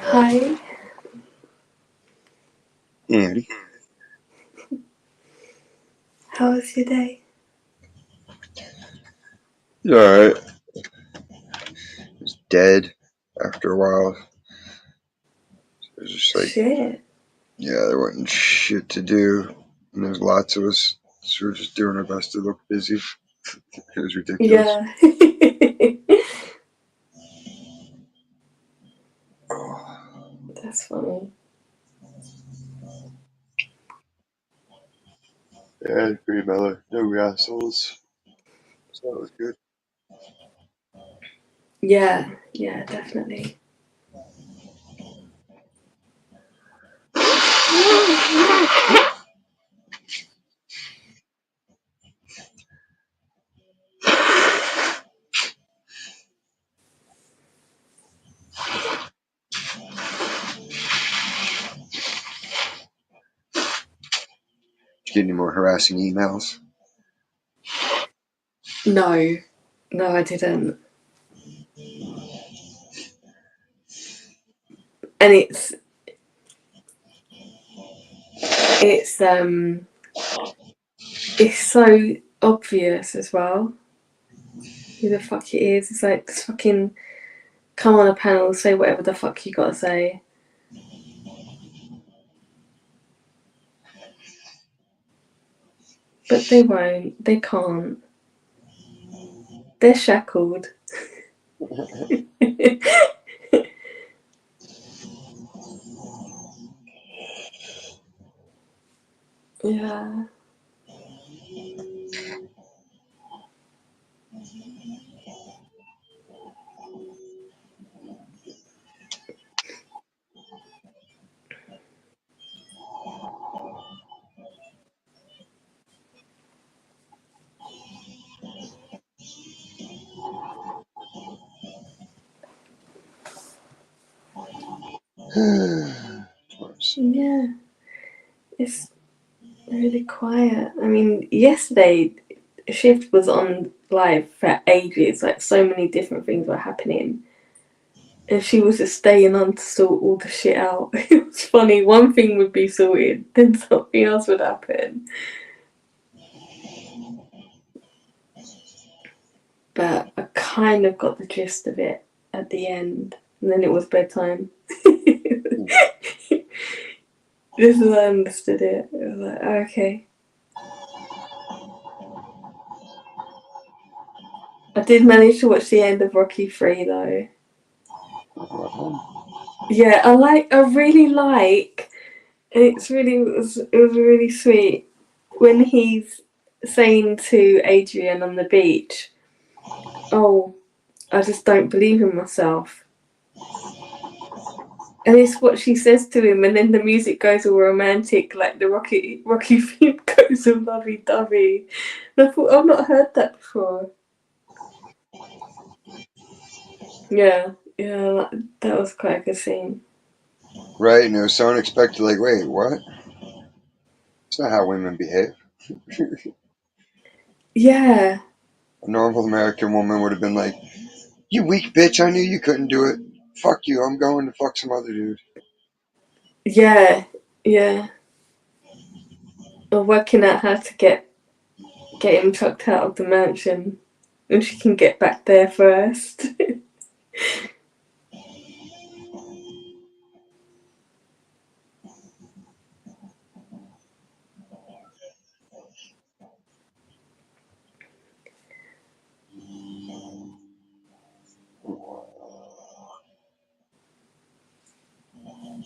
Hi. Andy. How was your day? Alright. It was dead after a while. It was just like, Shit. yeah, there wasn't shit to do. And there's lots of us. So we're just doing our best to look busy. It was ridiculous. Yeah. That's funny. Yeah, it's pretty mellow. No assholes. So that was good. Yeah, definitely. Did you get any more harassing emails? No, I didn't. And it's so obvious as well who the fuck it is. It's like, just fucking come on a panel, say whatever the fuck you gotta say. But they won't. They can't. They're shackled. Yeah. Yeah. It's really quiet. I mean, yesterday shift was on live for ages. Like, so many different things were happening, and she was just staying on to sort all the shit out. It was funny. One thing would be sorted, then something else would happen. But I kind of got the gist of it at the end, and then it was bedtime. This is I understood it. It was like, okay. I did manage to watch the end of Rocky 3 though. Yeah, I really like, and it was really sweet when he's saying to Adrian on the beach, "Oh, I just don't believe in myself." And it's what she says to him, and then the music goes all romantic, like the Rocky theme goes all lovey dovey. And I thought, I've not heard that before. Yeah, that was quite a good scene. Right, and it was so unexpected, like, wait, what? It's not how women behave. Yeah, A normal American woman would have been like, you weak bitch, I knew you couldn't do it. Fuck you, I'm going to fuck some other dude. yeah, yeah. Or working out how to get him chucked out of the mansion. and she can get back there first.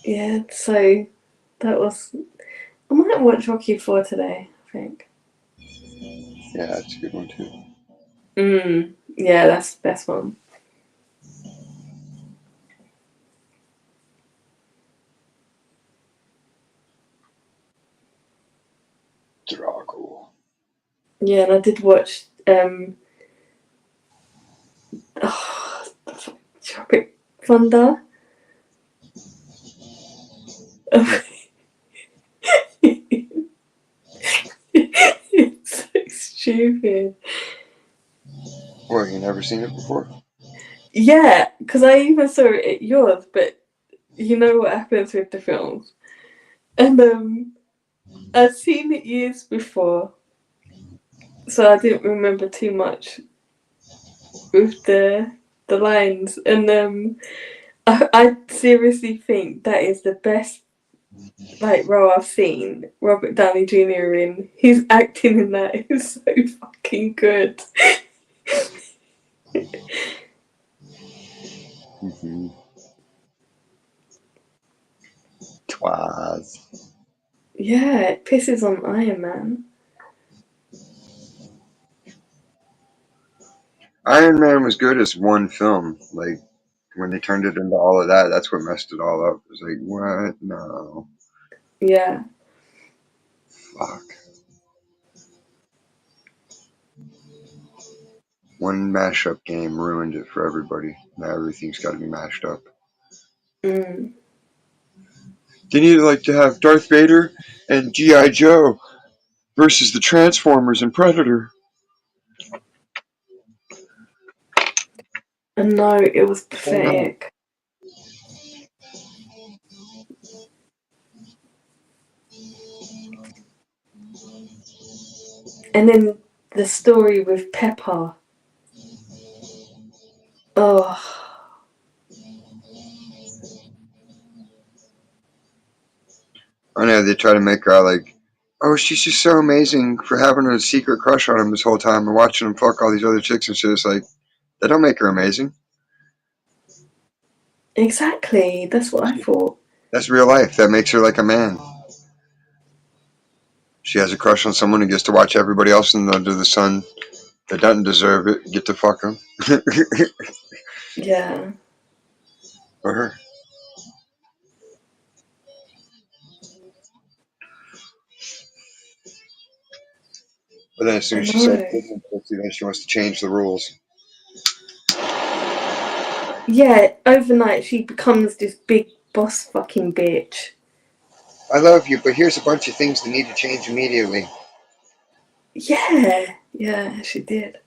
Yeah, so that was. I might watch Rocky 4 today, I think. Yeah, that's a good one too. Yeah, that's the best one. Drago. Yeah, and I did watch oh, Tropic Thunder. It's so stupid. What, you never seen it before? Yeah, because I even saw it at yours, but you know what happens with the films. And I'd seen it years before, so I didn't remember too much with the lines. And I seriously think that is the best like role I've seen Robert Downey Jr. in. His acting in that is so fucking good. Mm-hmm. Twas. Yeah, it pisses on Iron Man. Iron Man was good as one film. Like, when they turned it into all of that, that's what messed it all up. It was like, what? No. Yeah. Fuck. One mashup game ruined it for everybody. Now everything's got to be mashed up. Mm. They need like to have Darth Vader and G.I. Joe versus the Transformers and Predator. And no, it was Why not? pathetic. And then the story with Pepper. Oh, I know they try to make her like, oh, she's just so amazing for having a secret crush on him this whole time and watching him fuck all these other chicks and shit. It's like, that don't make her amazing. exactly. That's what I thought. That's real life. That makes her like a man. She has a crush on someone who gets to watch everybody else under the sun that doesn't deserve it get to fuck him. Yeah. For her. But then as soon I as she starts know. getting pussy, then she wants to change the rules. Yeah, overnight she becomes this big boss fucking bitch. I love you, but here's a bunch of things that need to change immediately. Yeah. Yeah, she did.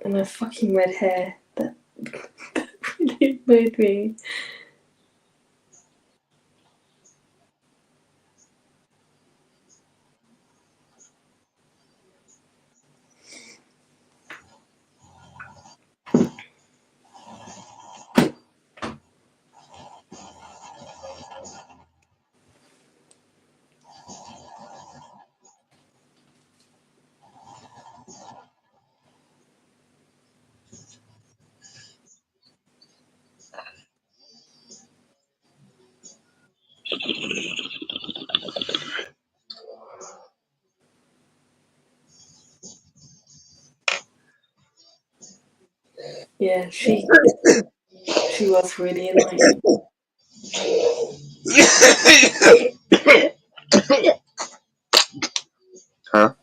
And her fucking red hair. That really made me. Yeah, she was really annoying. Huh?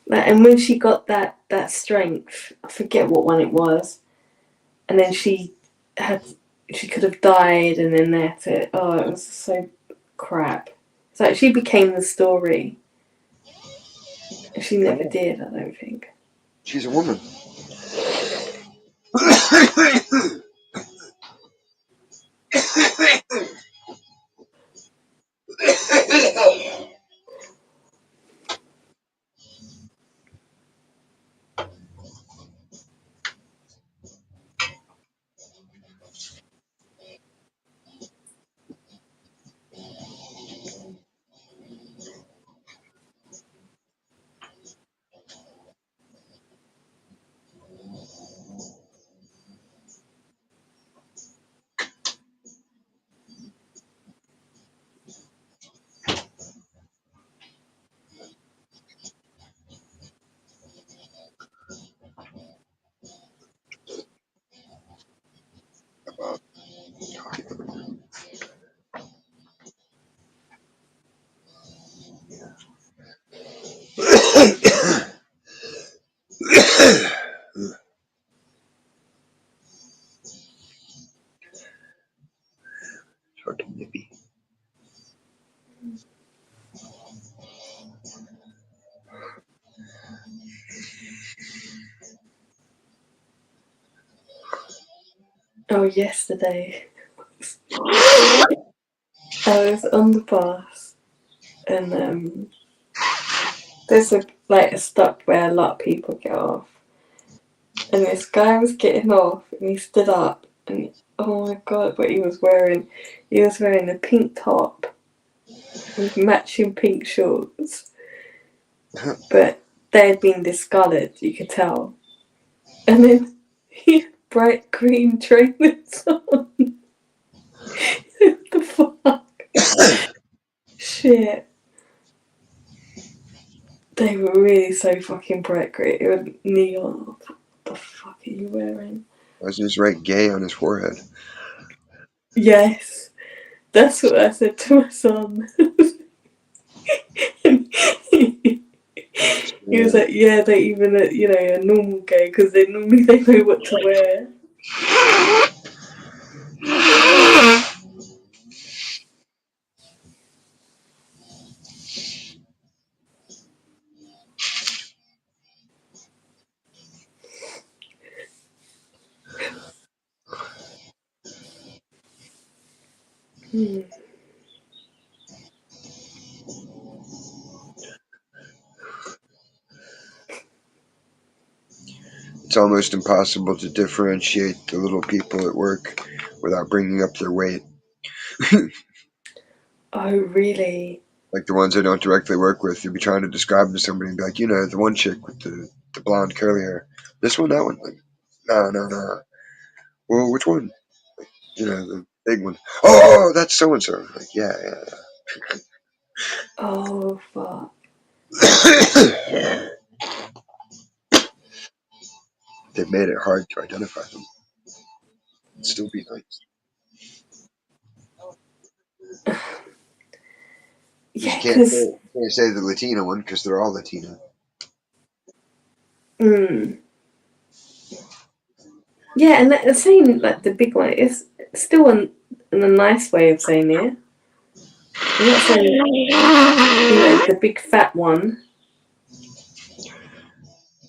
Like, and when she got that strength, I forget what one it was, and then had she could have died, and then they had to. Oh, it was so crap. It's like she became the story, and she I never know. did. I don't think. She's a woman. Fucking nippy. Oh, yesterday I was on the bus and there's a stop where a lot of people get off, and this guy was getting off and he stood up and oh my god, what he was wearing! He was wearing a pink top with matching pink shorts, but they had been discoloured, you could tell, and then he had bright green trainers on. What the fuck? Shit. They were really so fucking bright green. It was neon. What the fuck are you wearing? I was just write gay on his forehead. Yes, that's what I said to my son. He was like, yeah, they even a normal gay because they know what to wear. Hmm. It's almost impossible to differentiate the little people at work without bringing up their weight. Oh really? Like the ones I don't directly work with, you'd be trying to describe them to somebody and be like, the one chick with the blonde curly hair. This one, that one. Like, no, no, no. Well, which one? The big one. Oh, that's so and so. Like, yeah, Oh fuck. yeah. They've made it hard to identify them. It'd still be nice. Because Yeah, because you can't say the Latina one because they're all Latina. mm, yeah, and saying like the big one is still a nice way of saying it. I'm not saying the big fat one.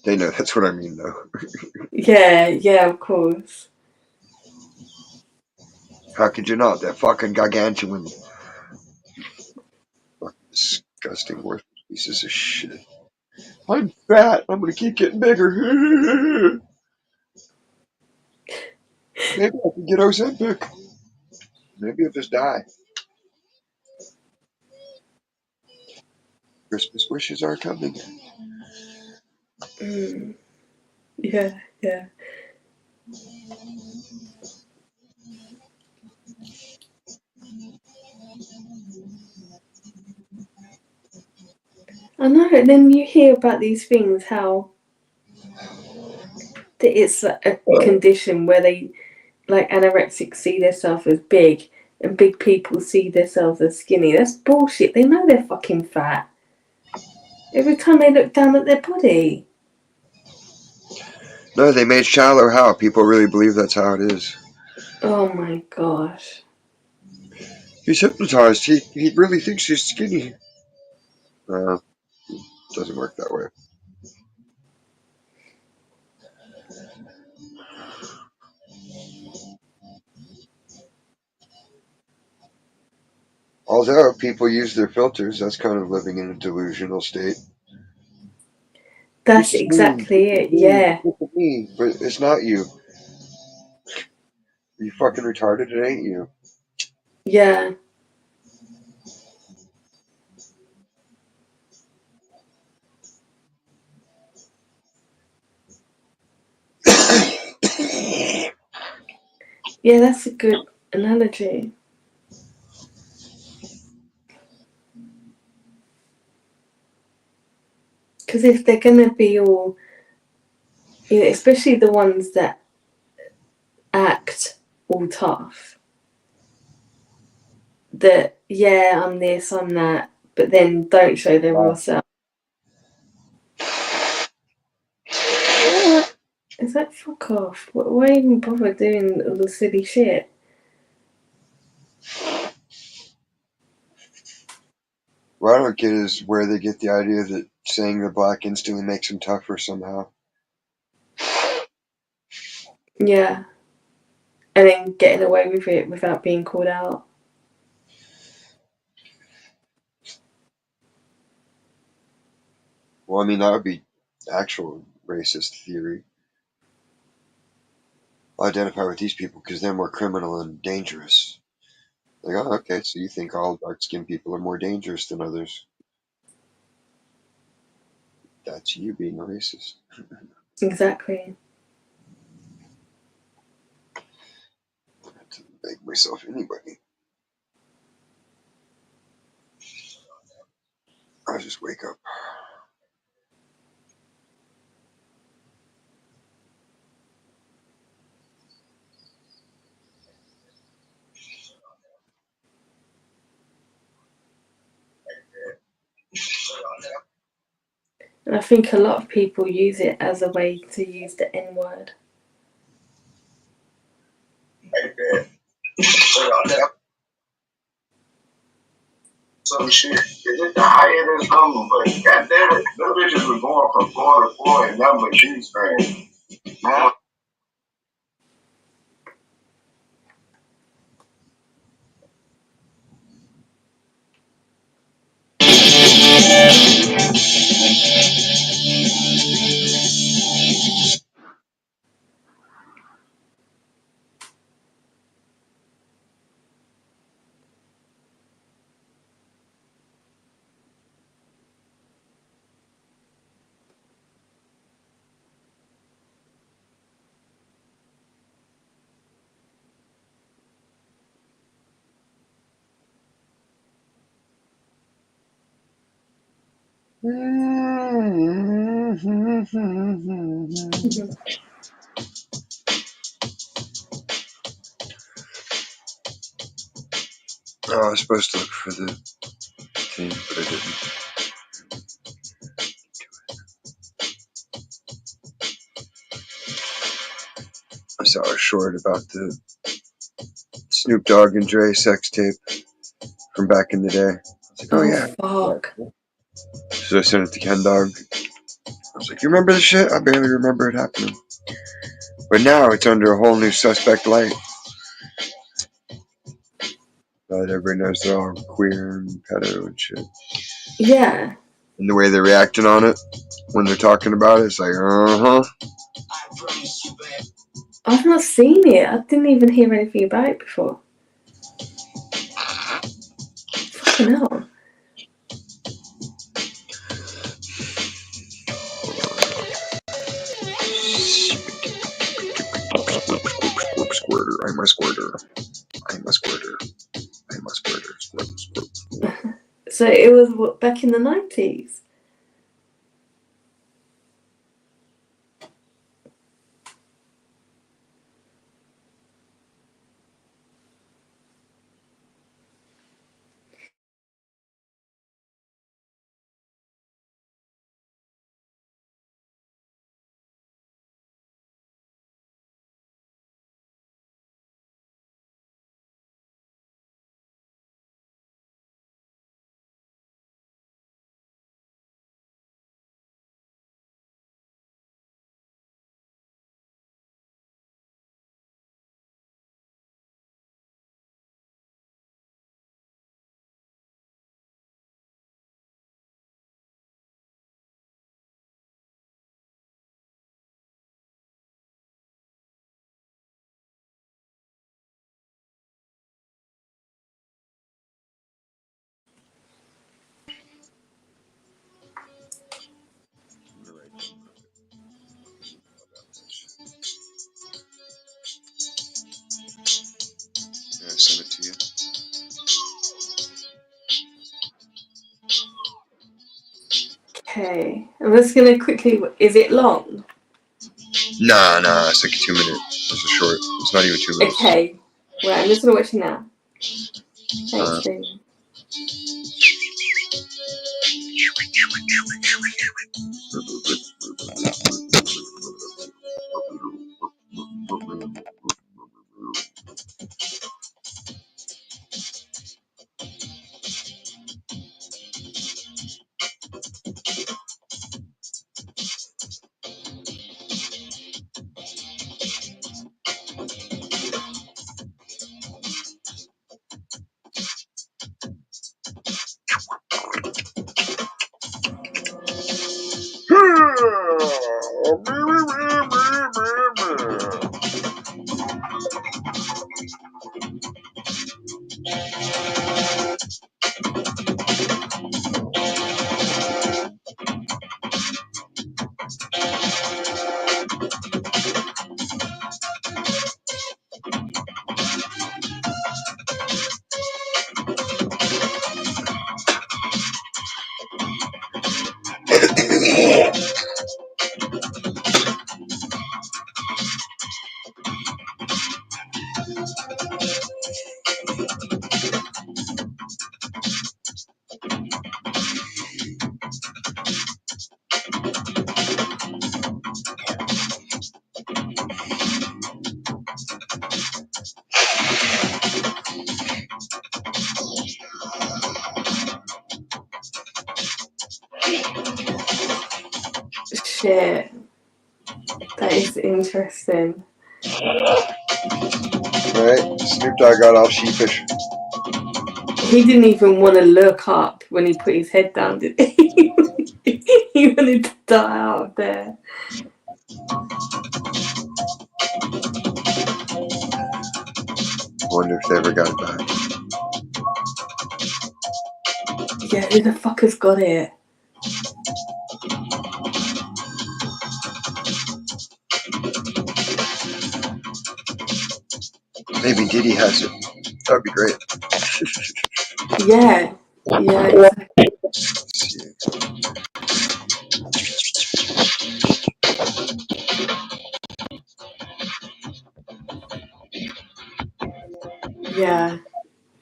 They know that's what I mean, though. Yeah, yeah, of course. How could you not? That fucking gargantuan, fucking disgusting, worthless pieces of shit. I'm fat. I'm gonna keep getting bigger. Maybe I can get Ozempic. Maybe I'll just die. Christmas wishes are coming. Mm, yeah, yeah. I know. And then you hear about these things, how it's a condition where they like anorexics see themselves as big, and big people see themselves as skinny. That's bullshit. They know they're fucking fat every time they look down at their body. No, they made shallow how. People really believe that's how it is. Oh my gosh. He's hypnotized. He really thinks he's skinny. Doesn't work that way. Although people use their filters, that's kind of living in a delusional state. This That's is me. exactly This is it. me. Yeah, Look at me. But it's not you. Are you fucking retarded? It ain't you. yeah, yeah. That's a good analogy. Because if they're gonna be all, especially the ones that act all tough, that yeah, I'm this, I'm that, but then don't show their real self. It's like fuck off. Why even bother doing all the silly shit? What I don't get is where they get the idea that saying they're black instantly makes them tougher somehow. Yeah, and then getting away with it without being called out. Well, I mean, that would be actual racist theory. I'll identify with these people because they're more criminal and dangerous. Like, oh, okay, so you think all dark skinned people are more dangerous than others. That's you being a racist. Exactly. I have to make myself anybody. I just wake up. And I think a lot of people use it as a way to use the N word. Some shit. It's the higher than something, but goddamn it, them bitches was going from floor to floor and nothing but cheese fans. Man, Oh, I was supposed to look for the thing, but I didn't. I saw a short about the Snoop Dogg and Dre sex tape from back in the day. I was like, oh Oh yeah. fuck. So I sent it to Ken Dog. I was like, you remember this shit? I barely remember it happening. But now it's under a whole new suspect light. Now that everybody knows they're all queer and pedo and shit. Yeah. And the way they're reacting on it when they're talking about it, it's like, uh huh. I've not seen it. I didn't even hear anything about it before. Fucking hell. Squirter, I'm a squirter. I'm a squirter. I'm a squirter. Squirt, squirt. So it was what, back in the 90s? Okay. I'm just gonna quickly. Is it long? Nah, it's like a 2 minute. It's a short. It's not even 2 minutes. Okay. Right, I'm just gonna watch it now. Uh, Thanks, David. Shit. That is interesting. right? Snoop Dogg got all sheepish. He didn't even want to look up when he put his head down, did he? He wanted to die out there. Wonder if they ever got it back. Yeah, who the fuck has got it? Maybe Diddy has it. That'd be great. Yeah. Yeah, exactly. Yeah.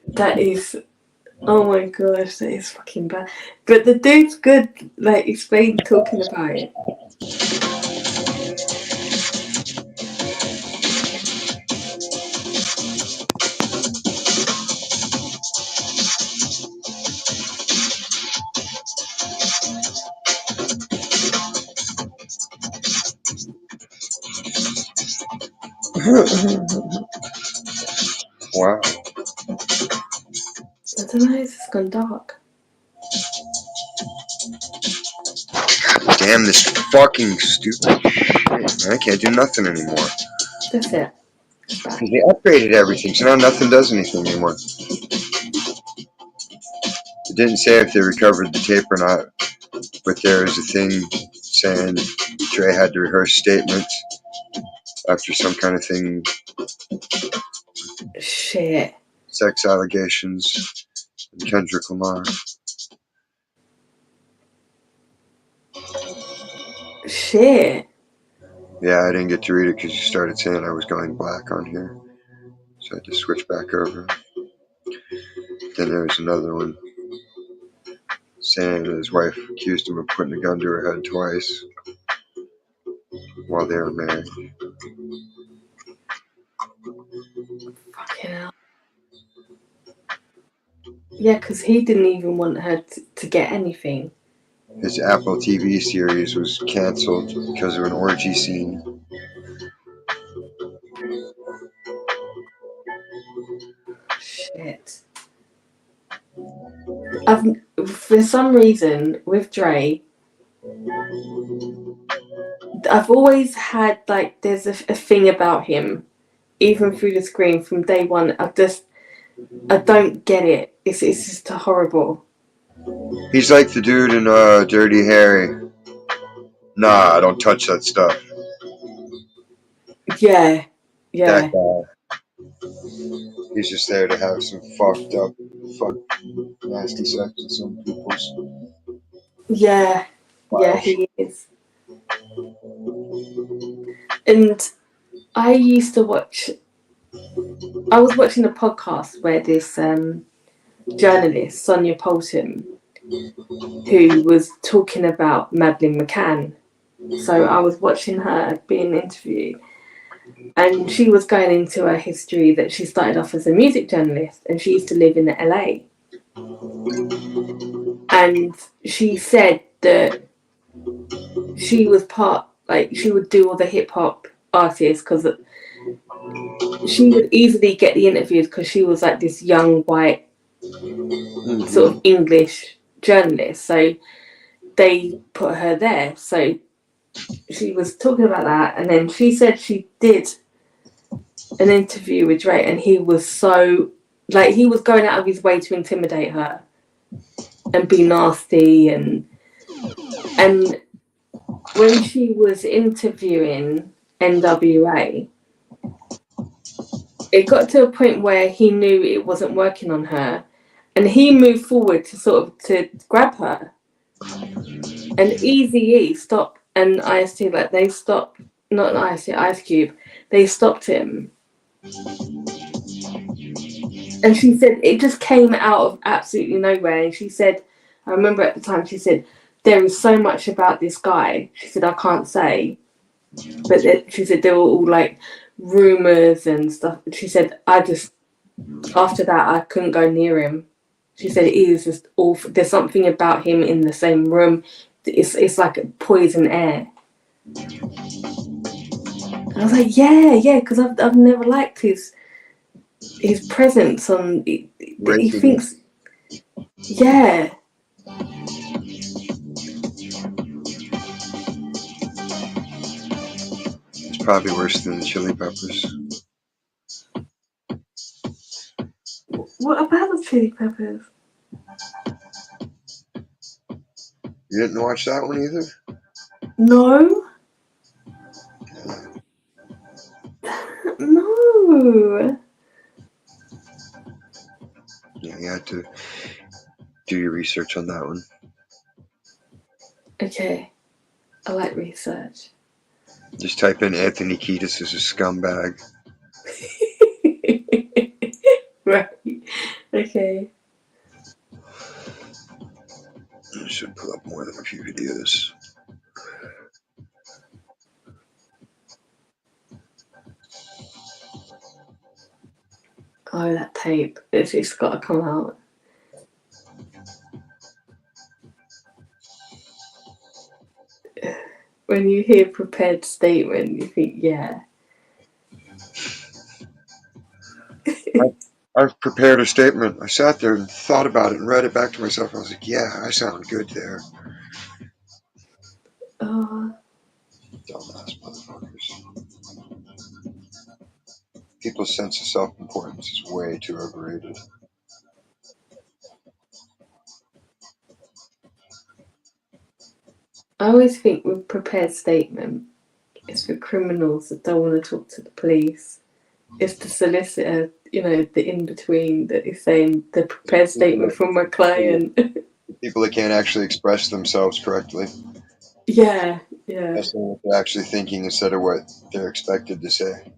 That is. Oh my gosh, that is fucking bad. But the dude's good, like, explain talking about it. Wow. I don't know, it's just gone dark. Damn this fucking stupid shit. I can't do nothing anymore. That's it. It's back. They upgraded everything, so now nothing does anything anymore. It didn't say if they recovered the tape or not, but there was a thing saying Dre had to rehearse statements after some kind of thing, Shit. sex allegations, and Kendrick Lamar. Shit. Yeah, I didn't get to read it because you started saying I was going black on here, so I had to switch back over. Then there was another one saying that his wife accused him of putting a gun to her head twice while they were married. Fucking hell. Yeah, because he didn't even want her to get anything. His Apple TV series was canceled because of an orgy scene. Shit. For some reason, with Dre, I've always had, like, there's a thing about him, even through the screen from day one. I don't get it. It's just horrible. He's like the dude in Dirty Harry. Nah, I don't touch that stuff. Yeah. That Yeah. guy. He's just there to have some fucked up, nasty sex with some people's. Yeah. Yeah, he is. And I used to watch. I was watching a podcast where this journalist, Sonia Poulton, who was talking about Madeleine McCann. So I was watching her being interviewed, and she was going into her history that she started off as a music journalist and she used to live in LA. And she said that she was part, like, she would do all the hip hop artists because she would easily get the interviews because she was like this young white sort of English journalist. So they put her there. So she was talking about that, and then she said she did an interview with Drake, and he was so, like, he was going out of his way to intimidate her and be nasty, and when she was interviewing NWA, it got to a point where he knew it wasn't working on her, and he moved forward to sort of to grab her, and Eazy-E stopped, and Ice-T, like, they stopped, not Ice-T, Ice Cube, they stopped him. And she said it just came out of absolutely nowhere. And she said, I remember at the time, she said, there is so much about this guy. She said, I can't say. But she said, they were all like rumors and stuff. She said, after that, I couldn't go near him. She said, it is just awful. There's something about him in the same room. It's like poison air. And I was like, yeah, because I've never liked his presence on. He thinks, yeah. It's probably worse than the Chili Peppers. What about the Chili Peppers? You didn't watch that one either? No. No. Yeah, you had to do your research on that one. Okay. I like research. Just type in Anthony Kiedis as a scumbag. Right. Okay. I should pull up more than a few videos. Oh, that tape. It's got to come out. When you hear prepared statement, you think, yeah. I've prepared a statement. I sat there and thought about it and read it back to myself. I was like, yeah, I sound good there. Oh, Dumbass motherfuckers. People's sense of self-importance is way too overrated. I always think with prepared statement, it's for criminals that don't want to talk to the police. It's the solicitor, the in-between that is saying the prepared statement from my client. People that can't actually express themselves correctly. Yeah. That's what they're actually thinking instead of what they're expected to say.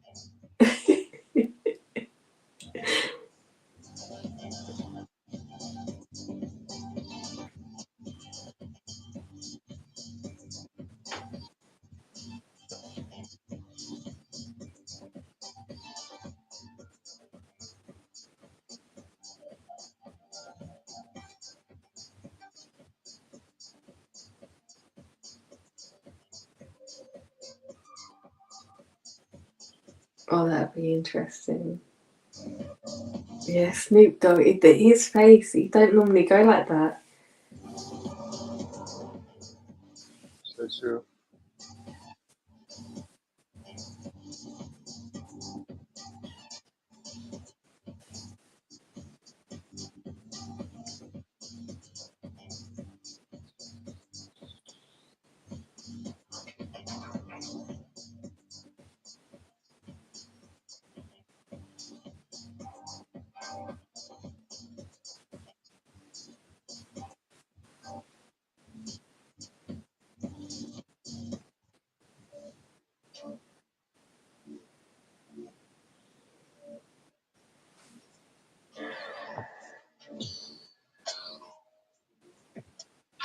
Oh, that'd be interesting. Yeah, Snoop Dogg, his face, he don't normally go like that. So true.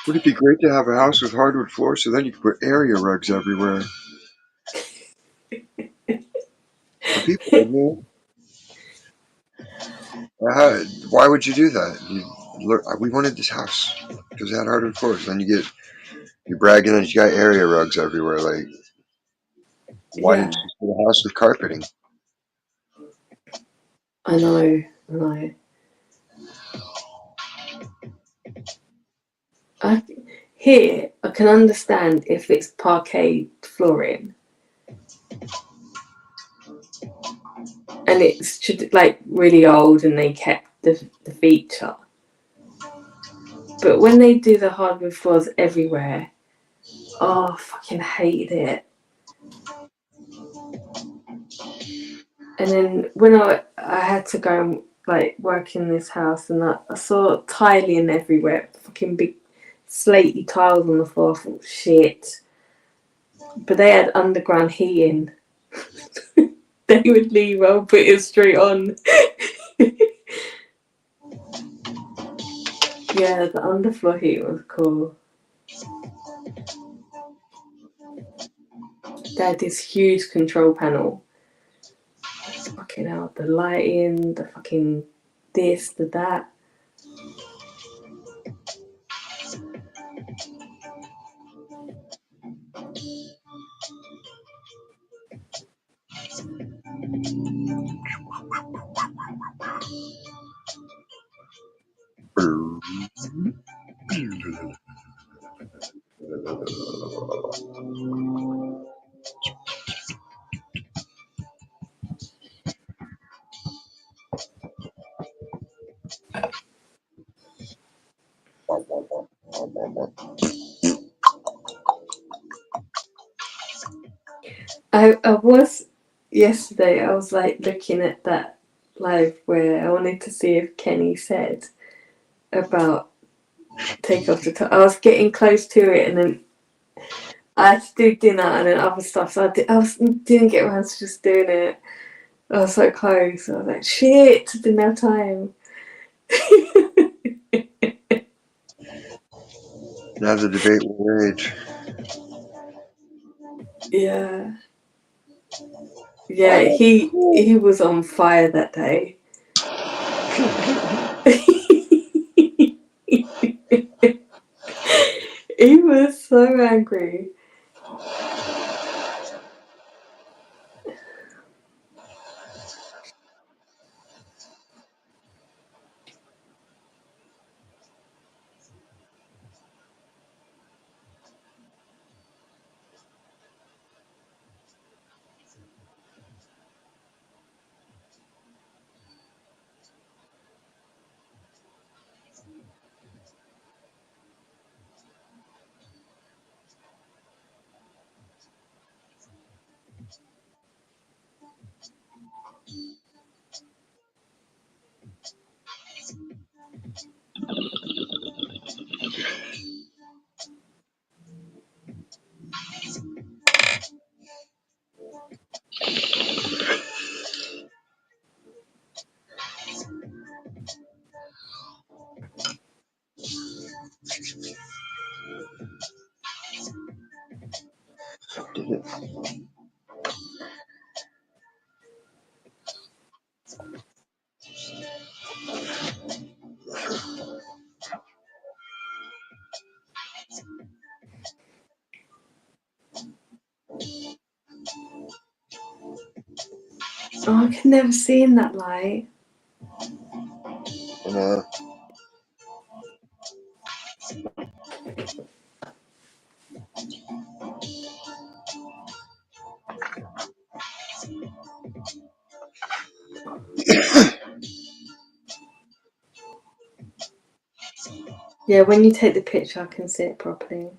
Would it be great to have a house with hardwood floors so then you could put area rugs everywhere? For people like me, why would you do that? We wanted this house because it had hardwood floors. Then you're bragging that you got area rugs everywhere. Like, why didn't Yeah, you just get a house with carpeting? I know, I know. I Here I can understand if it's parquet flooring and it's like really old and they kept the feature. But when they do the hardwood floors everywhere, oh, I fucking hated it. And then when I had to go and like work in this house, and I saw tiling everywhere, fucking big slatey tiles on the floor. I thought, shit. But they had underground heating. They would leave, I'll put it straight on. Yeah, the underfloor heat was cool. They had this huge control panel. Fucking hell, the lighting, the fucking this, the that. I was yesterday. I was like looking at that live where I wanted to see if Kenny said about take off the top. I was getting close to it, and then I had to do dinner and then other stuff. So didn't get around to just doing it. I was so close. I was like, shit, didn't have time. Now the debate will rage. Yeah, yeah. He was on fire that day. He was so angry. Did it? Oh, I can never see in that light. And, Yeah, when you take the picture, I can see it properly.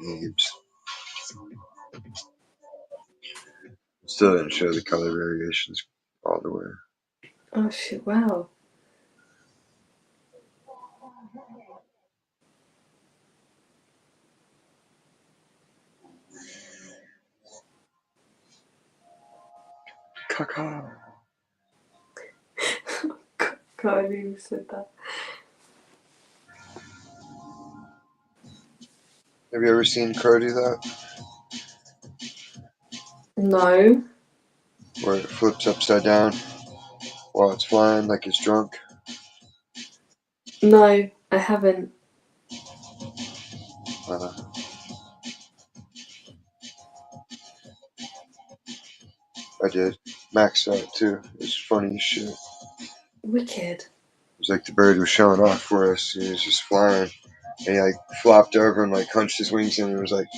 Oops. Still didn't show the color variations all the way. Oh shit! Wow. Caca. God, who said that? Have you ever seen Crow do that? No. Where it flips upside down while it's flying like it's drunk? No, I haven't. Uh, I did. Max saw it too. It's funny as shit. It Wicked. was like the bird was showing off for us. He was just flying. And he like flopped over and like hunched his wings in and was like,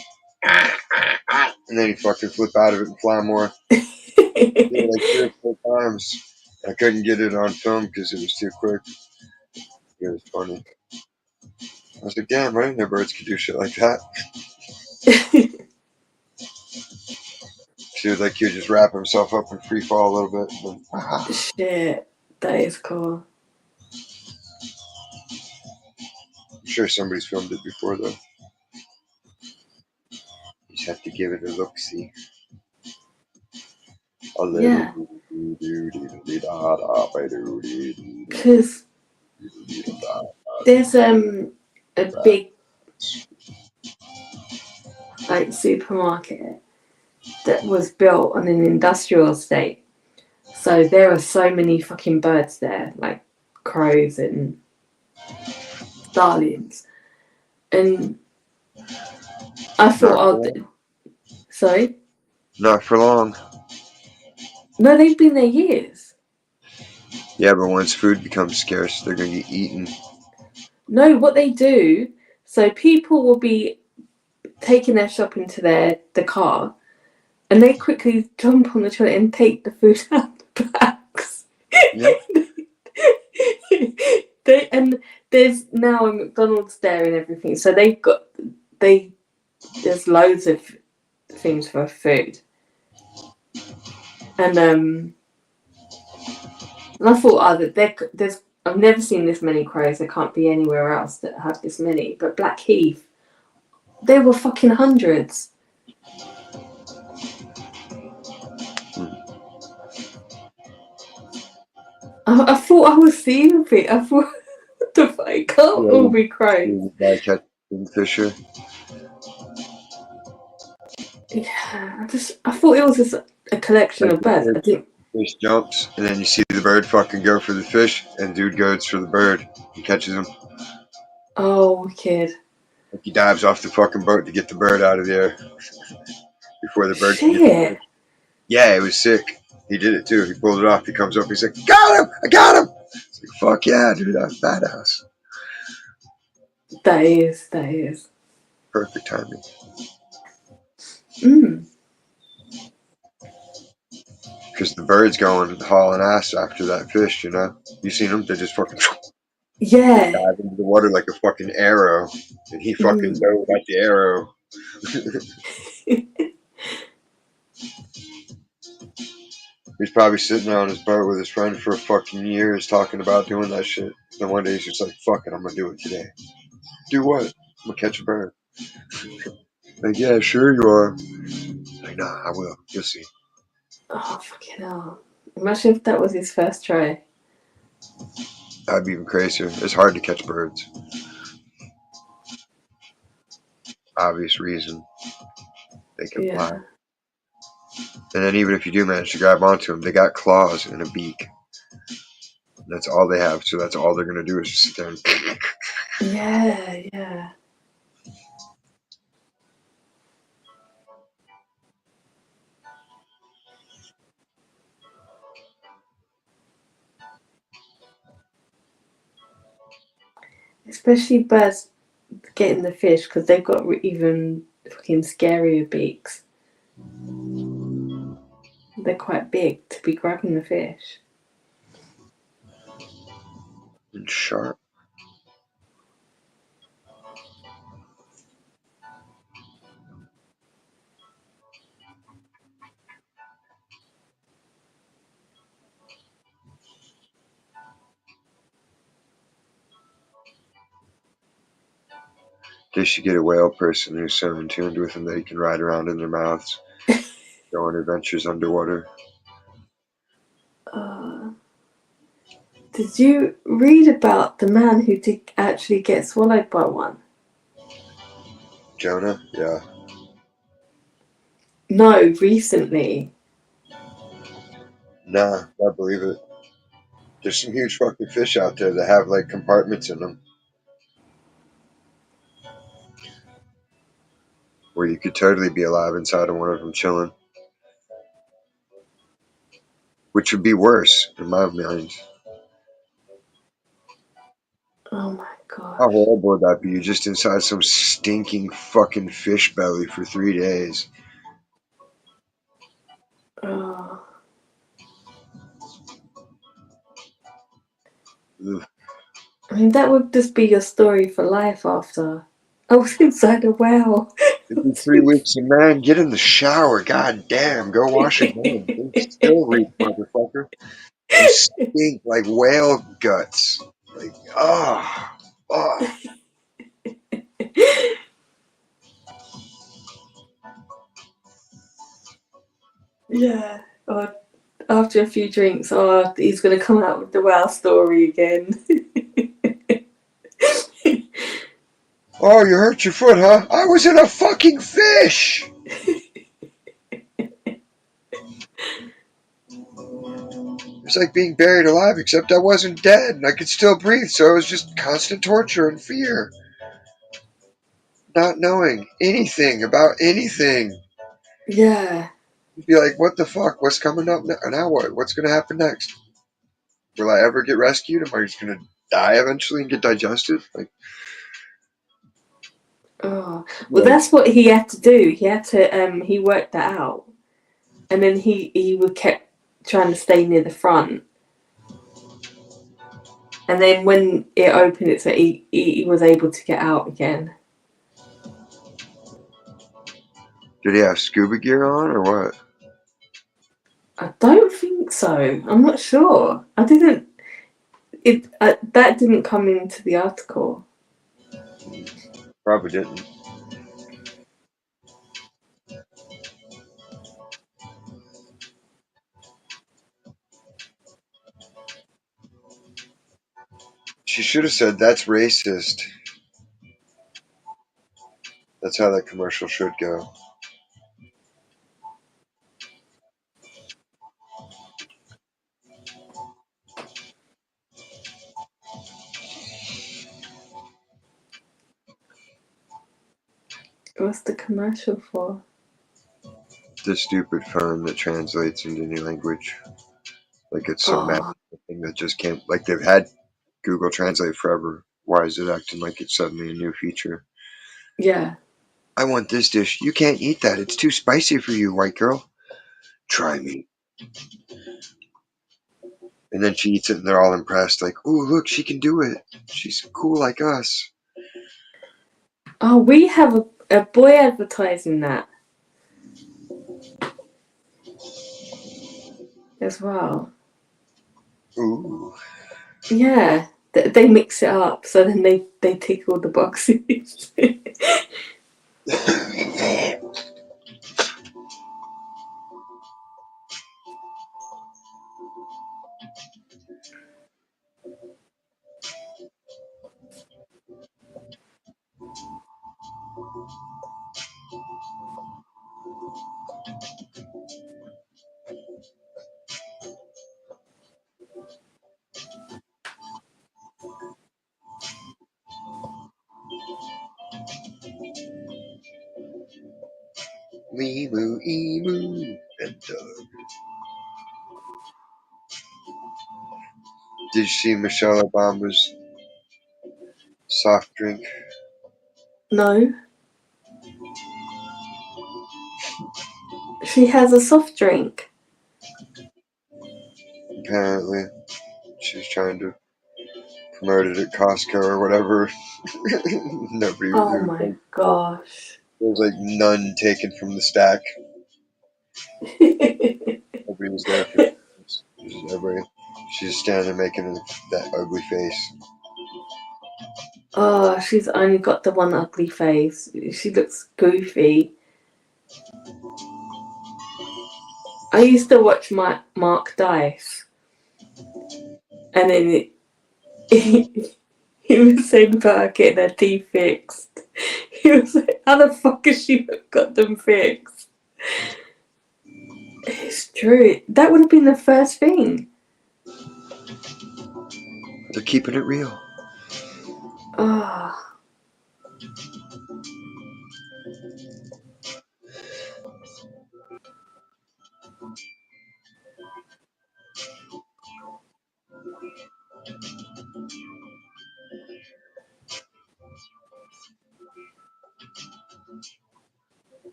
and then he fucking flipped out of it and fly more. He did it like 3 or 4 times. I couldn't get it on film because it was too quick. It was funny. I was like, damn, I didn't know birds could do shit like that. He would just wrap himself up and free fall a little bit. And then, Shit, that is cool. I'm sure somebody's filmed it before though. You just have to give it a look see. Yeah, because there's a big like supermarket that was built on an industrial estate. So there are so many fucking birds there, like crows and starlings. And I thought, sorry? Not for long. No, they've been there years. Yeah, but once food becomes scarce, they're gonna get eaten. No, what they do, so people will be taking their shopping to the car, and they quickly jump on the toilet and take the food out of the bags. Yeah. And there's now a McDonald's there and everything, so there's loads of things for food, and I thought, there's I've never seen this many crows. There can't be anywhere else that have this many. But Blackheath, there were fucking hundreds. I thought I was seeing it. I thought, what the fuck? It can't all be crows. Catching fisher. Yeah, I thought it was just a collection of birds. I didn't. Fish jumps, and then you see the bird fucking go for the fish, and dude goes for the bird and catches him. Oh, wicked. Like he dives off the fucking boat to get the bird out of the air before the bird can get the Shit. fish. Yeah, it was sick. He did it too. He pulled it off. He comes up. He's like, "Got him! I got him!" It's like, "Fuck yeah, dude! That's badass." That is. Perfect timing. Because the bird's going hauling ass after that fish, you know? You seen them? They just fucking Yeah. dive into the water like a fucking arrow. And he fucking dove like the arrow. He's probably sitting there on his boat with his friend for fucking years talking about doing that shit. Then one day he's just like, fuck it, I'm gonna do it today. Do what? I'm gonna catch a bird. Like, yeah, sure you are. Like, nah, I will. You'll see. Oh, fucking hell. Imagine if that was his first try. That'd be even crazier. It's hard to catch birds. Obvious reason. They can fly. And then even if you do manage to grab onto them, they got claws and a beak. That's all they have. So that's all they're gonna do is just sit there and Yeah. Especially birds getting the fish because they've got even fucking scarier beaks. They're quite big to be grabbing the fish. and sharp. They should get a whale person who's so in tuned with them that he can ride around in their mouths, go on adventures underwater. Did you read about the man who did actually get swallowed by one? Jonah? Yeah. No, recently. Nah, I believe it. There's some huge fucking fish out there that have like compartments in them where you could totally be alive inside of one of them chilling, which would be worse in my mind. Oh my How gosh. horrible would that be? You're just inside some stinking fucking fish belly for 3 days. Oh. Ugh. I mean, that would just be your story for life after. I was inside a whale. It'd be 3 weeks, and man, get in the shower. God damn, go wash your hands. They still reek, motherfucker. You stink like whale guts. Like, ah, ah. Yeah. Or after a few drinks, oh, he's going to come out with the whale story again. Oh, you hurt your foot, huh? I was in a fucking fish. It's like being buried alive, except I wasn't dead and I could still breathe, so it was just constant torture and fear. Not knowing anything about anything. Yeah. You'd be like, what the fuck? What's coming up now? Now what? What's going to happen next? Will I ever get rescued? Am I just going to die eventually and get digested? Like, Oh. Well, like, that's what he had to do. He had to, he worked that out. And then he would kept trying to stay near the front. And then when it opened, it so he was able to get out again. did he have scuba gear on or what? I don't think so. I'm not sure. I didn't. It that didn't come into the article. Probably didn't. She should have said, that's racist. That's how that commercial should go. What's the commercial for? The stupid phone that translates into any language. Like it's some magic Oh, thing that just can't. Like they've had Google Translate forever. Why is it acting like it's suddenly a new feature? yeah. I want this dish. You can't eat that. It's too spicy for you, white girl. Try me. And then she eats it and they're all impressed. Like, ooh, look, she can do it. She's cool like us. Oh, we have a boy advertising that as well. Ooh. Yeah. They mix it up, so then they tick all the boxes. Emu, emu, and dog. Did you see Michelle Obama's soft drink? No, she has a soft drink. Apparently, she's trying to promote it at Costco or whatever. Nobody, Oh my gosh. there was like none taken from the stack. Nobody was there for this. Everybody, she's standing there making that ugly face. Oh, she's only got the one ugly face. She looks goofy. I used to watch Mark Dice. And then he was saying about getting her teeth fixed. He was like, how the fuck has she got them fixed? It's true. That would have been the first thing. They're keeping it real. Ah.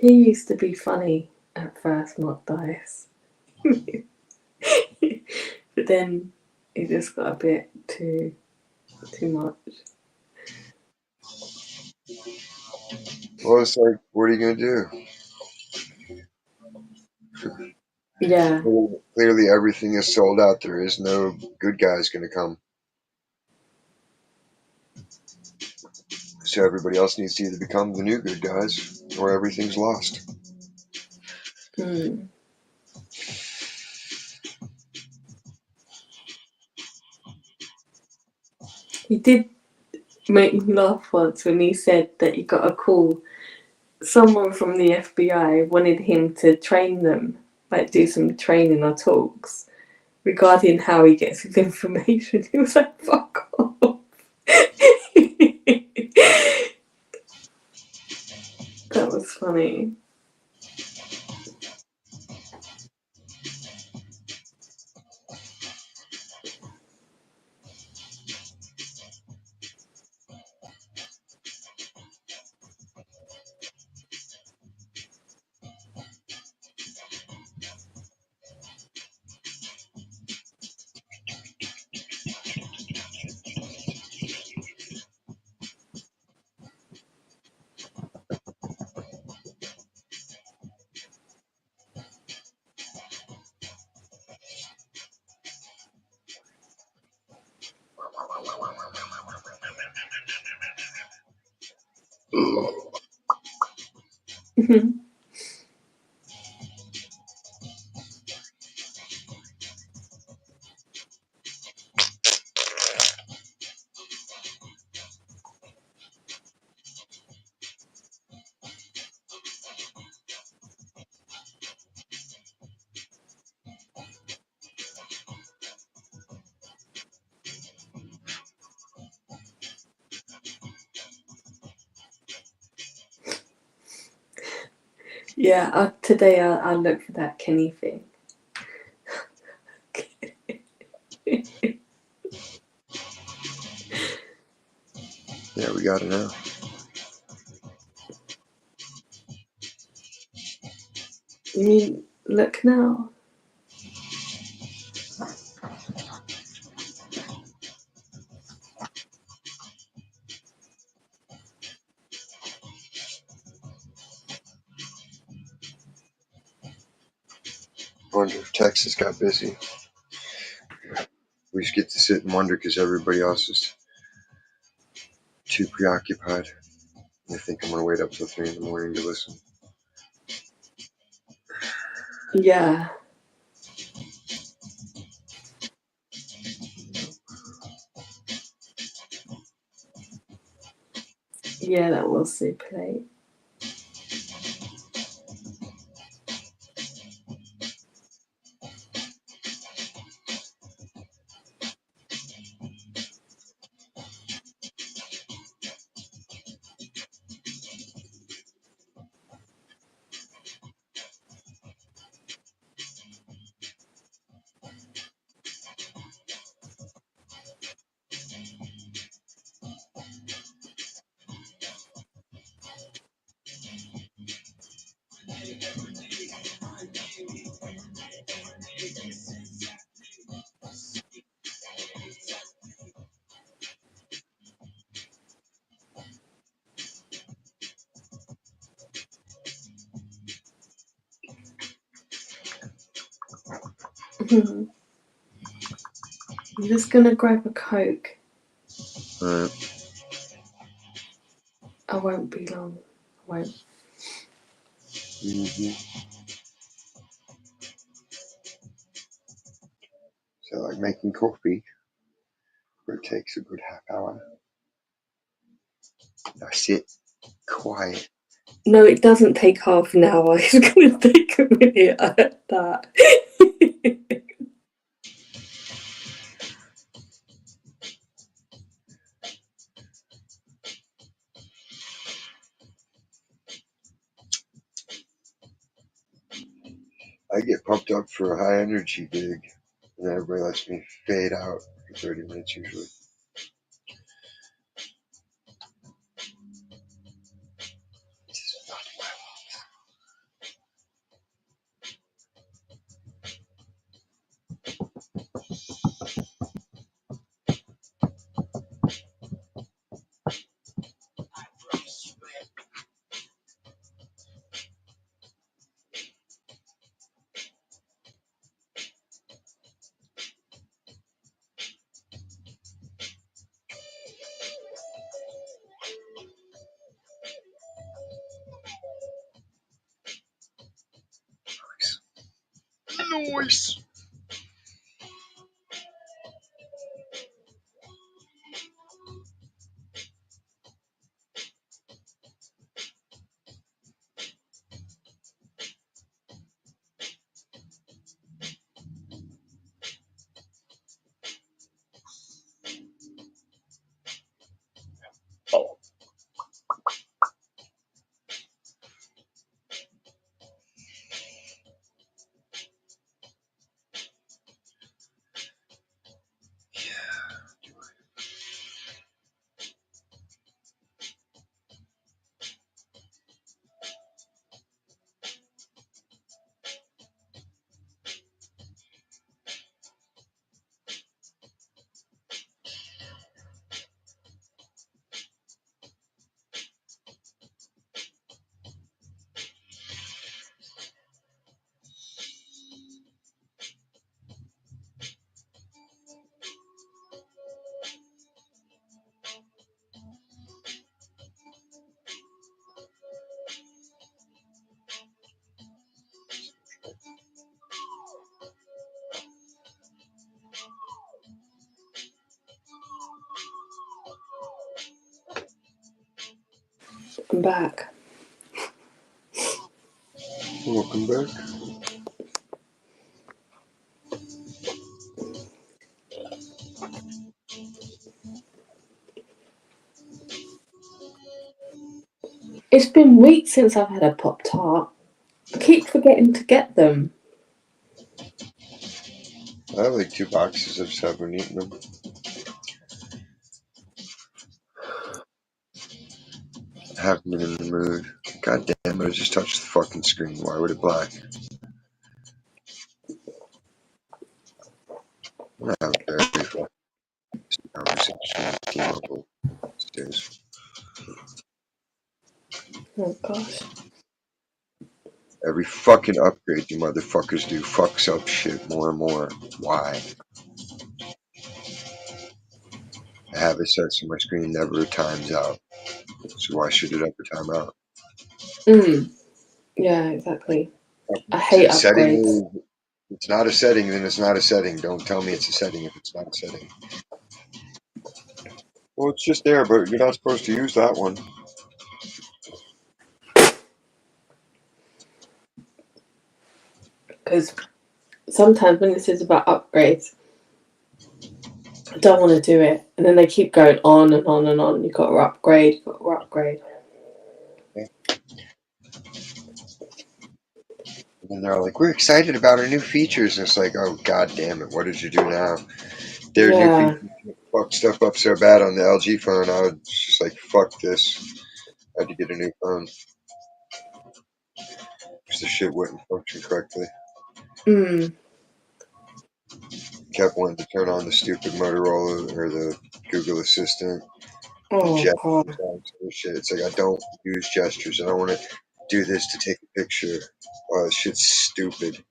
He used to be funny at first, Mark Dice. But then it just got a bit too much. Well, it's like, what are you gonna do? Yeah. Clearly, everything is sold out. There is no good guys gonna come. So everybody else needs to either become the new good guys, or everything's lost. Mm. He did make me laugh once when he said that he got a call. Someone from the FBI wanted him to train them, like do some training or talks regarding how he gets his information. He was like, fuck off. That was funny. Yeah, today I'll look for that Kenny thing. Yeah, we got it now. You mean look now? Wonder if Texas got busy. We just get to sit and wonder because everybody else is too preoccupied. I think I'm gonna wait up till 3 in the morning to listen. Yeah. Yeah, that was super late. I'm just gonna grab a Coke. Alright. I won't be long. I won't. Mm-hmm. So like making coffee, but it takes a good half hour. Now sit quiet. No, it doesn't take half an hour. It's going to take a minute. I heard that. I get pumped up for a high energy gig, and then everybody lets me fade out for 30 minutes usually. Noise. Oh, I'm back. welcome back. It's been weeks since I've had a Pop Tart. I keep forgetting to get them. I have like 2 boxes. I just haven't eaten them. I haven't been in the mood. God damn it! I just touched the fucking screen. Why would it black? I don't care. Every fucking conversation with T-Mobile upstairs. Oh gosh. Every fucking upgrade you motherfuckers do fucks up shit more and more. Why? I have it set so my screen never times out. So why should it ever time out? Yeah, exactly. I Is it hate a setting? upgrades. If it's not a setting, then it's not a setting. Don't tell me it's a setting if it's not a setting. Well, it's just there, but you're not supposed to use that one. Because sometimes when this is about upgrades, I don't want to do it. And then they keep going on and on and on. You've got to upgrade, you've got to upgrade. And then they're like, we're excited about our new features. And it's like, oh, god damn it, what did you do now? Their new Yeah. features fucked stuff up so bad on the LG phone. I was just like, fuck this. I had to get a new phone because the shit wouldn't function correctly. Kept wanting to turn on the stupid Motorola or the Google Assistant. And Oh gestures god. and shit. It's like I don't use gestures. I don't want to do this to take a picture. Oh, this shit's stupid.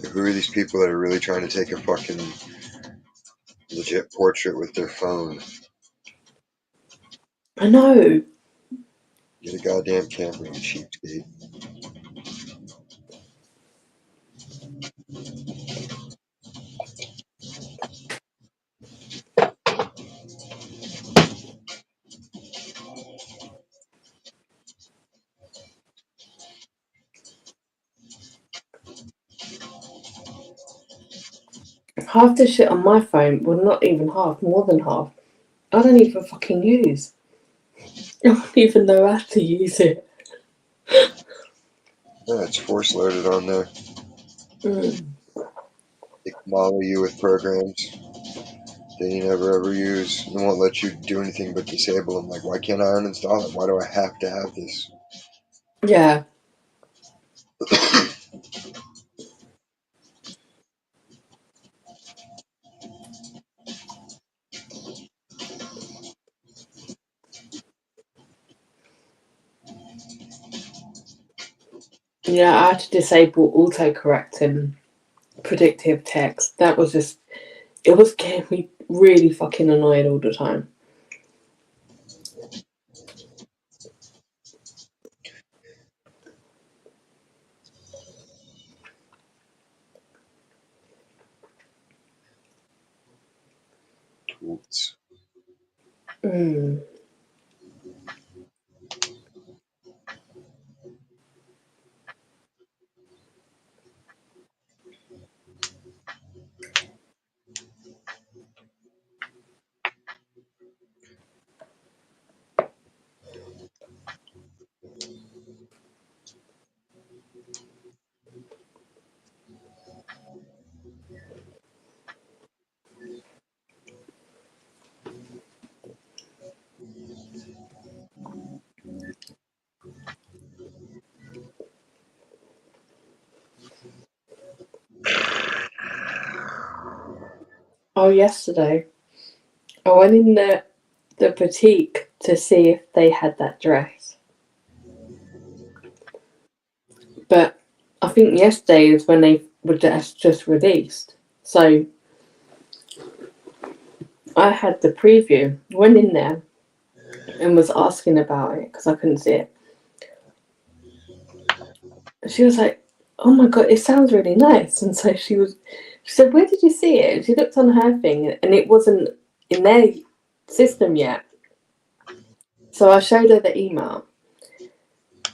Like, who are these people that are really trying to take a fucking legit portrait with their phone? I know. Get a goddamn camera, you cheapskate. Half the shit on my phone, well, not even half, more than half, I don't even fucking use. I don't even know how to use it. Yeah, it's force loaded on there. Mm. They molly you with programs that you never ever use. They won't let you do anything but disable them. Like, why can't I uninstall it? Why do I have to have this? Yeah. Yeah, I had to disable autocorrect and predictive text. That was just, it was getting me really fucking annoyed all the time. Tools. Mm. Oh, yesterday, I went in the boutique to see if they had that dress. But I think yesterday is when they were just released. So I had the preview, went in there and was asking about it because I couldn't see it. She was like, "Oh my god, it sounds really nice." And so she said, "Where did you see it?" And she looked on her thing and it wasn't in their system yet. So I showed her the email.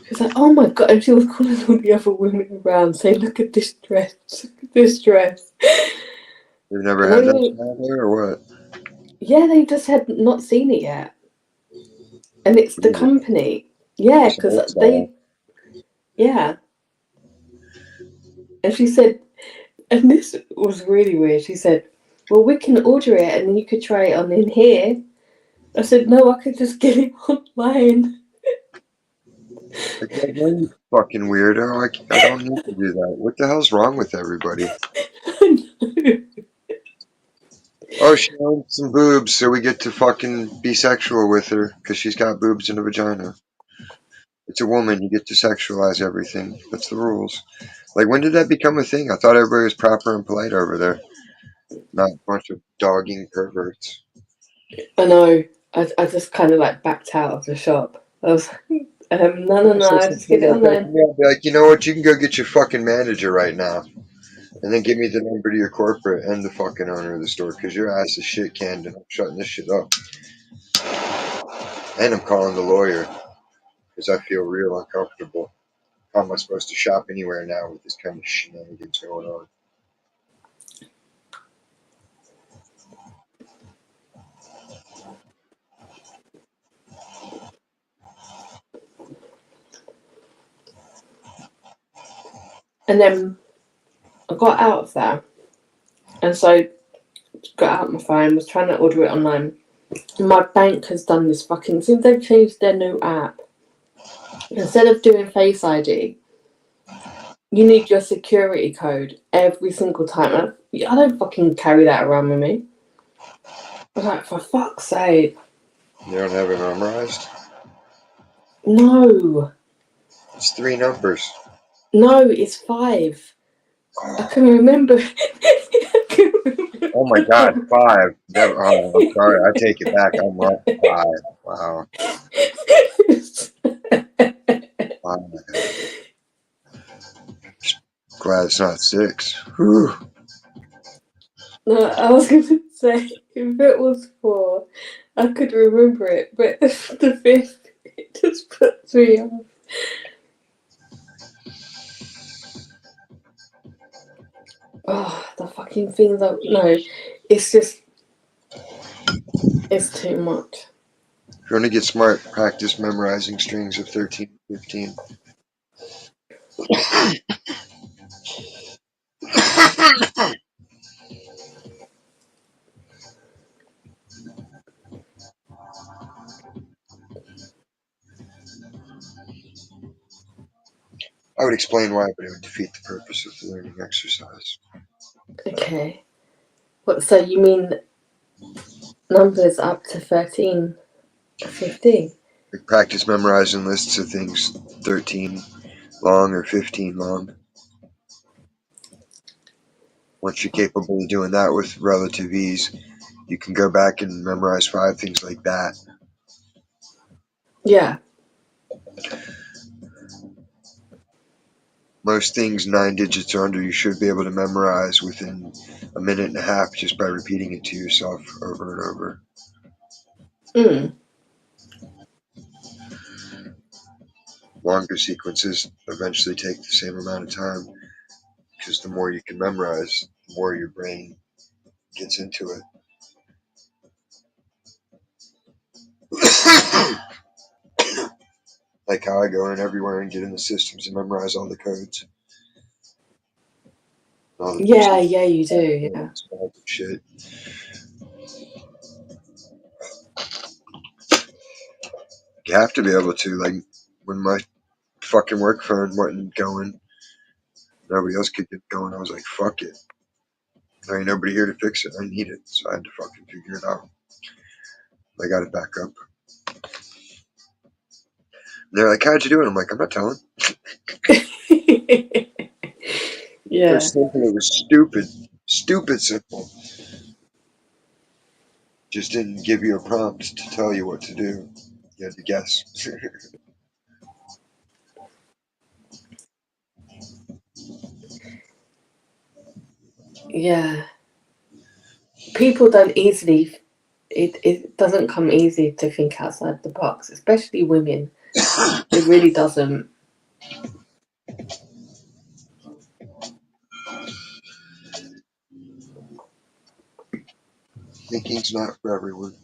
She was like, "Oh my god," and she was calling all the other women around saying, "Look at this dress, look at this dress." You've never had One of that them, style there, or what? yeah, they just had not seen it yet. And it's the Really? company. Yeah, It's an because old style. yeah. And she said, and this was really weird. She said, "Well, we can order it and then you could try it on in here." I said, "No, I could just get it online." Like, no, you fucking weirdo. I don't need to do that. What the hell's wrong with everybody? Oh, she owns some boobs, so we get to fucking be sexual with her because she's got boobs and a vagina. It's a woman. You get to sexualize everything. That's the rules. Like, when did that become a thing? I thought everybody was proper and polite over there, not a bunch of dogging perverts. I know. I just kind of like backed out of the shop. I was like, no, no, I say no, some just shit get it like that to online. me, I'll be like, you know what? You can go get your fucking manager right now, and then give me the number to your corporate and the fucking owner of the store because your ass is shit canned, and I'm shutting this shit up. And I'm calling the lawyer because I feel real uncomfortable. How am I supposed to shop anywhere now with this kind of shenanigans going on? And then I got out of there. And so got out my phone, was trying to order it online. My bank has done this fucking, since they've changed their new app, instead of doing Face ID, you need your security code every single time. I don't fucking carry that around with me. I was like, for fuck's sake. You don't have it memorized? No. It's three numbers. No, it's 5. I Oh, can remember. I can oh my god, 5. Never, oh, I'm sorry. I take it back. I'm wrong. 5. Wow. remember. Glad it's not 6. Whew. No, I was going to say, if it was 4, I could remember it, but the 5th, it just puts me off. Oh, the fucking things I... No, it's just... It's too much. If you want to get smart, practice memorizing strings of 13, 15. I would explain why, but it would defeat the purpose of the learning exercise. Okay. What, so you mean numbers up to 13 or 15? Like practice memorizing lists of things 13 long or 15 long. Once you're capable of doing that with relative ease, you can go back and memorize 5 things like that. Yeah. Most things 9 digits or under you should be able to memorize within a minute and a half just by repeating it to yourself over and over. Longer sequences eventually take the same amount of time because the more you can memorize, the more your brain gets into it. Like how I go in everywhere and get in the systems and memorize all the codes. All the Yeah, you do, yeah. shit. You have to be able to. Like when my fucking work phone wasn't going, nobody else could get going. I was like, fuck it. There ain't nobody here to fix it. I need it. So I had to fucking figure it out. I got it back up. And they're like, how'd you do it? I'm like, I'm not telling. Yeah. It was simple. It was stupid. Stupid simple. Just didn't give you a prompt to tell you what to do. You had to guess. Yeah. People don't easily... It doesn't come easy to think outside the box, especially women. It really doesn't. Thinking's not for everyone.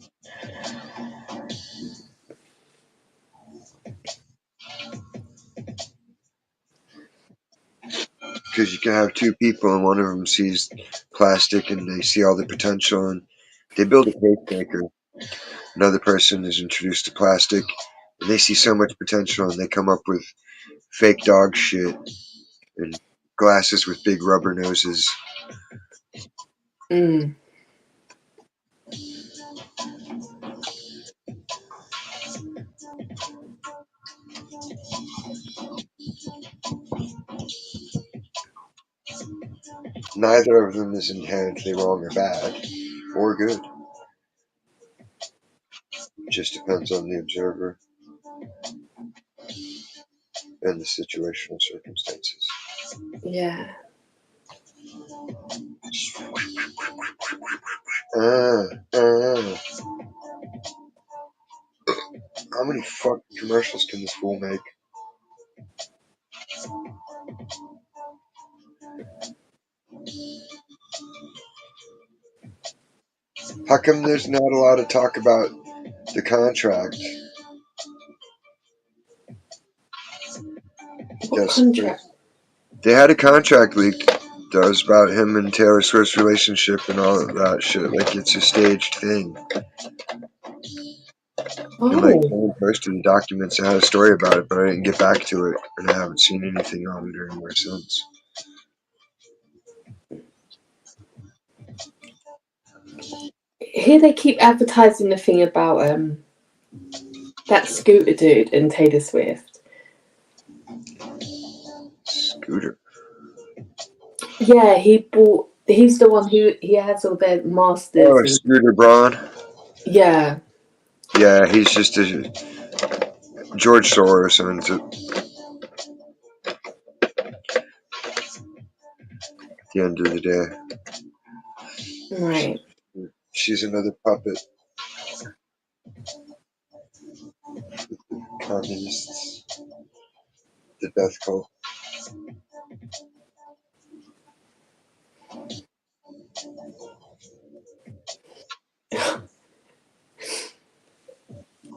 Because you can have 2 people and one of them sees plastic and they see all the potential and they build a cake maker. Another person is introduced to plastic and they see so much potential and they come up with fake dog shit and glasses with big rubber noses. Mm. Neither of them is inherently wrong or bad or good. It just depends on the observer and the situational circumstances. Yeah. How many fucking commercials can this fool make? How come there's not a lot of talk about the contract? What contract? They had a contract leak that was about him and Taylor Swift's relationship and all of that shit. Like it's a staged thing. And like Oh. someone posted the documents and had a story about it, but I didn't get back to it and I haven't seen anything on it anymore since. Here they keep advertising the thing about that Scooter dude and Taylor Swift. Scooter. Yeah, he's the one who he has all their masters. Oh, Scooter Braun. Yeah. Yeah, he's just a George Soros owns it. the end of the day. Right. She's another puppet. Communists. The death cult.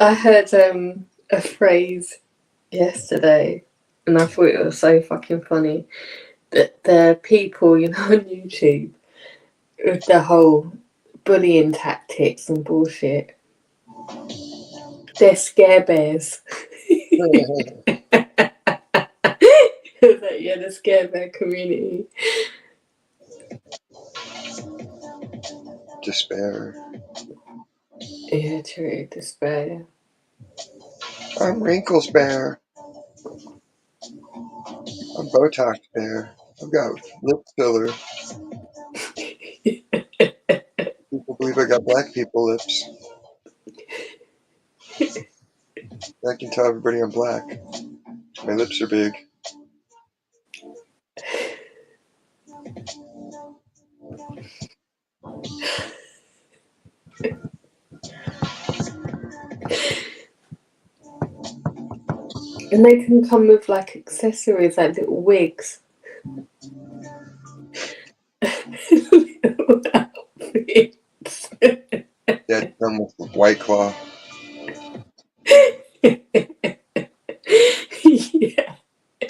I heard a phrase yesterday, and I thought it was so fucking funny. That the people, you know, on YouTube with the whole bullying tactics and bullshit, they're scare bears. Like, yeah, the scare bear community. Despair. Yeah, true. Despair. I'm Wrinkles Bear. I'm Botox Bear. I've got lip filler. People believe I got black people lips. I can tell everybody I'm black. My lips are big. And they can come with like accessories, like little wigs. Little outfits. That come with White Claw. Yeah.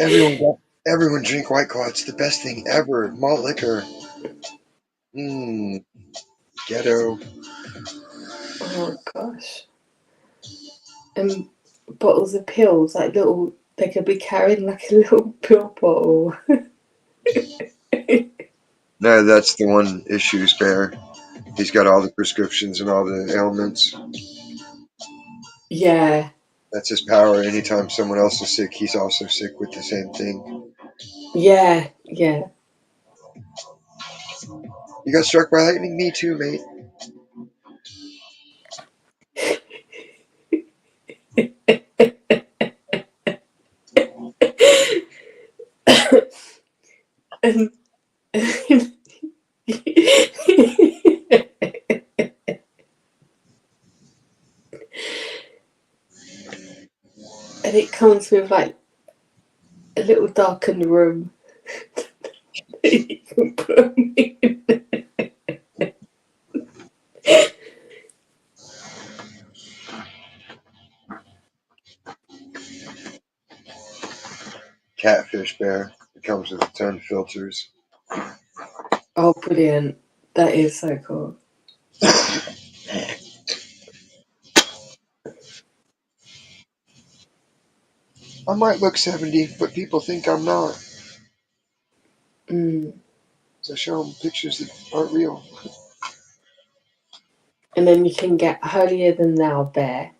Everyone drink White Claw. It's the best thing ever. Malt liquor. Ghetto. Oh gosh. And bottles of pills, like little, they could be carrying like a little pill bottle. No, that's the one issue, Bear. He's got all the prescriptions and all the ailments. Yeah. That's his power. Anytime someone else is sick, he's also sick with the same thing. Yeah. Yeah. You got struck by lightning? Me too, mate. And and it comes with like a little darkened room that you can put 'em in. Catfish Bear. It comes with its own filters. Oh, brilliant. That is so cool. I might look 70, but people think I'm not. Mm. So I show them pictures that aren't real. And then you can get Holier Than Thou Bear,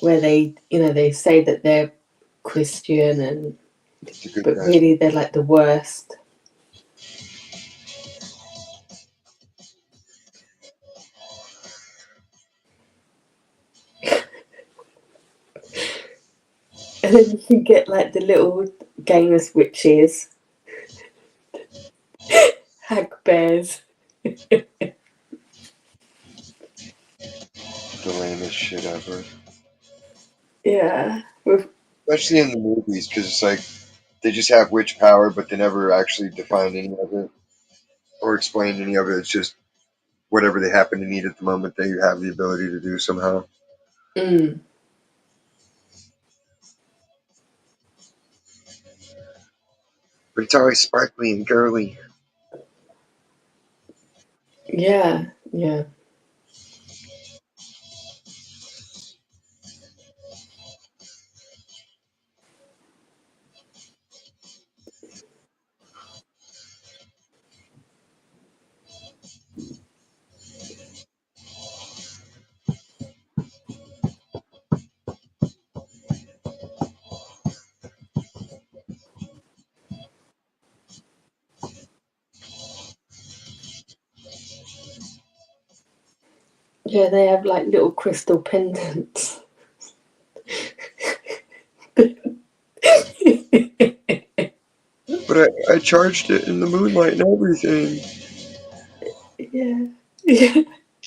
where they, you know, they say that they're Christian, and It's a good but guy. really they're like the worst. And then you can get like the little gamers witches, hag bears. The lamest shit ever. Yeah. With, Especially in the movies, because it's like they just have witch power, but they never actually define any of it or explain any of it. It's just whatever they happen to need at the moment, they have the ability to do somehow. mm, But it's always sparkly and girly. yeah, yeah. Yeah, they have like little crystal pendants. But But I charged it in the moonlight and everything. Yeah. Yeah.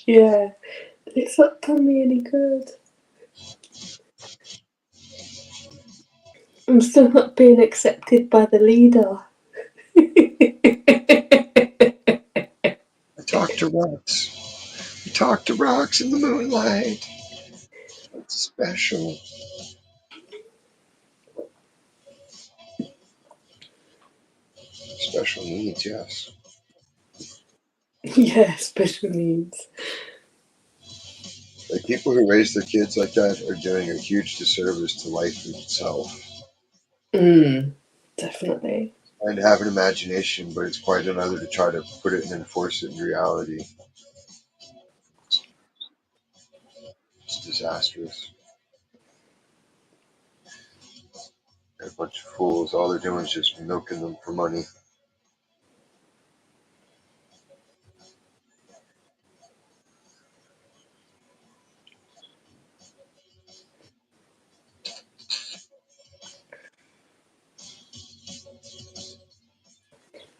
Yeah. It's not done me any good. I'm still not being accepted by the leader. I talked to rocks. I talked to rocks in the moonlight. It's special. Special needs, yes. Yeah, special needs. Like people who raise their kids like that are doing a huge disservice to life itself. Definitely. And have an imagination, but it's quite another to try to put it and enforce it in reality. It's disastrous. They're a bunch of fools. All they're doing is just milking them for money.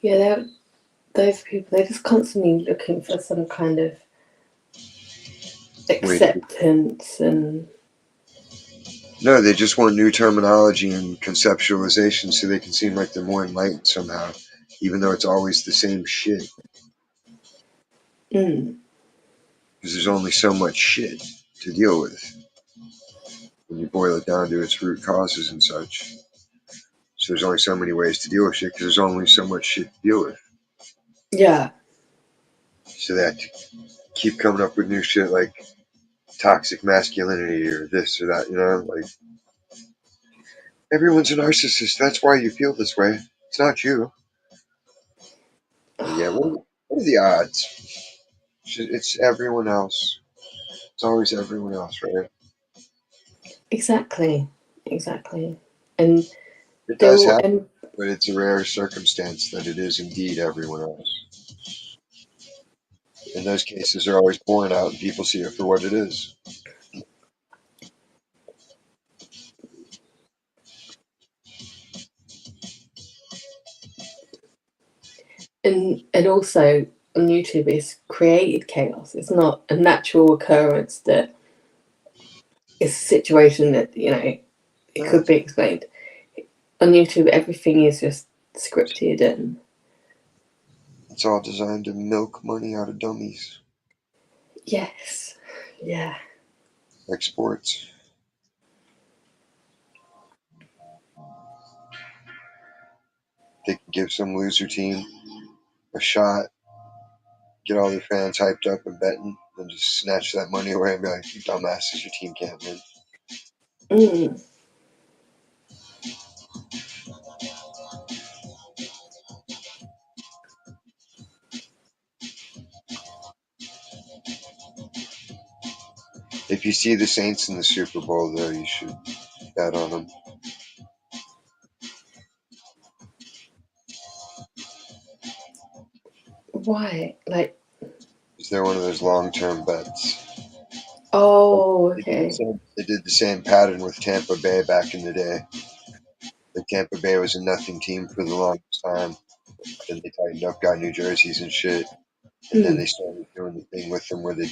Yeah, those people, they're just constantly looking for some kind of Wait, acceptance and no, they just want new terminology and conceptualization so they can seem like they're more enlightened somehow, even though it's always the same shit. mm, Because there's only so much shit to deal with when you boil it down to its root causes and such. So there's only so many ways to deal with shit because there's only so much shit to deal with. yeah. So they have to keep coming up with new shit like toxic masculinity or this or that, like everyone's a narcissist. That's why you feel this way. It's not you. Yeah, what are the odds? It's everyone else. It's always everyone else, right? Exactly. Exactly. And It they're does all happen, but it's a rare circumstance that it is indeed everyone else. In those cases, they're always born out, and people see it for what it is. and also on YouTube it's created chaos. It's not a natural occurrence that it's a situation that, it No, could be explained. On YouTube everything is just scripted and it's all designed to milk money out of dummies, yes. Yeah. like sports. They can give some loser team a shot, get all their fans hyped up and betting, and just snatch that money away and be like, "You dumbasses, your team can't win." Mm, If you see the Saints in the Super Bowl, though, you should bet on them. why? Like, Because they're one of those long-term bets. oh, They did the okay. same. They did the same pattern with Tampa Bay back in the day. The Tampa Bay was a nothing team for the longest time. Then they tightened up, got New Jerseys and shit, and then they Mm, started doing the thing with them where they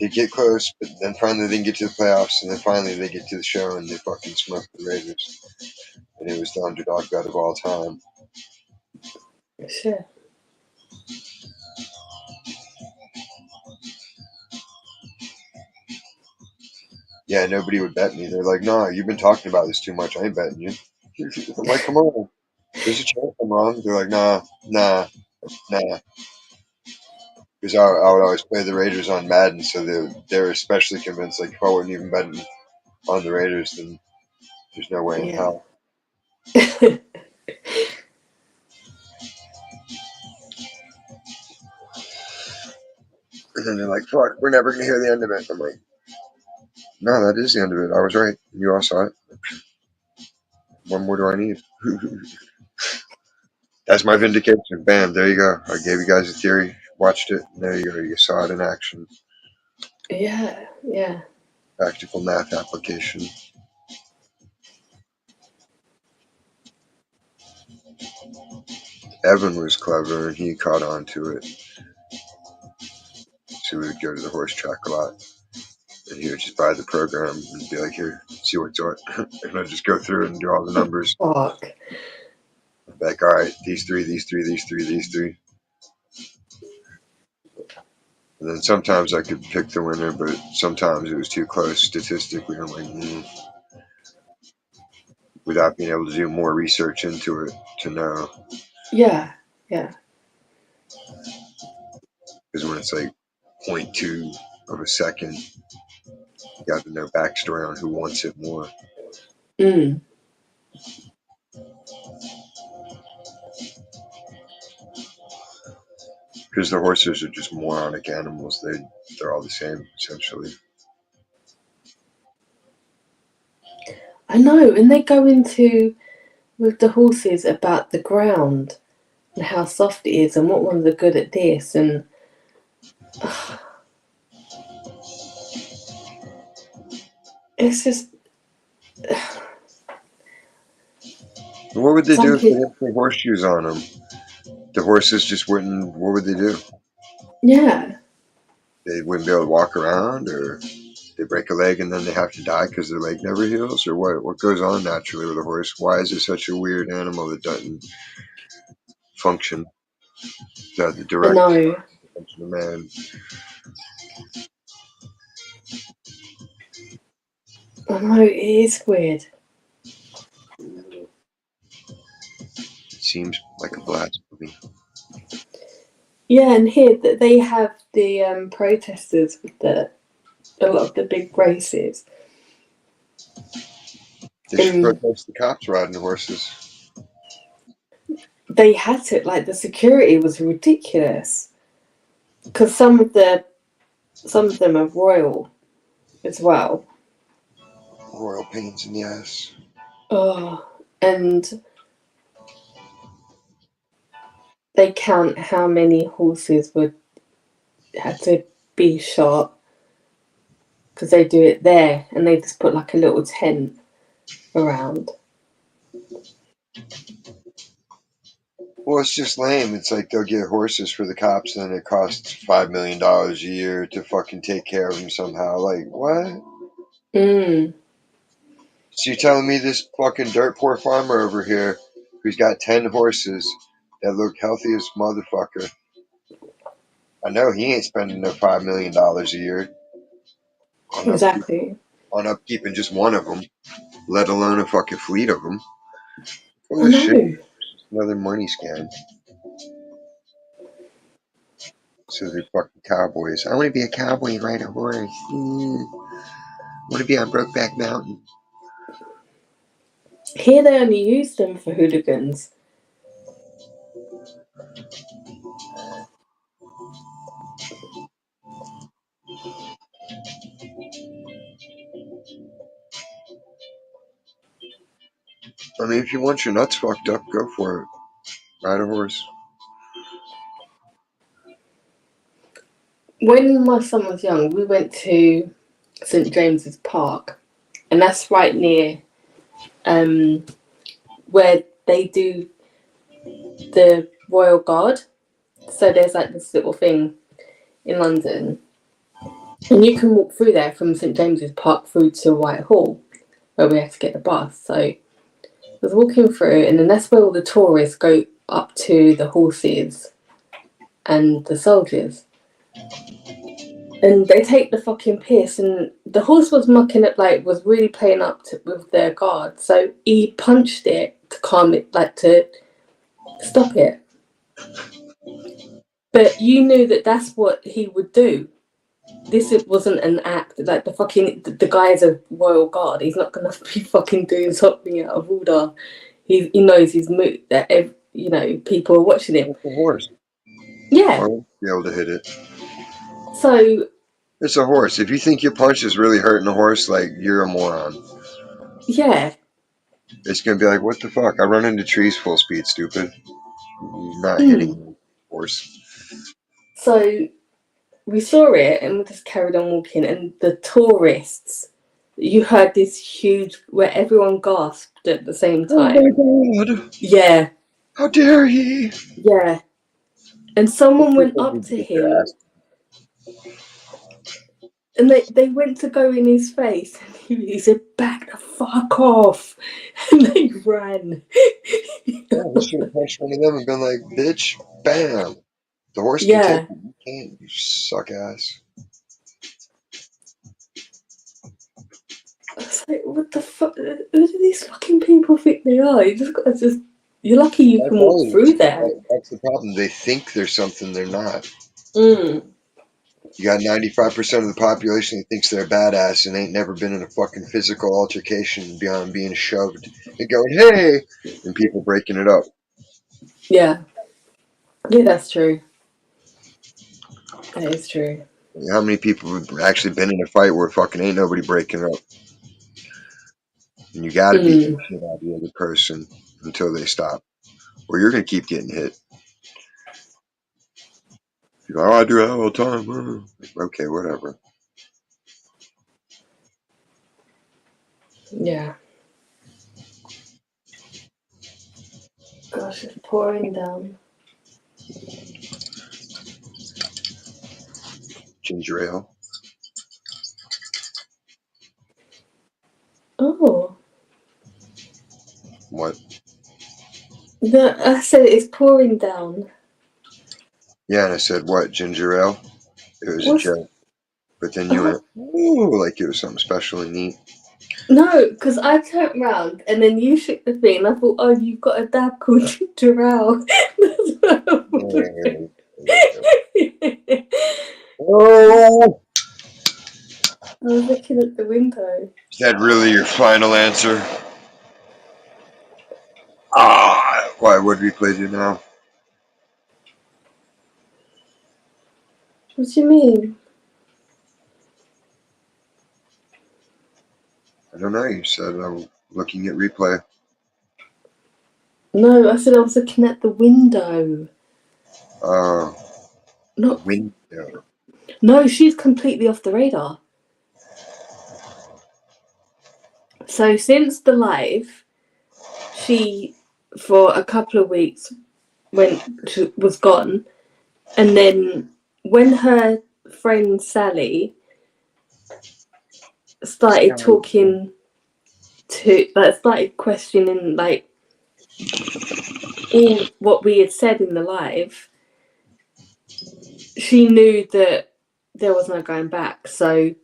get close, but then finally they can get to the playoffs, and then finally they get to the show and they fucking smoke the Raiders. And it was the underdog bet of all time. sure. Yeah, nobody would bet me. They're like, "Nah, you've been talking about this too much. I ain't betting you." I'm like, "Come on, there's a chance I'm wrong." They're like, "Nah, nah, nah." Because I would always play the Raiders on Madden, so they're especially convinced. Like, if I wasn't even betting on the Raiders, then there's no way in Yeah. hell. And then they're like, "Fuck, we're never gonna hear the end of it." I'm like, "No, that is the end of it. I was right. You all saw it. What more do I need?" That's my vindication. Bam, there you go. I gave you guys a theory, watched it, and there you go. You saw it in action. Yeah. Yeah. Practical math application. Evan was clever and he caught on to it. So we would go to the horse track a lot. And he would just buy the program and be like, here, see what's on. And I'd just go through it and do all the numbers. Fuck. Like, all right, these three, these three, these three, these three. And then sometimes I could pick the winner, but sometimes it was too close statistically. I'm like, without being able to do more research into it to know. Yeah, yeah. Because when it's like 0.2 of a second, you got to know backstory on who wants it more. Mm. Because the horses are just moronic animals. They're all the same, essentially. I know, and they go into with the horses about the ground and how soft it is and what ones are good at this and it's just What would they some do if they people. didn't put horseshoes on them? The horses just wouldn't. What would they do? Yeah, They wouldn't be able to walk around, or they break a leg and then they have to die because their leg never heals, or what? What goes on naturally with a horse? Why is it such a weird animal that doesn't function? That the I direct know. function of man. I know, it is weird. It seems like a blasphemy. Yeah, and here that they have the protesters with a lot of the big races. They should And protest the cops riding horses. they had to, like, the security was ridiculous. Because some of them are royal as well. Royal pains in the ass. Oh, and they count how many horses had to be shot because they do it there and they just put like a little tent around. Well, it's just lame. It's like they'll get horses for the cops, and then it costs $5 million a year to fucking take care of them somehow. Like what? Mm, So you're telling me this fucking dirt poor farmer over here, who's got 10 horses that look healthy as motherfucker? I know he ain't spending no $5 million a year on upkeep, exactly. on upkeeping just one of them, let alone a fucking fleet of them. Full I of shit. know. Another money scam. So they're fucking cowboys. I want to be a cowboy and ride a horse. I want to be on Brokeback Mountain. Here they only use them for hooligans. I mean, if you want your nuts fucked up, go for it. Ride a horse. When my son was young, we went to St James's Park, and that's right near where they do the Royal Guard. So there's like this little thing in London, and you can walk through there from St James's Park through to Whitehall, where we had to get the bus. So I was walking through, and then that's where all the tourists go up to the horses and the soldiers. And they take the fucking piss, and the horse was mucking it, like, was really playing up with their guard. So he punched it to calm it, like, to stop it. But you knew that that's what he would do. This wasn't an act. Like, the guy is a royal guard. He's not gonna be fucking doing something out of order. He knows his mood, that people are watching him. It's a horse. Yeah. I won't be able to hit it. So It's a horse. If you think your punch is really hurting a horse, like, you're a moron. yeah. It's gonna be like, what the fuck? I run into trees full speed, stupid. You're not hitting Mm. a horse. So we saw it and we just carried on walking, and the tourists, you heard this huge, where everyone gasped at the same Oh time. my god. Yeah. How dare he? Yeah. And someone went up to him and they went to go in his face and he said, "Back the fuck off." And they ran. Yeah, he should have punched one of them and been like, bitch, bam. The horse can take Yeah. you. You can't, you suck ass. I was like, what the fuck? Who do these fucking people think they are? You just gotta just. You're lucky you That's can walk all it is. through there. That's the problem. They think they're something they're not. Mm. You got 95% of the population that thinks they're a badass and ain't never been in a fucking physical altercation beyond being shoved and going, hey, and people breaking it up. Yeah. Yeah, that's true. That is true. How many people have actually been in a fight where fucking ain't nobody breaking up? And you gotta beat the Mm. shit out of the other person until they stop. Or you're gonna keep getting hit. You're like, oh, I do that all the time. Okay, whatever. Yeah. Gosh, it's pouring down. Ginger ale. Oh. What? No, I said it's pouring down. Yeah, and I said, what? Ginger ale? It was a What's. joke. But then you Oh. went, ooh, like it was something special and neat. No, because I turned round and then you shook the thing and I thought, oh, you've got a dad called Jarrell. That's what I thought. Oh! I was looking at the window. Is that really your final answer? Ah, why would we play you now? What do you mean? I don't know. You said I'm looking at replay. No, I said I was looking at the window. Uh, Not. window. No, she's completely off the radar. So since the live, she for a couple of weeks was gone, and then when her friend Sally started talking started questioning like all what we had said in the live, she knew that there was no going back. So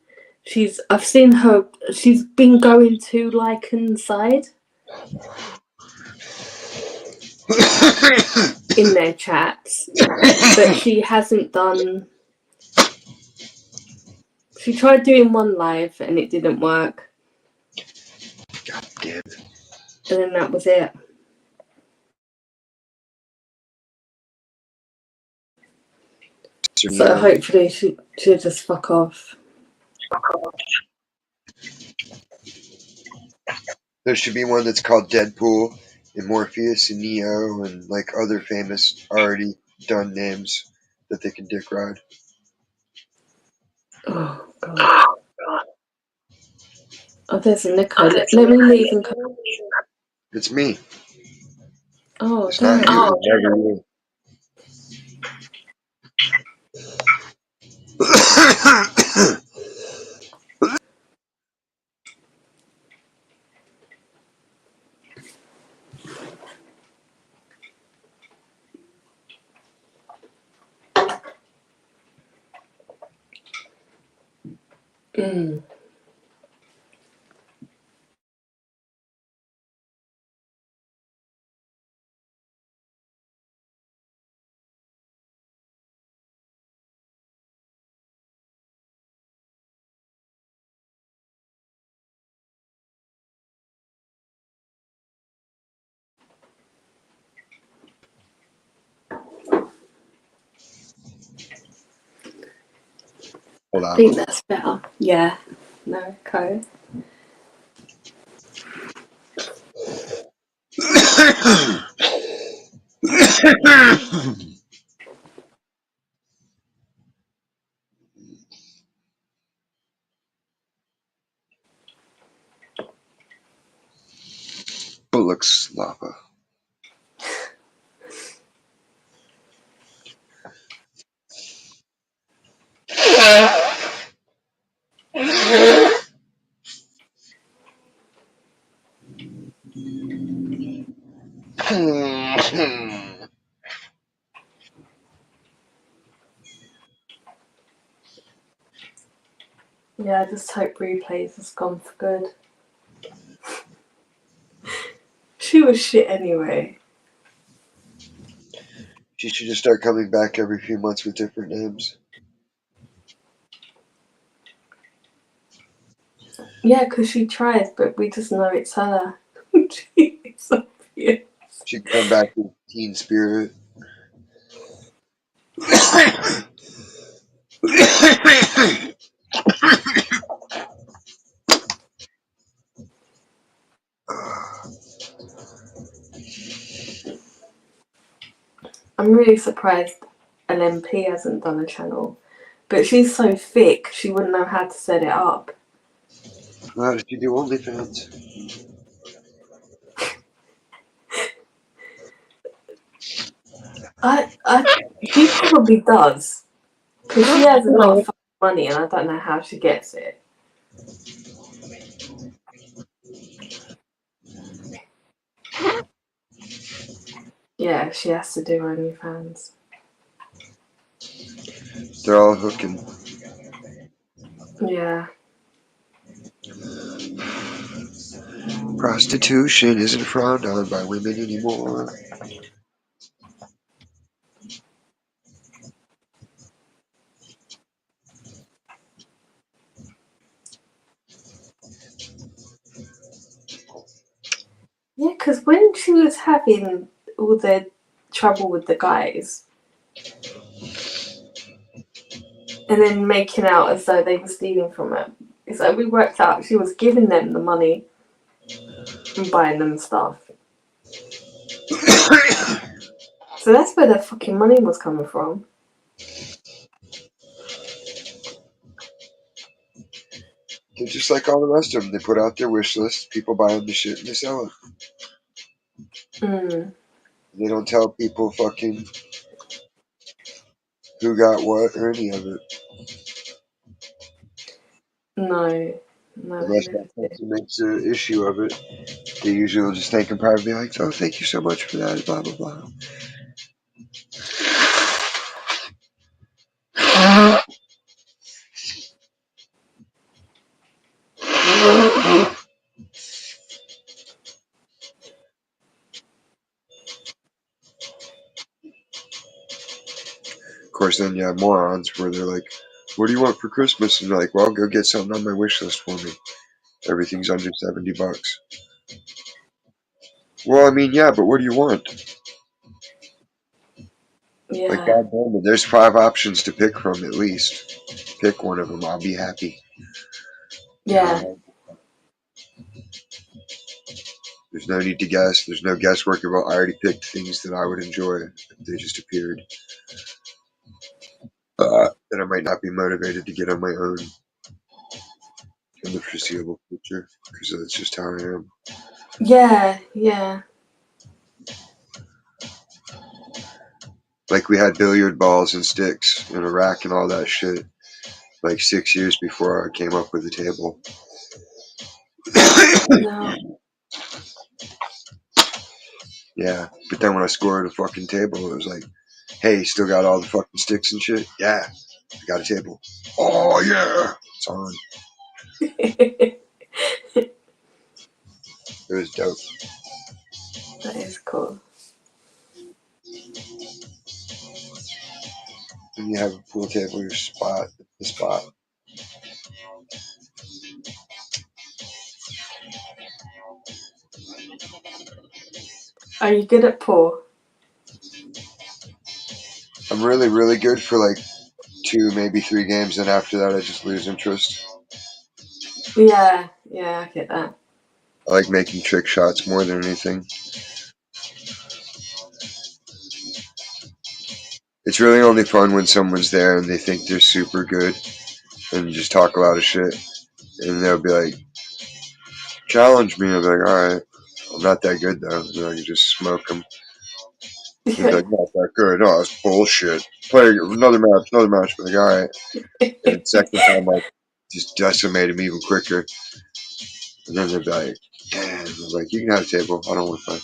I've seen her, she's been going to Lycan's side in their chats, but she hasn't done. She tried doing one live and it didn't work, God damn it. and then that was it. So hopefully she'll just fuck off. There should be one that's called Deadpool and Morpheus and Neo and like other famous already done names that they can dick ride. Oh god. Oh, there's a Nico. Let me leave and come. It's me. Oh It's not damn. you. It's never you. Mm. Hold I on. think that's better. Yeah. No, co. Bullocks lava. Yeah, I just hope replays has gone for good. She was shit anyway. She should just start coming back every few months with different names. Yeah, because she tries, but we just know it's her. It's obvious. She can come back with Teen Spirit. I'm really surprised LMP hasn't done a channel. But she's so thick, she wouldn't know how to set it up. How did you do OnlyFans? She probably does. Because she has enough money and I don't know how she gets it. Yeah, she has to do OnlyFans. They're all hooking. Yeah. Prostitution isn't frowned on by women anymore. Yeah, because when she was having all the trouble with the guys and then making out as though they were stealing from her, it's like we worked out she was giving them the money and buying them stuff. So that's where the fucking money was coming from. They're just like all the rest of them. They put out their wish list, people buy them the shit, and they sell it. Mm, They don't tell people fucking who got what or any of it. no. No, they Unless never that do. person makes an issue of it. They usually will just thank them privately, like, oh, thank you so much for that, blah, blah, blah. Of course, then you have morons where they're like, what do you want for Christmas? And they're like, well, go get something on my wish list for me. Everything's under $70. Well, I mean, yeah, but what do you want? Like, Yeah. goddamn it, there's 5 options to pick from at least. Pick one of them, I'll be happy. You Yeah. know, there's no need to guess. There's no guesswork about. I already picked things that I would enjoy. They just appeared. That I might not be motivated to get on my own in the foreseeable future because that's just how I am. Yeah. Yeah. Like we had billiard balls and sticks and a rack and all that shit like 6 years before I came up with the table. No. Yeah, but then when I scored a fucking table, it was like, hey, still got all the fucking sticks and shit? Yeah, I got a table. Oh, yeah, it's on. It was dope. That is cool. When you have a pool table, your spot, the spot. Are you good at pool? I'm really, really good for like 2, maybe 3 games, and after that, I just lose interest. Yeah. Yeah, I get that. I like making trick shots more than anything. It's really only fun when someone's there and they think they're super good and just talk a lot of shit. And they'll be like, challenge me. I'll be like, alright, I'm not that good though. And I can just smoke them. They'd be like, not that good. No, that's bullshit. Play another match. But like, all right. And the second time, like, just decimated me even quicker. And then they'd be like, damn. I was like, you can have a table. I don't want to fight.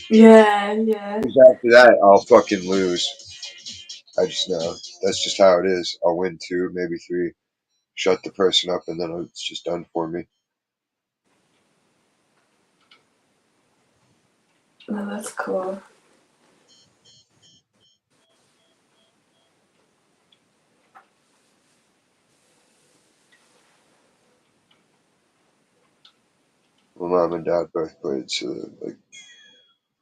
Yeah. Because after that, I'll fucking lose. I just know. That's just how it is. I'll win 2, maybe 3. Shut the person up, and then it's just done for me. No, that's cool. My mom and dad both played, so like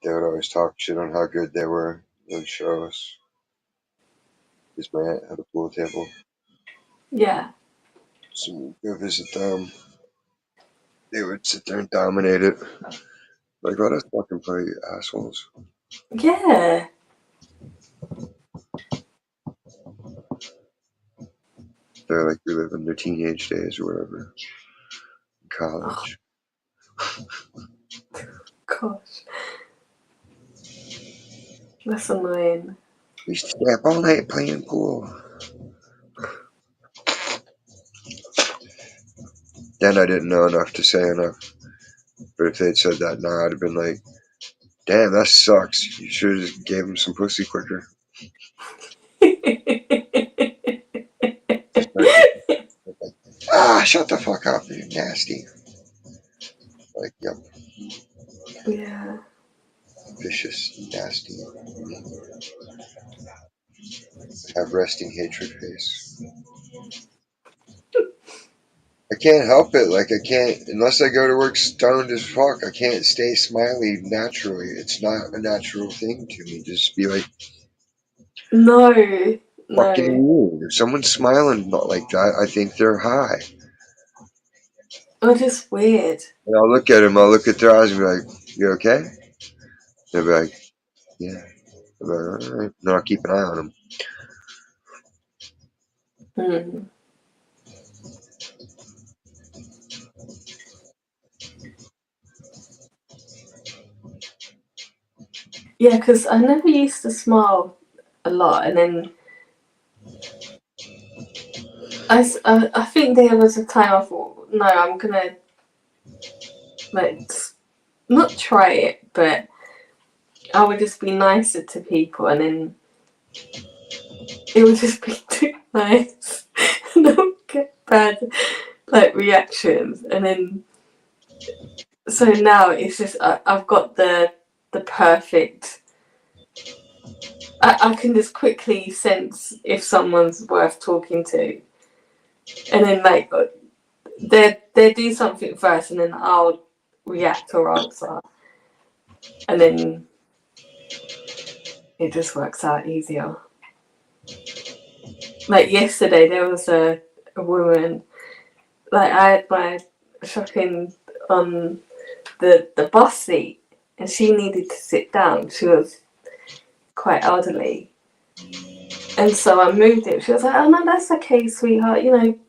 they would always talk shit on how good they were. They'd show us. Because my aunt had a pool table, Yeah. so we'd go visit them. They would sit there and dominate it. Like, let us fucking play, you assholes. Yeah. They're like reliving their teenage days or whatever. In Oh, college. gosh. That's annoying. We used to stay up all night playing pool. Then I didn't know enough to say enough. But if they'd said that now, I'd have been like, damn, that sucks. You should have just gave him some pussy quicker. Like, shut the fuck up, you're nasty. Like, yep, Yeah. vicious, nasty. Have resting hatred face. I can't help it. Like, I can't, unless I go to work stoned as fuck, I can't stay smiley naturally. It's not a natural thing to me. Just be like, No. fucking No. weird. If someone's smiling not like that, I think they're high. Or just weird. And I'll look at them, I'll look at their eyes and be like, you okay? They'll be like, yeah. I'll be like, all right. No, I'll keep an eye on them. Hmm. Yeah, because I never used to smile a lot, and then I think there was a time I thought, no, I'm gonna like not try it, but I would just be nicer to people, and then it would just be too nice, and I would get bad like reactions, and then so now it's just I've got the perfect. I can just quickly sense if someone's worth talking to, and then like they do something first, and then I'll react or answer, and then it just works out easier. Like yesterday, there was a woman. Like I had my shopping on the bus seat, and she needed to sit down. She was quite elderly, and so I moved it. She was like, "Oh no, that's okay, sweetheart. You know,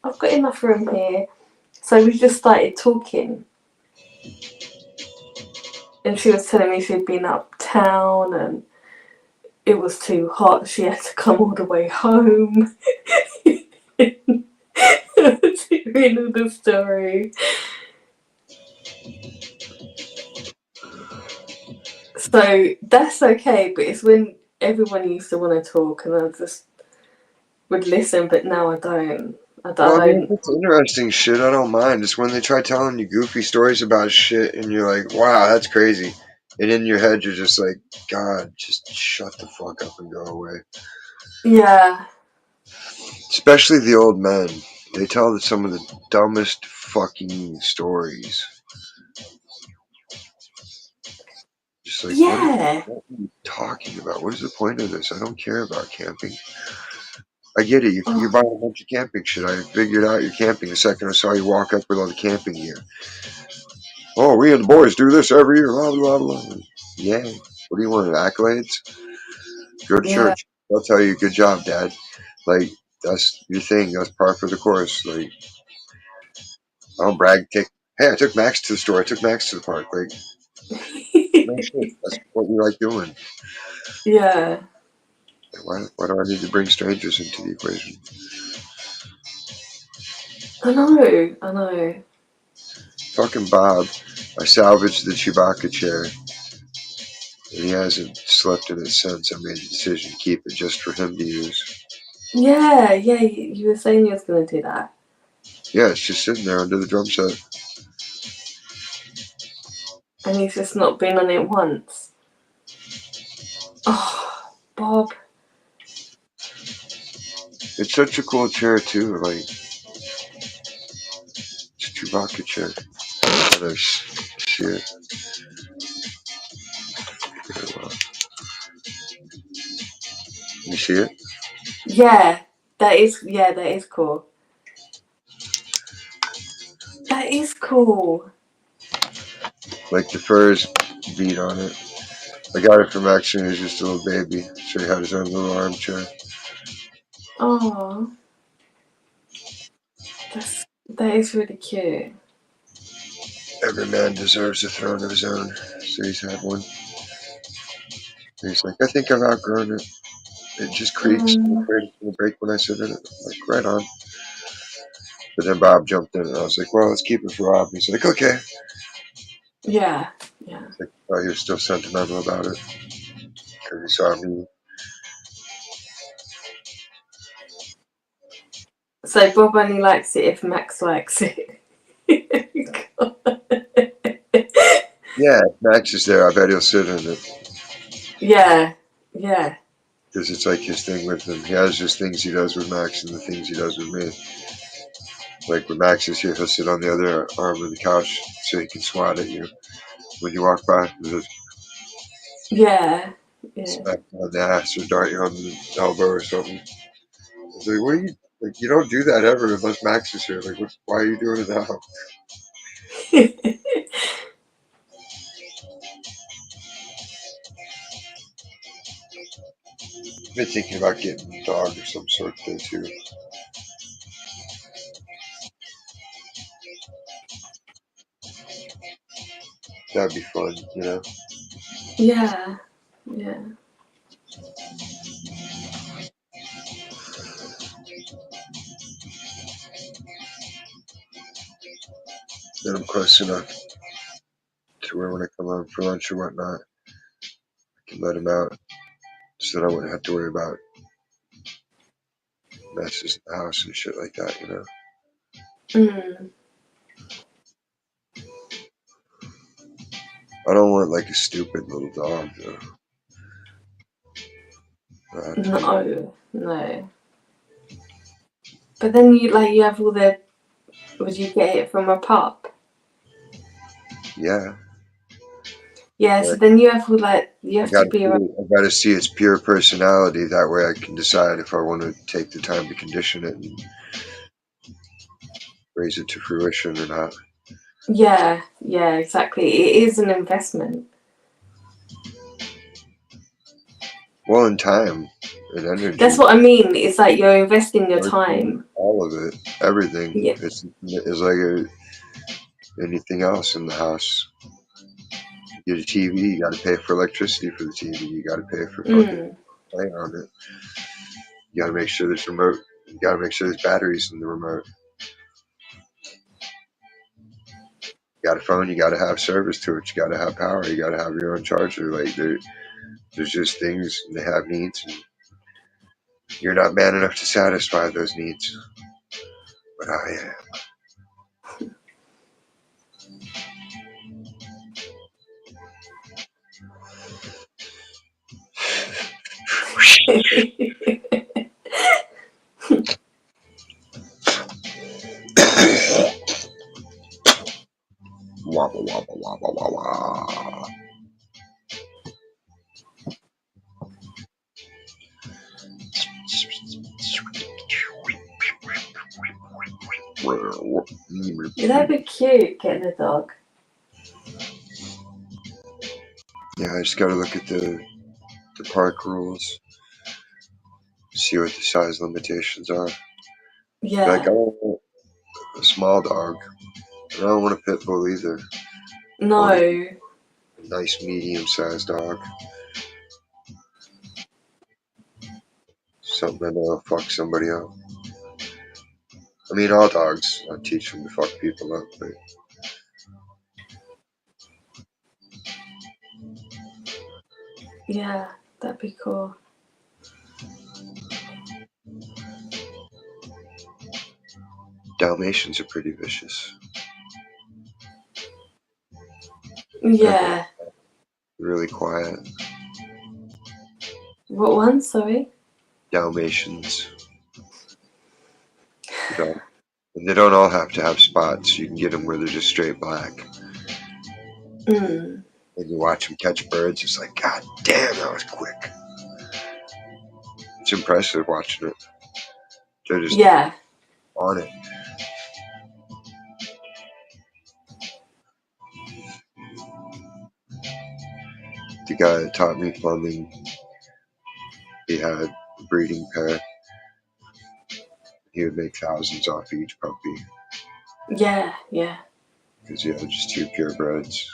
I've got enough room here." So we just started talking, and she was telling me she'd been uptown and it was too hot. She had to come all the way home. Hearing the story. So that's okay, but it's when everyone used to want to talk and I just would listen, but now I don't. I Well, I mean, if don't. it's interesting shit, I don't mind. It's when they try telling you goofy stories about shit and you're like, wow, that's crazy. And in your head, you're just like, God, just shut the fuck up and go away. Yeah. Especially the old men. They tell some of the dumbest fucking stories. Just like, Yeah. what are you talking about? What is the point of this? I don't care about camping. I get it. You're Oh, buying a bunch of camping shit. I figured out you're camping the second I saw you walk up with all the camping gear. Oh, we and the boys do this every year. Blah, blah, blah. Yeah. What do you want? Accolades? Go to yeah. church. They'll tell you, good job, Dad. Like, that's your thing. That's par for the course. Like, I don't brag. Hey, I took Max to the store. I took Max to the park. Like, No shit. That's what we like doing. Yeah, Why do I need to bring strangers into the equation? I know, I know. Fucking Bob, I salvaged the Chewbacca chair, and he hasn't slept in it since. I made the decision to keep it just for him to use. Yeah, yeah, you were saying you was gonna do that. Yeah, it's just sitting there under the drum set. And he's just not been on it once. Oh, Bob. It's such a cool chair too. Like it's a Chewbacca chair. I see it. Very well. You see it? Yeah, that is cool. That is cool. Like the furs beat on it. I got it from Max when he was just a little baby, so he had his own little armchair. Oh, that is really cute. Every man deserves a throne of his own, so he's had one. And he's like, I think I've outgrown it. It just creaks. I'm Um, afraid it's gonna break when I sit in it. I'm like, right on. But then Bob jumped in, and I was like, well, let's keep it for Rob. He's like, okay. yeah, yeah. Like, oh, he was still sentimental about it because he saw me. So Bob only likes it if Max likes it. Yeah, if Max is there, I bet he'll sit in it Yeah, yeah, because it's like his thing with him. He has his things he does with Max and the things he does with me. Like when Max is here, he'll sit on the other arm of the couch so he can swat at you when you walk by. He'll just yeah, yeah. smack you on the ass or dart you on the elbow or something. It's like, what are you like? You don't do that ever unless Max is here. Like, why are you doing it now? I've been thinking about getting a dog of some sort there too. That'd be fun, you know. Yeah, yeah. Then I'm close enough to where when I come home for lunch or whatnot, I can let him out so that I wouldn't have to worry about messes in the house and shit like that, you know. Mm, I don't want like a stupid little dog though. I have to be. no, no. But then you have all the. Would you get it from a pup? Yeah, Yeah. So but then you have all like you I have to gotta be see. around. I gotta see its pure personality. That way, I can decide if I want to take the time to condition it and raise it to fruition or not. Yeah, yeah, exactly. It is an investment. Well, in time and That's energy, what I mean. It's like you're investing your emotion, time. all of it, everything. Yeah, It's like anything else in the house. You get a TV, you got to pay for electricity for the TV. You got to pay for fucking mm, playing on it. You got to make sure there's remote. You got to make sure there's batteries in the remote. You got a phone, you got to have service to it. You got to have power. You got to have your own charger. Like there's just things and they have needs, and you're not man enough to satisfy those needs. But I am. Wabba wabba wabba wabba. that'd be cute. Getting a dog. Yeah, I just got to look at the park rules, see what the size limitations are. Like, I Yeah. don't want a small dog. I don't want a pit bull either. I want No. nice medium-sized dog. Something I know will fuck somebody up. I mean, all dogs. I teach them to fuck people up, but Yeah, that'd be cool. Dalmatians are pretty vicious. Yeah. Really quiet. What one? Sorry. Dalmatians. You know, and they don't all have to have spots. You can get them where they're just straight black. Mm. And you watch them catch birds. It's like, God damn, that was quick. It's impressive watching it. They're just Yeah. on it. The guy that taught me plumbing, he had a breeding pair. He would make thousands off each puppy Yeah. Yeah. because he had just two purebreds.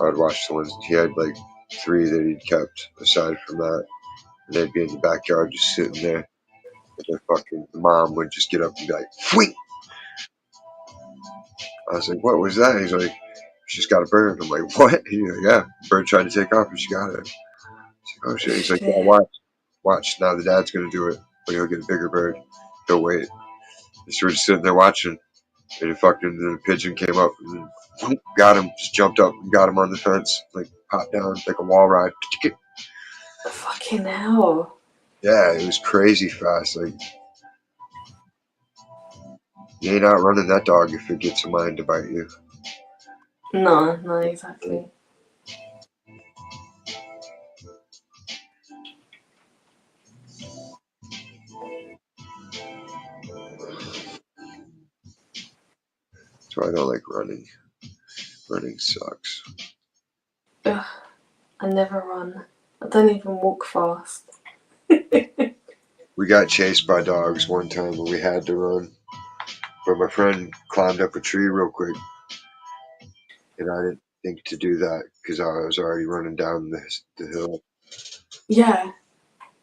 I'd watch the ones he had like three that he'd kept aside from that, and they'd be in the backyard just sitting there. And their fucking mom would just get up and be like, "Fwing!" I was like, "What was that?" He's like, "She's got a bird." I'm like, "What?" He's like, "Yeah, bird tried to take off and she got it." I was like, "Oh shit!" He's like, "Yeah, Shit. watch. Now the dad's gonna do it, but he'll get a bigger bird. He'll wait." And so we're just sitting there watching, and the pigeon came up and got him. Just jumped up and got him on the fence, like popped down like a wall ride. Fucking hell. Yeah, it was crazy fast. Like you ain't outrunning that dog if it gets a mind to bite you. No. No. Exactly. So I don't like running. Running sucks. Ugh. I never run. I don't even walk fast. We got chased by dogs one time and we had to run. But my friend climbed up a tree real quick, and I didn't think to do that because I was already running down the hill. Yeah.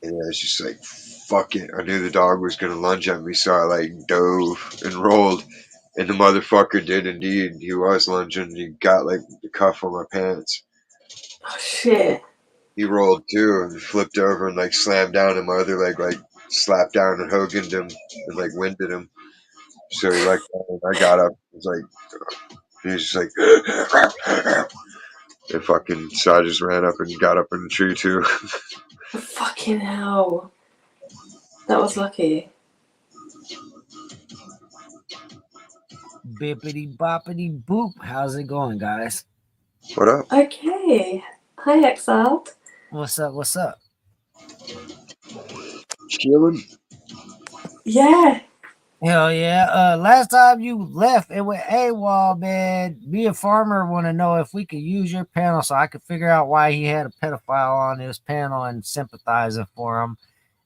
And I was just like, fuck it. I knew the dog was going to lunge at me, so I like dove and rolled. And the motherfucker did indeed. He was lunging. He got like the cuff on my pants. Oh shit. He rolled too and flipped over and like slammed down, and my other leg like slapped down and Hogan'd him and like winded him. So he like, I got up. He was just like, and fucking, so I just ran up and got up in the tree too. Fucking hell. That was lucky. Bippity boppity boop. How's it going, guys? What up? Okay. Hi, Exiled. What's up? What's up? Chilling? Yeah. Hell yeah. Last time you left, it went AWOL, man. Me and Farmer want to know if we could use your panel so I could figure out why he had a pedophile on his panel and sympathizing for him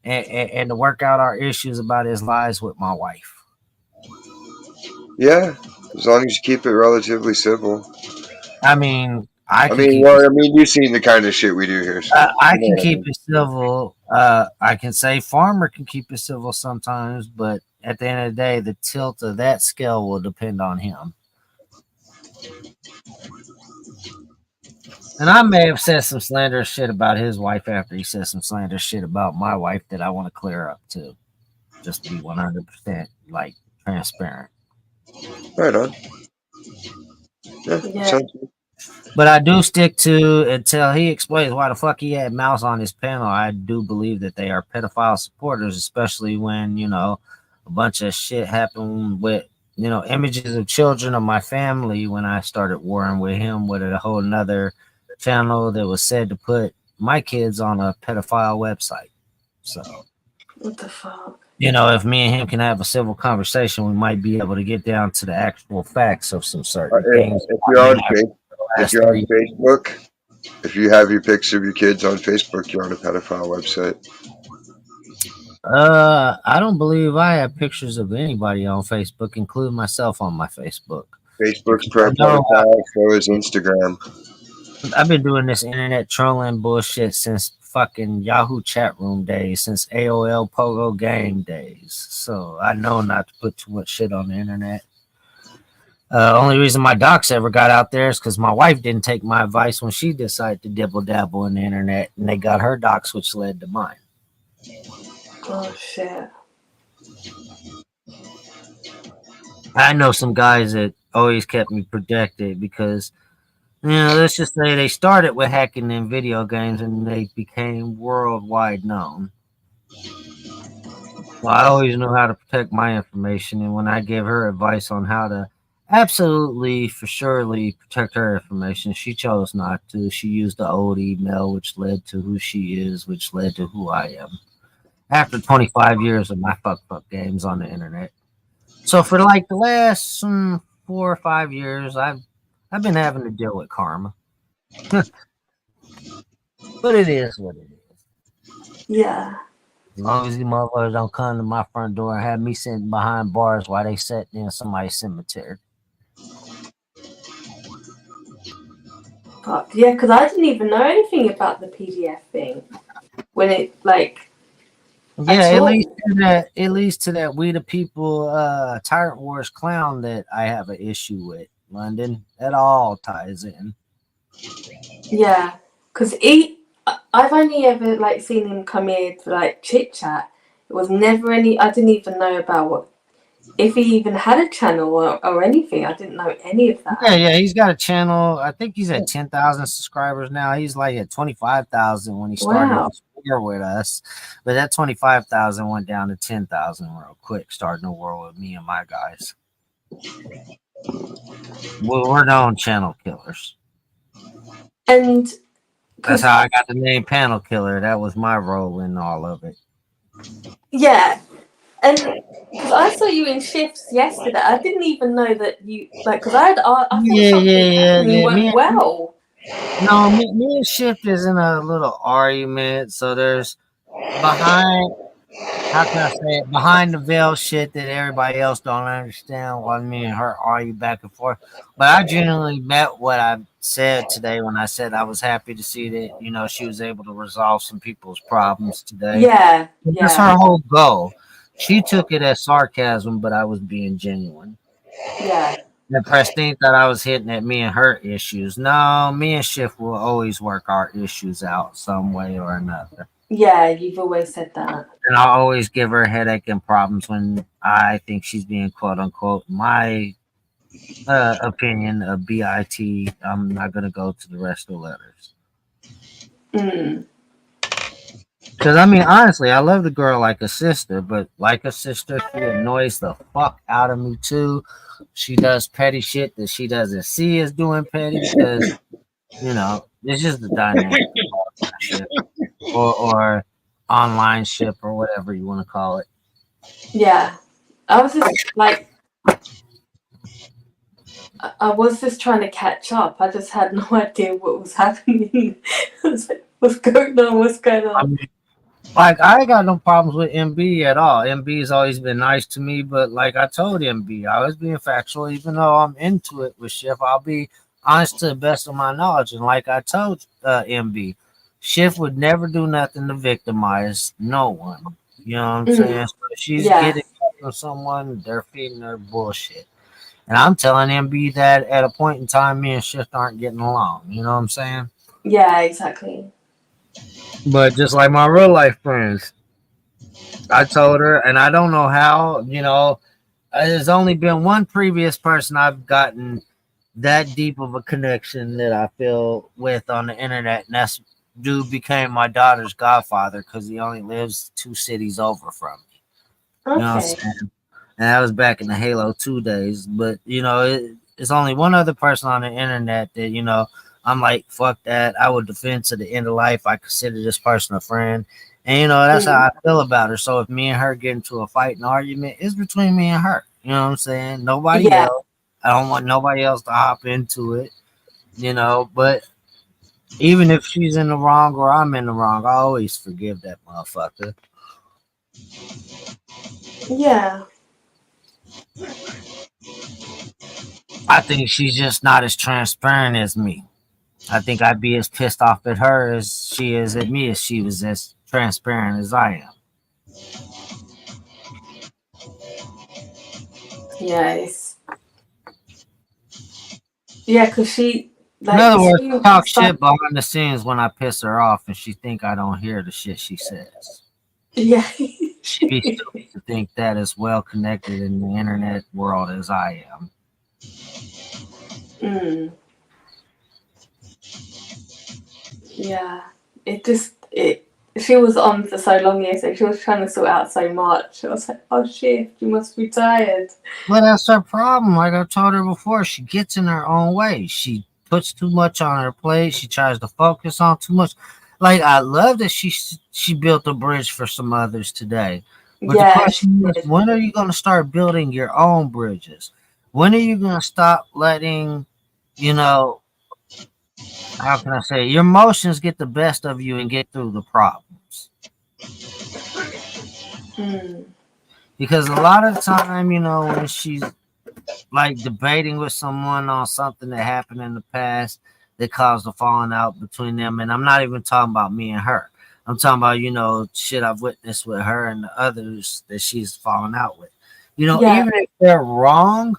and to work out our issues about his lies with my wife. Yeah, as long as you keep it relatively simple. I mean, I I can mean, keep well, it. I mean, you've seen the kind of shit we do here, so I you know can what I keep mean. it civil. I can say Farmer can keep it civil sometimes, but at the end of the day, the tilt of that scale will depend on him. And I may have said some slanderous shit about his wife after he said some slanderous shit about my wife that I want to clear up too, just to be 100% like transparent. Right on. Yeah, Yeah. sounds good. But I do stick to until he explains why the fuck he had mouse on his panel. I do believe that they are pedophile supporters, especially when, a bunch of shit happened with, images of children of my family when I started warring with him with a whole nother channel that was said to put my kids on a pedophile website. So, What the fuck? if me and him can have a civil conversation, we might be able to get down to the actual facts of some certain things. If you're on if Last you're on 3 Facebook, if you have your pics of your kids on Facebook, you're on a pedophile website. I don't believe I have pictures of anybody on Facebook, including myself on my Facebook. Facebook's I know protocol, so is Instagram. I've been doing this internet trolling bullshit since fucking Yahoo chat room days, since AOL Pogo game days. So I know not to put too much shit on the internet. Only reason my docs ever got out there is because my wife didn't take my advice when she decided to dibble dabble in the internet, and they got her docs, which led to mine. Oh shit. I know some guys that always kept me protected because, let's just say they started with hacking in video games and they became worldwide known. Well, I always knew how to protect my information, and when I gave her advice on how to absolutely for surely protect her information, she chose not to. She used the old email, which led to who she is, which led to who I am. After 25 years of my fuck games on the internet, so for like the last 4 or 5 years, I've been having to deal with karma, but it is what it is. Yeah. As long as these motherfuckers don't come to my front door and have me sitting behind bars while they sitting in somebody's cemetery. Fuck. Yeah, because I didn't even know anything about the PDF thing when it Yeah, at all. it leads to that we the people Tyrant Wars clown that I have an issue with. London. That all ties in. Yeah, because I've only ever seen him come here to chit chat. It was never any. I didn't even know about what if he even had a channel or anything. I didn't know any of that. Yeah, he's got a channel. I think he's at 10,000 subscribers now. He's like at 25,000 when he started Wow. his war with us. But that 25,000 went down to 10,000 real quick, starting a war with me and my guys. We're known channel killers. And that's how I got the name Panel Killer. That was my role in all of it. Yeah. And because I saw you in shifts yesterday, I didn't even know that you because I thought something happened. You weren't well. No, me and Shift is in a little argument. So there's behind the veil shit that everybody else don't understand while me and her argue back and forth. But I genuinely meant what I said today when I said I was happy to see that, she was able to resolve some people's problems today. Yeah. That's her whole goal. She took it as sarcasm, but I was being genuine. Yeah. And Prestine thought I was hitting at me and her issues. No, me and Shift will always work our issues out some way or another. Yeah, you've always said that. And I'll always give her a headache and problems when I think she's being quote unquote my opinion of BIT. I'm not going to go to the rest of the letters. Because, honestly, I love the girl like a sister, but like a sister, she annoys the fuck out of me, too. She does petty shit that she doesn't see as doing petty because, it's just the dynamic shit or online ship or whatever you want to call it. Yeah. I was just trying to catch up. I just had no idea what was happening. I was like, what's going on? I ain't got no problems with MB at all. MB's always been nice to me, but like I told MB, I was being factual. Even though I'm into it with Shift, I'll be honest to the best of my knowledge. And like I told MB, Shift would never do nothing to victimize no one. You know what I'm saying? So if she's getting from someone, they're feeding her bullshit. And I'm telling MB that at a point in time, me and Shift aren't getting along. You know what I'm saying? Yeah, exactly. But just like my real life friends, I told her, and I don't know how, there's only been one previous person I've gotten that deep of a connection that I feel with on the internet, and that's dude became my daughter's godfather because he only lives 2 cities over from me. Okay. You know what I'm saying? And that was back in the Halo 2 days. But, it's only one other person on the internet that, I'm like, fuck that. I would defend to the end of life. I consider this person a friend. And, that's how I feel about her. So if me and her get into a fight and argument, it's between me and her. You know what I'm saying? Nobody else. I don't want nobody else to hop into it, But even if she's in the wrong or I'm in the wrong, I always forgive that motherfucker. Yeah. I think she's just not as transparent as me. I think I'd be as pissed off at her as she is at me if she was as transparent as I am. Yeah, because In other words, she talk started. shit behind the scenes when I piss her off, and she think I don't hear the shit she says. Yeah. She'd be stupid to think that as well connected in the internet world as I am. mm, yeah. It just it. She was on for so long yesterday. She was trying to sort out so much. I was like, oh shit, you must be tired. But that's her problem. Like I told her before, she gets in her own way. She puts too much on her plate. She tries to focus on too much. Like I love that she built a bridge for some others today. But the Yeah, she question is, did. when are you going to start building your own bridges? When are you going to stop letting, you know, how can I say, your emotions get the best of you and get through the problems? Mm, Because a lot of the time, when she's like debating with someone on something that happened in the past that caused a falling out between them. And I'm not even talking about me and her. I'm talking about, shit I've witnessed with her and the others that she's fallen out with. yeah. Even if they're wrong,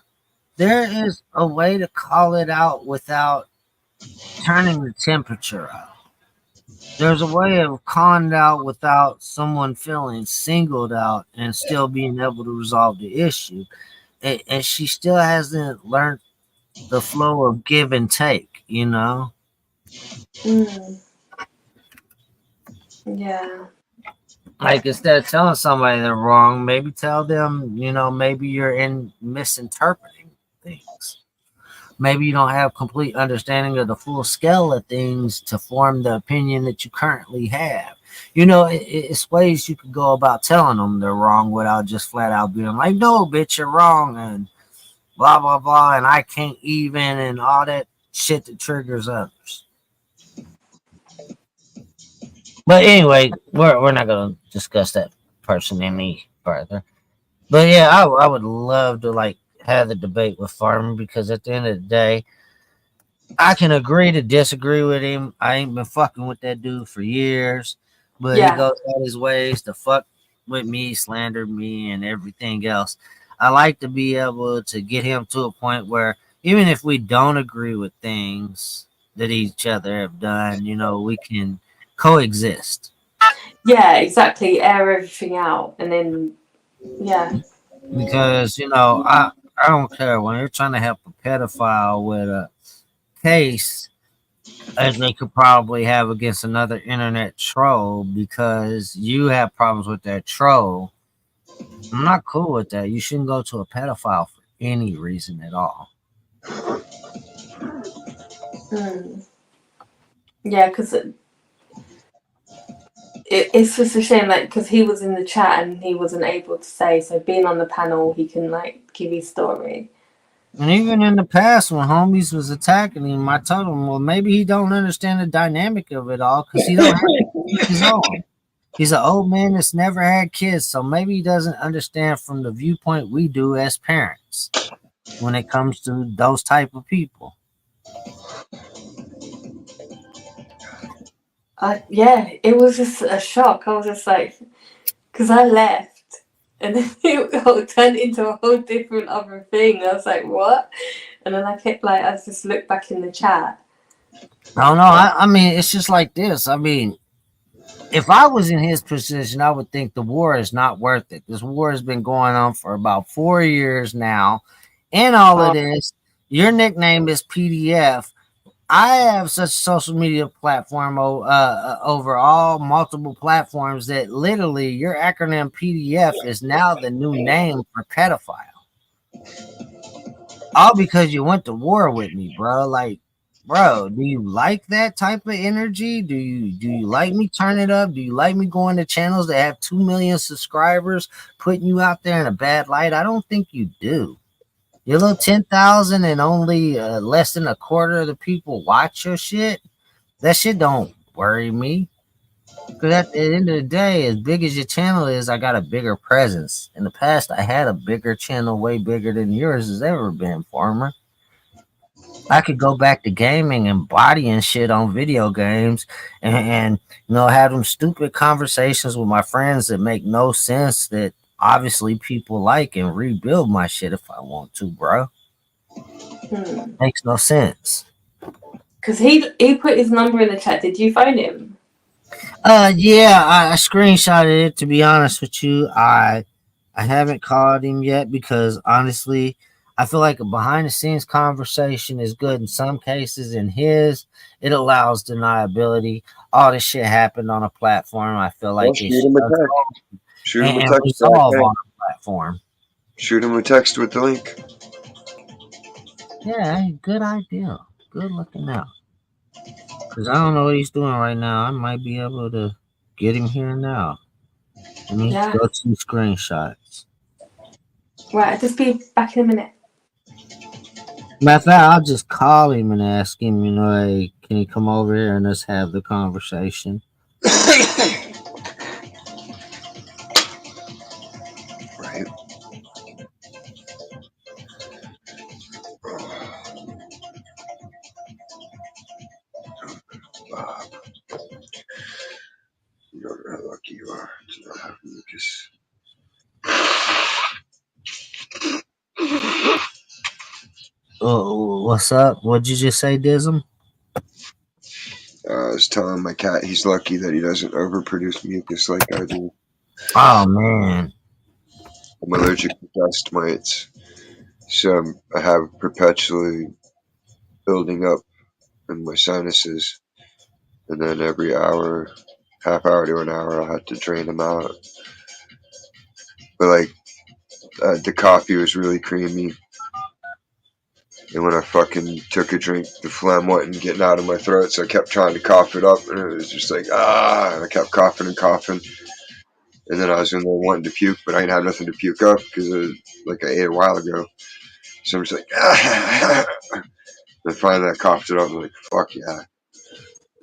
there is a way to call it out without turning the temperature up. There's a way of calling it out without someone feeling singled out and still being able to resolve the issue. And she still hasn't learned the flow of give and take. Mm, yeah. Like instead of telling somebody they're wrong, maybe tell them, maybe you're in misinterpreting things. Maybe you don't have complete understanding of the full scale of things to form the opinion that you currently have. It's ways you could go about telling them they're wrong without just flat out being like, no, bitch, you're wrong, and blah, blah, blah, and I can't even, and all that shit that triggers others. But anyway, we're not gonna discuss that person any further. But yeah, I would love to like have the debate with Farmer because at the end of the day, I can agree to disagree with him. I ain't been fucking with that dude for years, but he Yeah. goes out his ways to fuck with me, slander me, and everything else. I like to be able to get him to a point where even if we don't agree with things that each other have done, we can coexist. Yeah, exactly. Air everything out and then yeah. Because I don't care when you're trying to help a pedophile with a case as they could probably have against another internet troll because you have problems with that troll. I'm not cool with that. You shouldn't go to a pedophile for any reason at all. Mm. Yeah, because it's just a shame, like, because he was in the chat and he wasn't able to say. So being on the panel, he can like give his story. And even in the past, when homies was attacking him, I told him, well, maybe he don't understand the dynamic of it all because he don't have his own. He's an old man that's never had kids, so maybe he doesn't understand from the viewpoint we do as parents when it comes to those type of people. Yeah, it was just a shock. I was just like, because I left, and then it all turned into a whole different other thing. I was like, what? And then I kept like, I just looked back in the chat. I don't know. I mean, it's just like this. I mean, if I was in his position, I would think the war is not worth it. This war has been going on for about 4 years now. And all of Oh, this, your nickname is PDF. I have such a social media platform over all multiple platforms that literally your acronym PDF is now the new name for pedophile. All because you went to war with me, bro. Like, bro, do you like that type of energy? Do you like me turn it up? Do you like me going to channels that have 2 million subscribers, putting you out there in a bad light? I don't think you do. Your little 10,000 and only less than a quarter of the people watch your shit. That shit don't worry me. Because at the end of the day, as big as your channel is, I got a bigger presence. In the past, I had a bigger channel, way bigger than yours has ever been, Farmer. I could go back to gaming and bodying shit on video games and have them stupid conversations with my friends that make no sense that obviously people like and rebuild my shit if I want to, bro. Hmm. Makes no sense. Because he put his number in the chat. Did you phone him? Yeah, I screenshotted it. To be honest with you, I haven't called him yet because honestly, I feel like a behind the scenes conversation is good in some cases. In his, it allows deniability. All this shit happened on a platform. I feel Well, like it shoot should him a text. unfold Shoot him a and text. resolve on a platform. Shoot him a text with the link. Yeah, hey, good idea. Good looking out. Cause I don't know what he's doing right now. I might be able to get him here now. Let me Yeah. go to screenshots. Right. Just be back in a minute. Matter of fact, I'll just call him and ask him, hey, can he come over here and let's have the conversation? Right. Bob, you don't know how lucky you are to not have Lucas. Oh, what's up? What'd you just say, Dism? I was telling my cat he's lucky that he doesn't overproduce mucus like I do. Oh man. I'm allergic to dust mites, so I have perpetually building up in my sinuses, and then every hour, half hour to an hour, I had to drain them out. But like the coffee was really creamy, and when I fucking took a drink, the phlegm wasn't getting out of my throat, so I kept trying to cough it up, and it was just like and I kept coughing and coughing, and then I was in there wanting to puke, but I didn't have nothing to puke up because like I ate a while ago, so I'm just like and finally I coughed it up, and I'm like fuck yeah.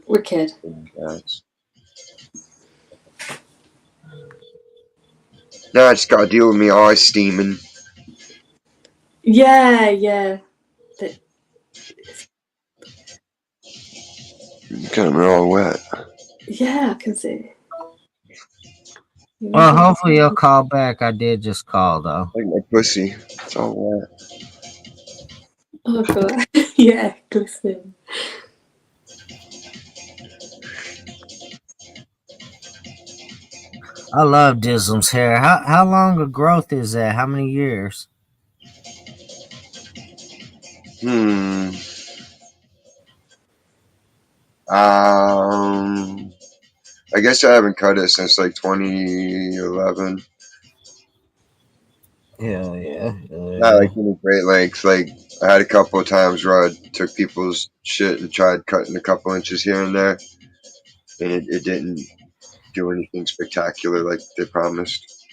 Wicked. Yes. Now I just gotta deal with me eyes steaming. Yeah. Yeah. Kind of all wet. Yeah. I can see. Well, hopefully he'll call back. I did just call though. Like my pussy. It's all wet. Oh god. Yeah. Glistening. I love Dism's hair. How long a growth is that? How many years? Hmm. Um. I guess I haven't cut it since like 2011. Hell yeah. Not like any great length. Like I had a couple of times where I took people's shit and tried cutting a couple inches here and there, and it didn't do anything spectacular like they promised.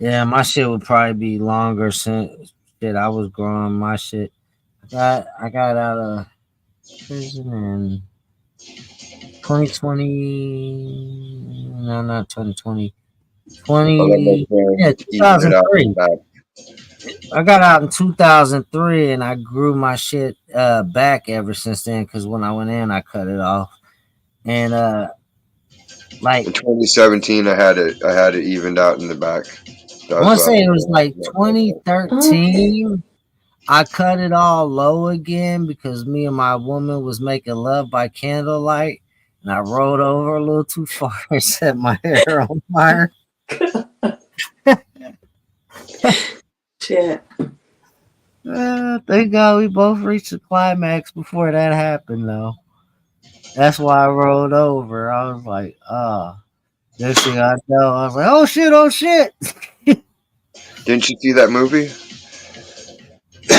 Yeah, my shit would probably be longer since shit I was growing my shit. I got out of prison in 2020. No, not 2020. I let my 20. Yeah, parents even it out in the 2003. back. I got out in 2003 and I grew my shit back ever since then because when I went in, I cut it off. And like, In 2017, I had it evened out in the back. That I was want to what I say it was was like doing. Okay. 2013. I cut it all low again because me and my woman was making love by candlelight, and I rolled over a little too far and set my hair on fire. Shit. Thank God we both reached the climax before that happened, though. That's why I rolled over. I was like, next thing I know, I was like, oh shit, oh shit. Didn't you see that movie?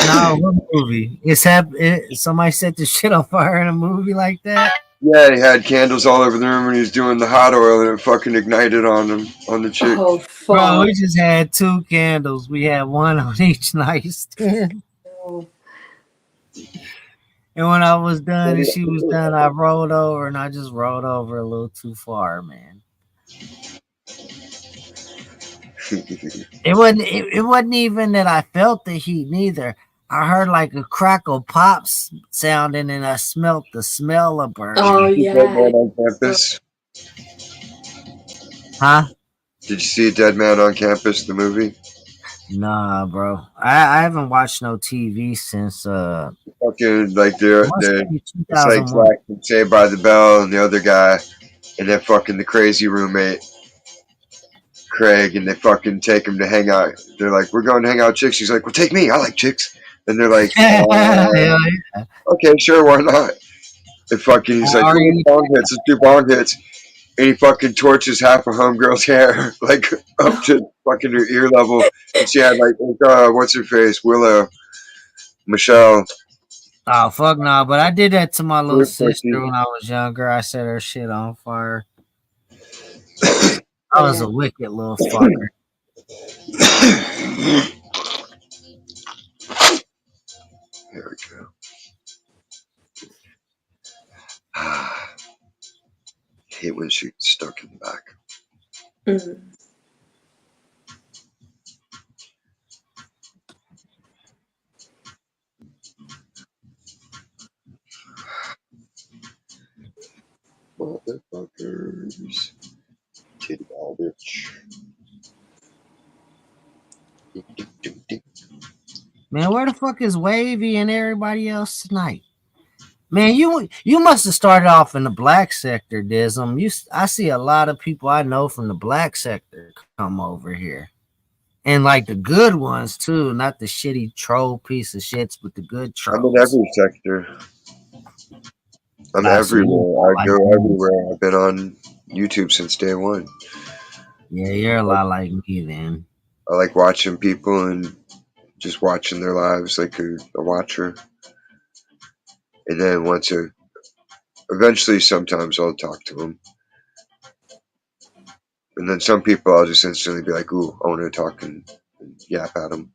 No, what movie? Somebody set the shit on fire in a movie like that. Yeah, he had candles all over the room when he was doing the hot oil, and it fucking ignited on him, on the chick. Oh Bro, fuck. we just had two candles. We had one on each nightstand. Oh, And when I was done and she was done, I rolled over and I just rolled over a little too far, man. It wasn't even that I felt the heat neither. I heard like a crackle pops sounding, and I smelt the smell of Oh burning. Did you see Dead yeah. Man on Campus? Huh? Did you see Dead Man on Campus, the movie? Nah, bro. I haven't watched no TV since Fucking like must they're be it's like 2001. Zach from Saved by the Bell and the other guy, and then fucking the crazy roommate Craig, and they fucking take him to hang out. They're like, "We're going to hang out with chicks." He's like, "Well, take me. I like chicks." And they're like, Hell yeah. "Okay, sure, why not?" And fucking, he's like, Are "Come on, you? bong hits. Let's do bong hits." And he fucking torches half a homegirl's hair, like up to fucking her ear level. And she had like, what's her face? Willow, Michelle, Oh fuck no! But I did that to my little Blue sister Pussy. when I was younger. I set her shit on fire. I was Yeah. a wicked little fucker. There we go. I hate when she gets stuck in the back. Mm. Motherfuckers. Titty ball bitch. Man, where the fuck is Wavy and everybody else tonight? Man, you must have started off in the black sector, Dism. I see a lot of people I know from the black sector come over here, and like the good ones too, not the shitty troll piece of shits, but the good I'm in trolls. every sector. I'm So you everywhere. I like go me. everywhere. I've been on YouTube since day one. Yeah, you're a lot like me then. I like watching people and just watching their lives like a watcher. And then eventually, sometimes I'll talk to them. And then some people I'll just instantly be like, ooh, I want to talk and yap at them.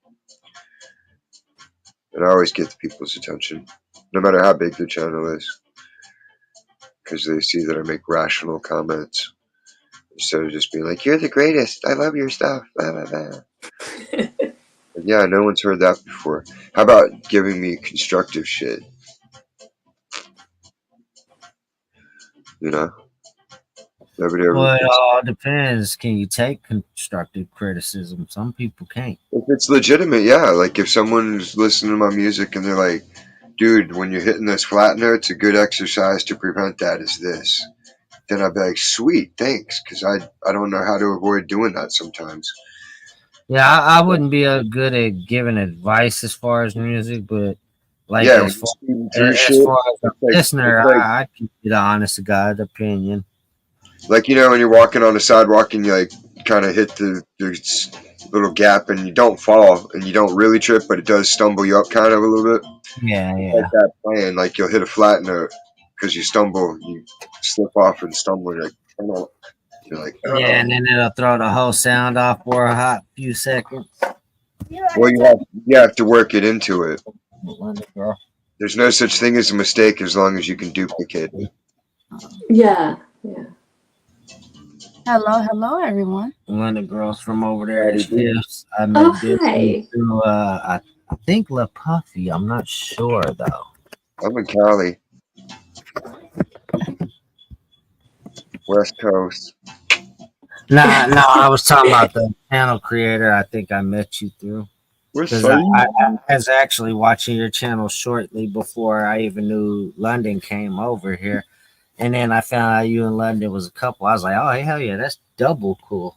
And I always get the people's attention, no matter how big their channel is, because they see that I make rational comments instead of just being like, you're the greatest. I love your stuff. Blah, blah, blah. And yeah, no one's heard that before. How about giving me constructive shit? You know? Nobody ever Well, it gets. all depends. Can you take constructive criticism? Some people can't. If it's legitimate, yeah. Like if someone's listening to my music and they're like, dude, when you're hitting those flat notes, a good exercise to prevent that is this. Then I'd be like, sweet, thanks, because I don't know how to avoid doing that sometimes. Yeah, I wouldn't be good at giving advice as far as music, but like Yeah, when you're speeding through as shit, far as a it's listener, like I can get an honest to God opinion. like when you're walking on the sidewalk and you like kind of hit the little gap and you don't fall and you don't really trip, but it does stumble you up kind of a little bit. Yeah, It's like yeah. that playing, like you'll hit a flat note because you stumble, you slip off and stumble. You're like, oh. You're like, Yeah, oh. and then it'll throw the whole sound off for a hot few seconds. Well, you have to work it into it. Girl. There's no such thing as a mistake as long as you can duplicate it. Yeah. Yeah. Hello, hello, everyone. One of the girls from over there Howdy is do. Fifths. I Oh met this one hi. through I think La Puffy. I'm not sure though. I'm in Cali, West Coast. Nah, no, I was talking about the channel creator. I think I met you through. West Because Side. I was actually watching your channel shortly before I even knew London came over here. And then I found out you and London was a couple. I was like, oh, hell yeah, that's double cool.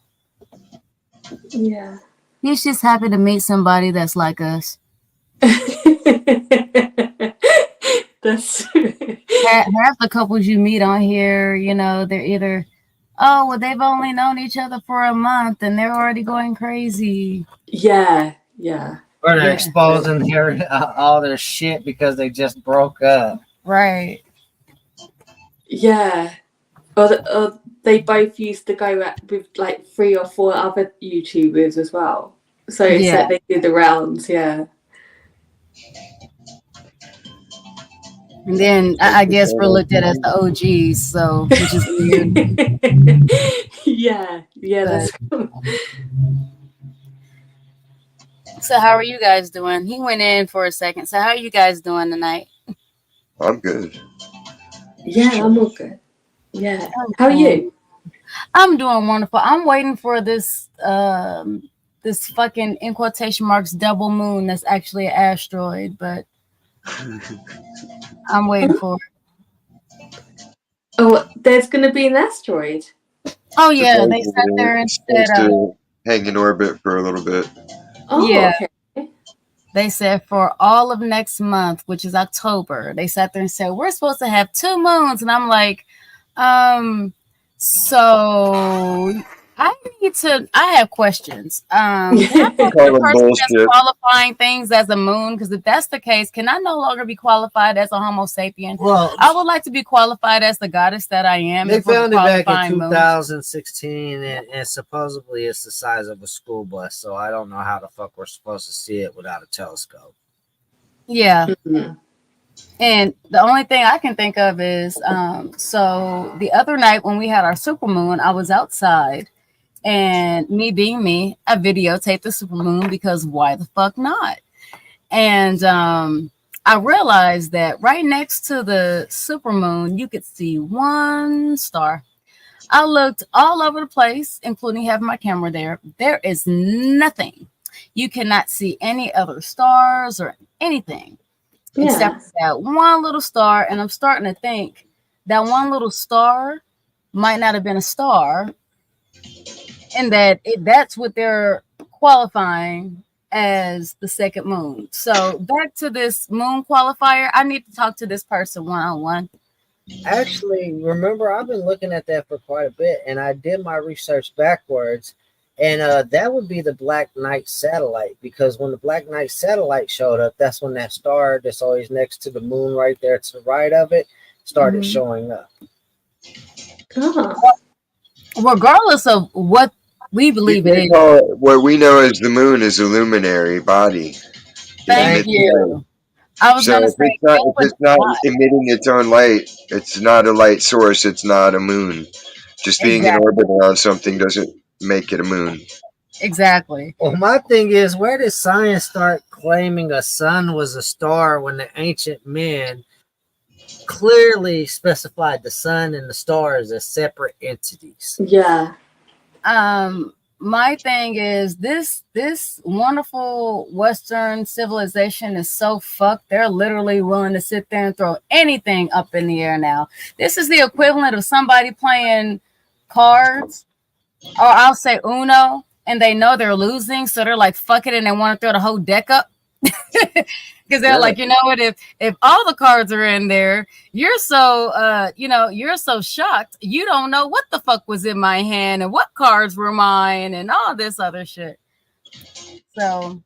Yeah. He's just happy to meet somebody that's like us. That's Half the couples you meet on here, they're either, oh, well, they've only known each other for a month and they're already going crazy. yeah. Yeah. Or they're Yeah. exposing all their shit because they just broke up. Right. Yeah. Or they both used to go with like 3 or 4 other YouTubers as well. So it's Yeah. like they do the rounds, yeah. And then I guess we're looked at as the OGs, so which is weird. Yeah, But that's So how are you guys doing? He went in for a second. So how are you guys doing tonight? I'm good. Yeah, I'm all good. Yeah. I'm How are doing, you? I'm doing wonderful. I'm waiting for this fucking in quotation marks double moon that's actually an asteroid, but I'm waiting for it. Oh, there's going to be an asteroid. Oh yeah, they sat Supposedly, there and it's said supposed to hang in orbit for a little bit. Oh, yeah, okay. they said for all of next month, which is October, they sat there and said we're supposed to have two moons, and I'm like, um, so I have questions. Can I I not be call a them person that's bullshit. qualifying things as a moon? Because if that's the case, can I no longer be qualified as a Homo sapien? Well, I would like to be qualified as the goddess that I am. they If we're found it back in qualifying moons, 2016, and supposedly it's the size of a school bus. So I don't know how the fuck we're supposed to see it without a telescope. yeah. Mhm. And the only thing I can think of is so the other night when we had our supermoon, I was outside and me being me, I videotaped the supermoon because why the fuck not? And I realized that right next to the supermoon, you could see one star. I looked all over the place, including having my camera there. There is nothing. You cannot see any other stars or anything except Yeah. for that one little star. And I'm starting to think that one little star might not have been a star, and that's what they're qualifying as the second moon. So back to this moon qualifier. I need to talk to this person one on one. Actually, remember, I've been looking at that for quite a bit, and I did my research backwards. And that would be the Black Knight satellite, because when the Black Knight satellite showed up, that's when that star that's always next to the moon right there to the right of it started Mhm. showing up. Oh. Regardless of what we You believe it can't is. call it what we know as the moon is a luminary body. It Thank emits light. you. I was So gonna if say it's not no, if it's it's not not. emitting its own light, it's not a light source. It's not a moon. Just being in Exactly. orbit around something doesn't make it a moon. Exactly. Well, my thing is, where did science start claiming a sun was a star when the ancient men clearly specified the sun and the stars as separate entities? Yeah. My thing is this wonderful Western civilization is so fucked. They're literally willing to sit there and throw anything up in the air now. This is the equivalent of somebody playing cards, or I'll say Uno, and they know they're losing, so they're like, fuck it, and they want to throw the whole deck up. Because they're Yeah. like, you know what, if all the cards are in there, you're so you're so shocked, you don't know what the fuck was in my hand and what cards were mine and all this other shit. So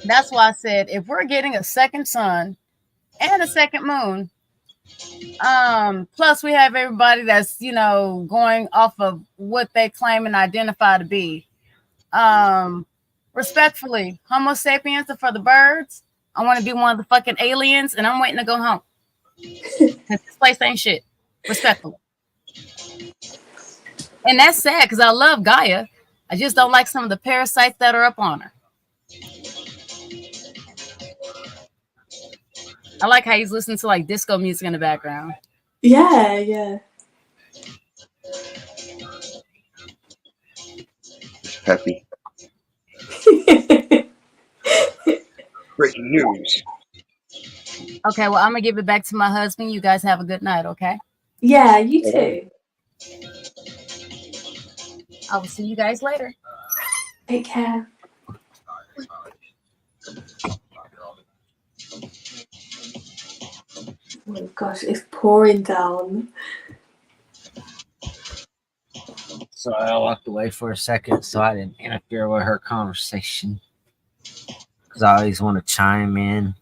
that's why I said if we're getting a second sun and a second moon, plus we have everybody that's going off of what they claim and identify to be. Um, Respectfully, Homo sapiens are for the birds. I want to be one of the fucking aliens, and I'm waiting to go home. 'Cause this place ain't shit. Respectfully. And that's sad because I love Gaia. I just don't like some of the parasites that are up on her. I like how he's listening to like disco music in the background. Yeah, yeah. It's peppy. Breaking news. Okay, well, I'm gonna give it back to my husband. You guys have a good night, okay? Yeah, you too. I will see you guys later. Take care. Oh my gosh, it's pouring down. So I walked away for a second so I didn't interfere with her conversation, because I always want to chime in.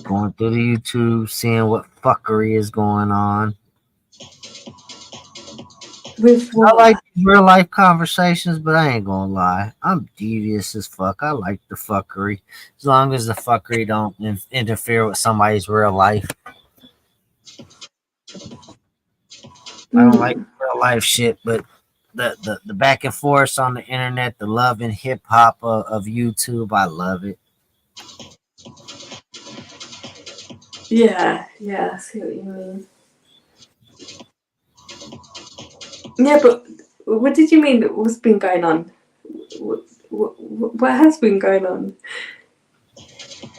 Going through the YouTube, seeing what fuckery is going on. With I like what? real life conversations, but I ain't gonna lie. I'm devious as fuck. I like the fuckery. As long as the fuckery don't interfere with somebody's real life. I don't like real life shit, but the back and forth on the internet, the love and hip hop of YouTube, I love it. Yeah, yeah, I see what you mean. Yeah, but what did you mean? What's been going on? What has been going on?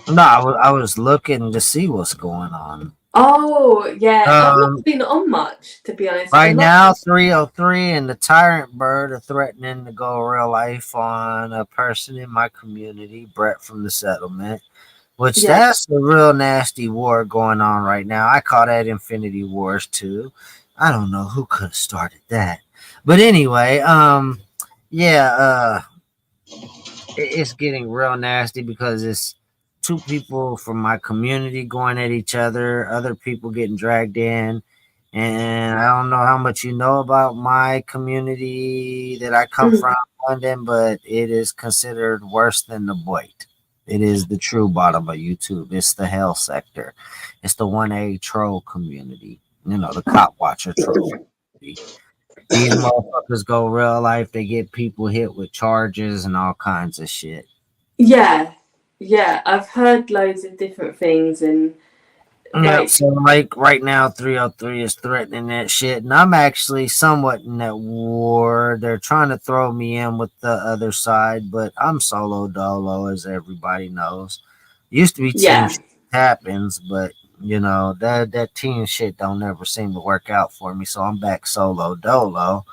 No, I was looking to see what's going on. Oh, yeah, I've Um, not been on much, to be honest. A right lot. now, 303 and the Tyrant Bird are threatening to go real life on a person in my community, Brett from the settlement. Which Yeah, that's a real nasty war going on right now. I call that Infinity Wars too. I don't know who could have started that. But anyway, yeah, it's getting real nasty because it's two people from my community going at each other, other people getting dragged in. And I don't know how much you know about my community that I come mm, from, London, but it is considered worse than the Void. It is the true bottom of YouTube. It's the hell sector. It's the 1A troll community. You know, the cop watcher troll community. These motherfuckers go real life. They get people hit with charges and all kinds of shit. yeah, yeah. I've heard loads of different things, and Yeah, like, so like right now, 303 is threatening that shit, and I'm actually somewhat in that war. They're trying to throw me in with the other side, but I'm solo dolo, as everybody knows. Used to be team yeah, shit happens, but you know that team shit don't ever seem to work out for me, so I'm back solo dolo.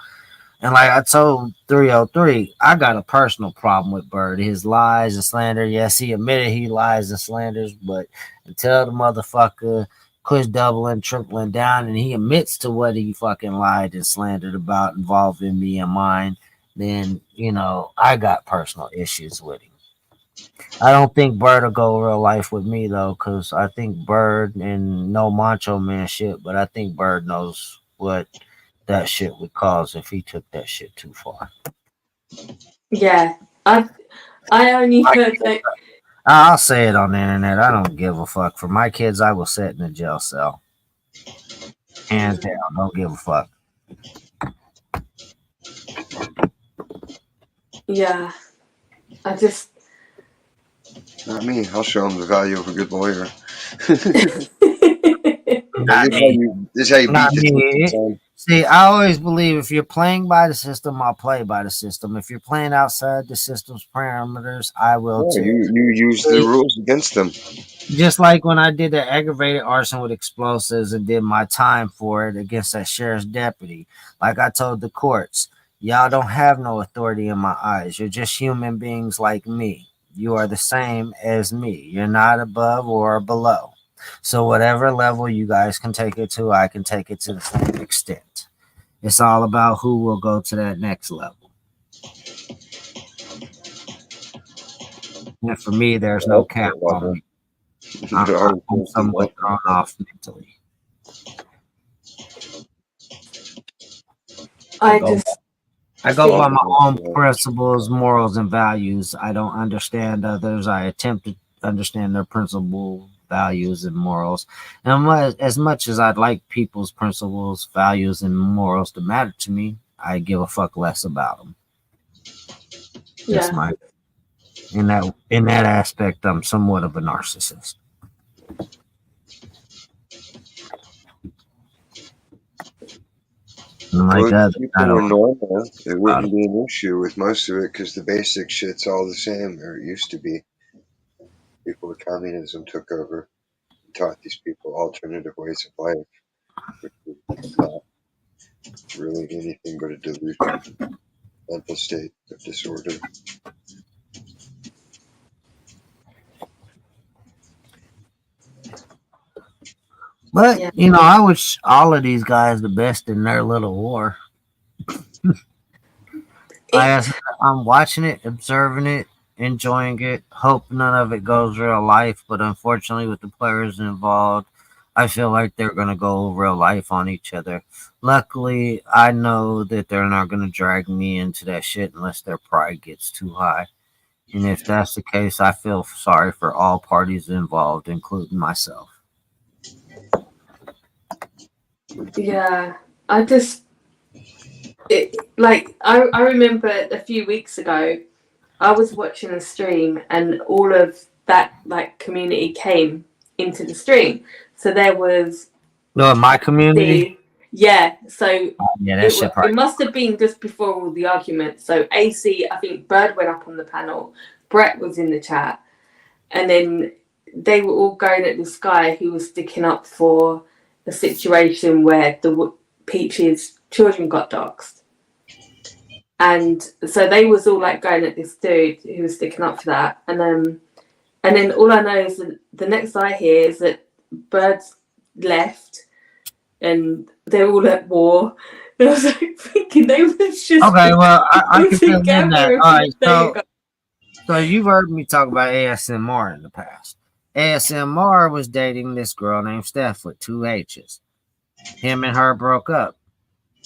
And like I told 303, I got a personal problem with Bird. His lies and slander. Yes, he admitted he lies and slanders, but until the motherfucker quits doubling, tripling down, and he admits to what he fucking lied and slandered about involving me and mine, then, you know, I got personal issues with him. I don't think Bird will go real life with me, though, because I think Bird and no macho man shit, but I think Bird knows what that shit would cause if he took that shit too far. yeah. I only heard like, I'll say it on the internet. I don't give a fuck. For my kids, I will sit in a jail cell. Hands down. Don't give a fuck. yeah. I just. Not me. I'll show them the value of a good lawyer. Not me. This is how you beat Not the system, me. son. See, I always believe if you're playing by the system, I'll play by the system. If you're playing outside the system's parameters, I will No, too. you use the rules against them. Just like when I did the aggravated arson with explosives and did my time for it against that sheriff's deputy. Like I told the courts, y'all don't have no authority in my eyes. You're just human beings like me. You are the same as me. You're not above or below. So whatever level you guys can take it to, I can take it to the same extent. It's all about who will go to that next level. And for me, there's no cap on me. I'm somewhat thrown off mentally. I just I go by my own principles, morals, and values. I don't understand others. I attempt to understand their principles, values, and morals. And as much as I'd like people's principles, values, and morals to matter to me, I give a fuck less about them. Just yeah. my in that aspect, I'm somewhat of a narcissist. And like Well, that, if I people were don't. normal, it wouldn't be an issue with most of it because the basic shit's all the same, or it used to be. People with communism took over and taught these people alternative ways of life, which was not really anything but a delusion, mental state of disorder. But Yeah. you know, I wish all of these guys the best in their little war. It, I'm watching it, observing it, enjoying it. Hope none of it goes real life, but unfortunately, with the players involved, I feel like they're gonna go real life on each other. Luckily, I know that they're not gonna drag me into that shit unless their pride gets too high. And if that's the case, I feel sorry for all parties involved, including myself. yeah. I just I remember a few weeks ago I was watching a stream and all of that like community came into the stream. So there was No, in my community. so Yeah, that shit it probably. must have been just before all the arguments. So AC, I think Bird went up on the panel, Brett was in the chat, and then they were all going at this guy who was sticking up for a situation where the Peach's children got doxxed. And so they was all like going at this dude who was sticking up for that. And then all I know is that the next I hear is that Bird's left and they're all at war. And I was like thinking they was just Okay, well, I can feel in that. together. All right, so you've heard me talk about ASMR in the past. ASMR was dating this girl named Steph with 2 H's. Him and her broke up.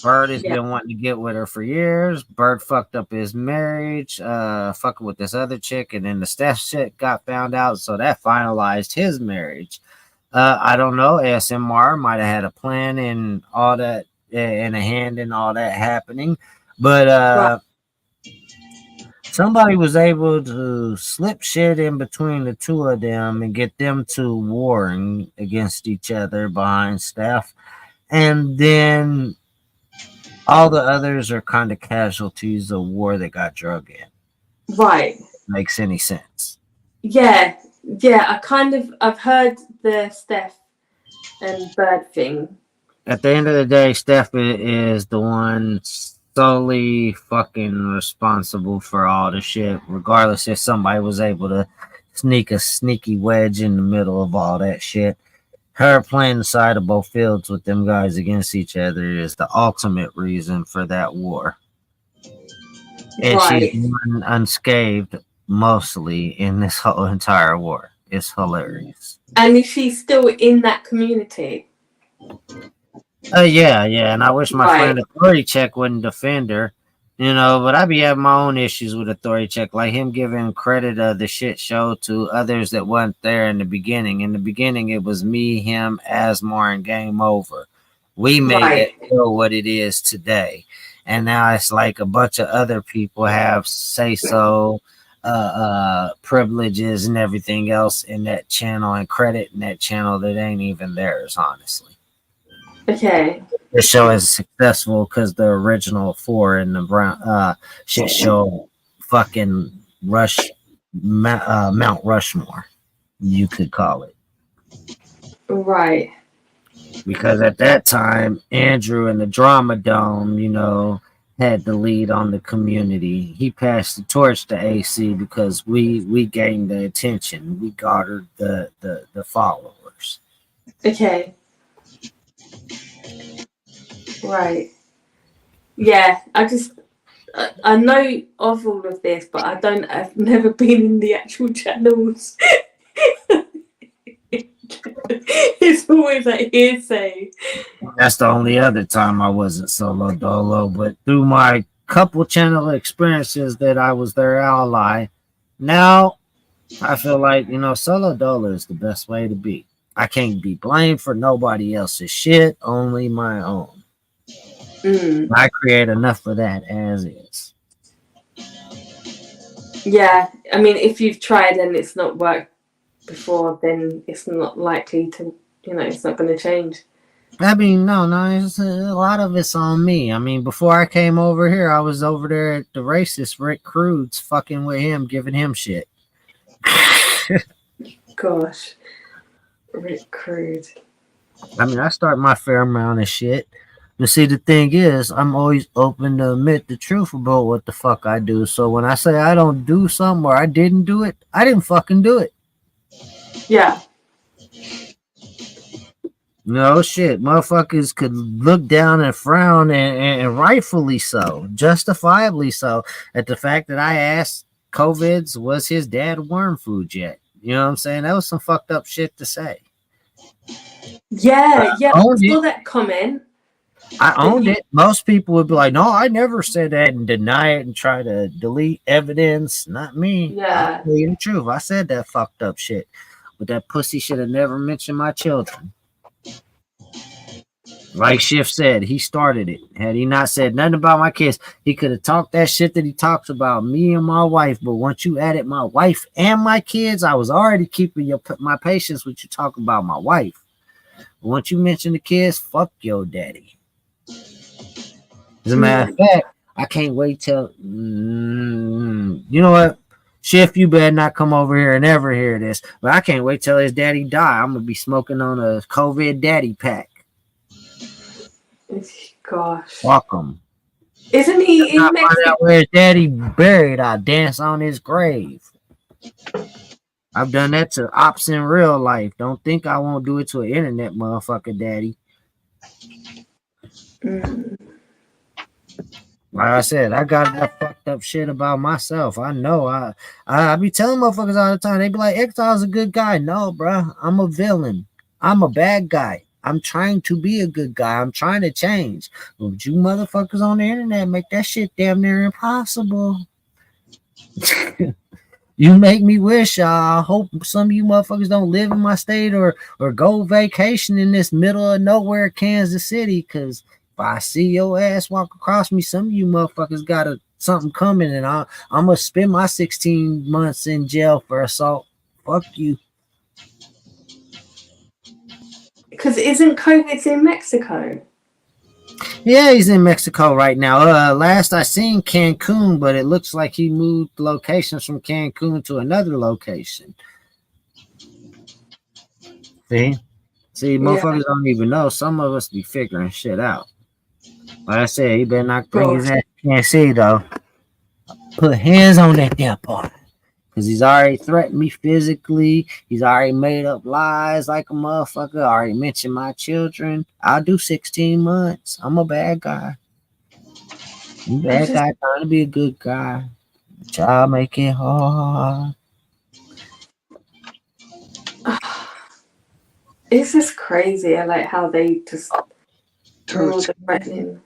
Bird has been wanting to get with her for years. Bird fucked up his marriage, fucking with this other chick, and then the Steph shit got found out, so that finalized his marriage. I don't know. ASMR might have had a plan and all that, and a hand in all that happening, but somebody was able to slip shit in between the two of them and get them to warring against each other behind Steph, and then all the others are kind of casualties of war that got drug in. Right. Makes any sense? Yeah. I've heard the Steph and Bird thing. At the end of the day, Steph is the one solely fucking responsible for all the shit, regardless if somebody was able to sneak a sneaky wedge in the middle of all that shit. Her playing the side of both fields with them guys against each other is the ultimate reason for that war. And she's unscathed mostly in this whole entire war. It's hilarious. And is she still in that community? Yeah, and I wish my friend Authority Check wouldn't defend her, but I be having my own issues with Authority Check, like him giving credit of the shit show to others that wasn't there in the beginning. In the beginning, it was me, him, Asmar, and Game Over. We made it feel what it is today. And now it's like a bunch of other people have say-so, privileges and everything else in that channel and credit in that channel that ain't even theirs, honestly. Okay. The show is successful because the original 4 in the brown shit show fucking Mount Rushmore, you could call it. Right. Because at that time, Andrew in the Drama Dome, had the lead on the community. He passed the torch to AC because we gained the attention. We garnered the followers. Okay. Right. Yeah, I know of all of this, but I've never been in the actual channels. It's always like hearsay. That's the only other time I wasn't solo dolo, but through my couple channel experiences that I was their ally, now I feel like, solo dolo is the best way to be. I can't be blamed for nobody else's shit, only my own. I create enough of that as is. Yeah, I mean, if you've tried and it's not worked before, then it's not likely to, it's not going to change. I mean, no, it's a lot of it's on me. I mean, before I came over here, I was over there at the racist Rick Crude's fucking with him, giving him shit. Gosh, Rick Crude. I mean, I start my fair amount of shit. But see, the thing is, I'm always open to admit the truth about what the fuck I do. So when I say I don't do something or I didn't do it, I didn't fucking do it. Yeah. No shit. Motherfuckers could look down and frown, and rightfully so, justifiably so, at the fact that I asked COVID's was his dad worm food yet. You know what I'm saying? That was some fucked up shit to say. Yeah, I saw that comment. I owned it. Most people would be like, no, I never said that, and deny it and try to delete evidence. Not me. Yeah. I'll tell you the truth. I said that fucked up shit. But that pussy should have never mentioned my children. Like Shift said, he started it. Had he not said nothing about my kids, he could have talked that shit that he talks about me and my wife. But once you added my wife and my kids, I was already keeping my patience with you talking about my wife. But once you mention the kids, fuck your daddy. As a matter of fact, I can't wait till you know what? Shift, you better not come over here and ever hear this. But I can't wait till his daddy die. I'm gonna be smoking on a COVID daddy pack. Gosh. Welcome. Isn't he in Mexico? Find out where his daddy buried, I'll dance on his grave. I've done that to ops in real life. Don't think I won't do it to an internet motherfucker daddy. Like I said, I got that fucked up shit about myself. I know. I be telling motherfuckers all the time. They be like, Exile's a good guy. No, bro. I'm a villain. I'm a bad guy. I'm trying to be a good guy. I'm trying to change. But you motherfuckers on the internet make that shit damn near impossible. You make me wish. I hope some of you motherfuckers don't live in my state or go vacation in this middle of nowhere Kansas City. Because if I see your ass walk across me, some of you motherfuckers got something coming, and I'm gonna spend my 16 months in jail for assault. Fuck you. Because isn't COVID in Mexico? Yeah, he's in Mexico right now. Last I seen Cancun, but it looks like he moved locations from Cancun to another location. See, motherfuckers don't even know. Some of us be figuring shit out. Like I said, he better not bring his ass. Can't see though. Put hands on that damn part. Because he's already threatened me physically. He's already made up lies like a motherfucker. Already mentioned my children. I'll do 16 months. I'm a bad guy. I'm a bad guy trying to be a good guy. Child make it hard. It's just crazy. I like how they just all the threatening.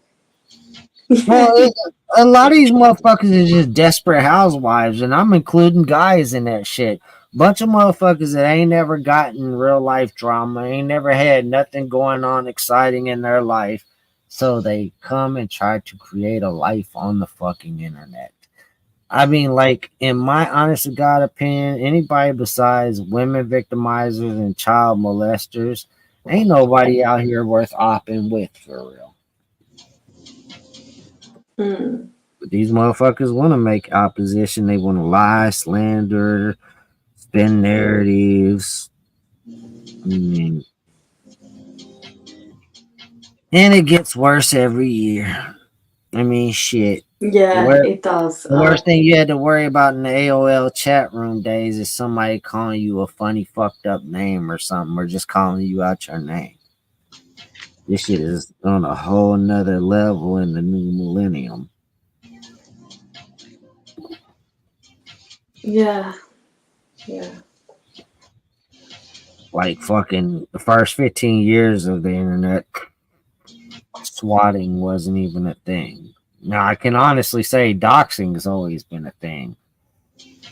Well, a lot of these motherfuckers are just desperate housewives, and I'm including guys in that shit. Bunch of motherfuckers that ain't never gotten real life drama, ain't never had nothing going on exciting in their life, so they come and try to create a life on the fucking internet. I mean, like, in my honest to God opinion, anybody besides women victimizers and child molesters, ain't nobody out here worth opping with for real. But these motherfuckers want to make opposition. They want to lie, slander, spin narratives. I mean, and it gets worse every year. I mean, shit. Yeah, it does. The worst thing you had to worry about in the AOL chat room days is somebody calling you a funny, fucked up name or something, or just calling you out your name. This shit is on a whole nother level in the new millennium. Yeah. Like fucking the first 15 years of the internet, swatting wasn't even a thing. Now I can honestly say doxing has always been a thing.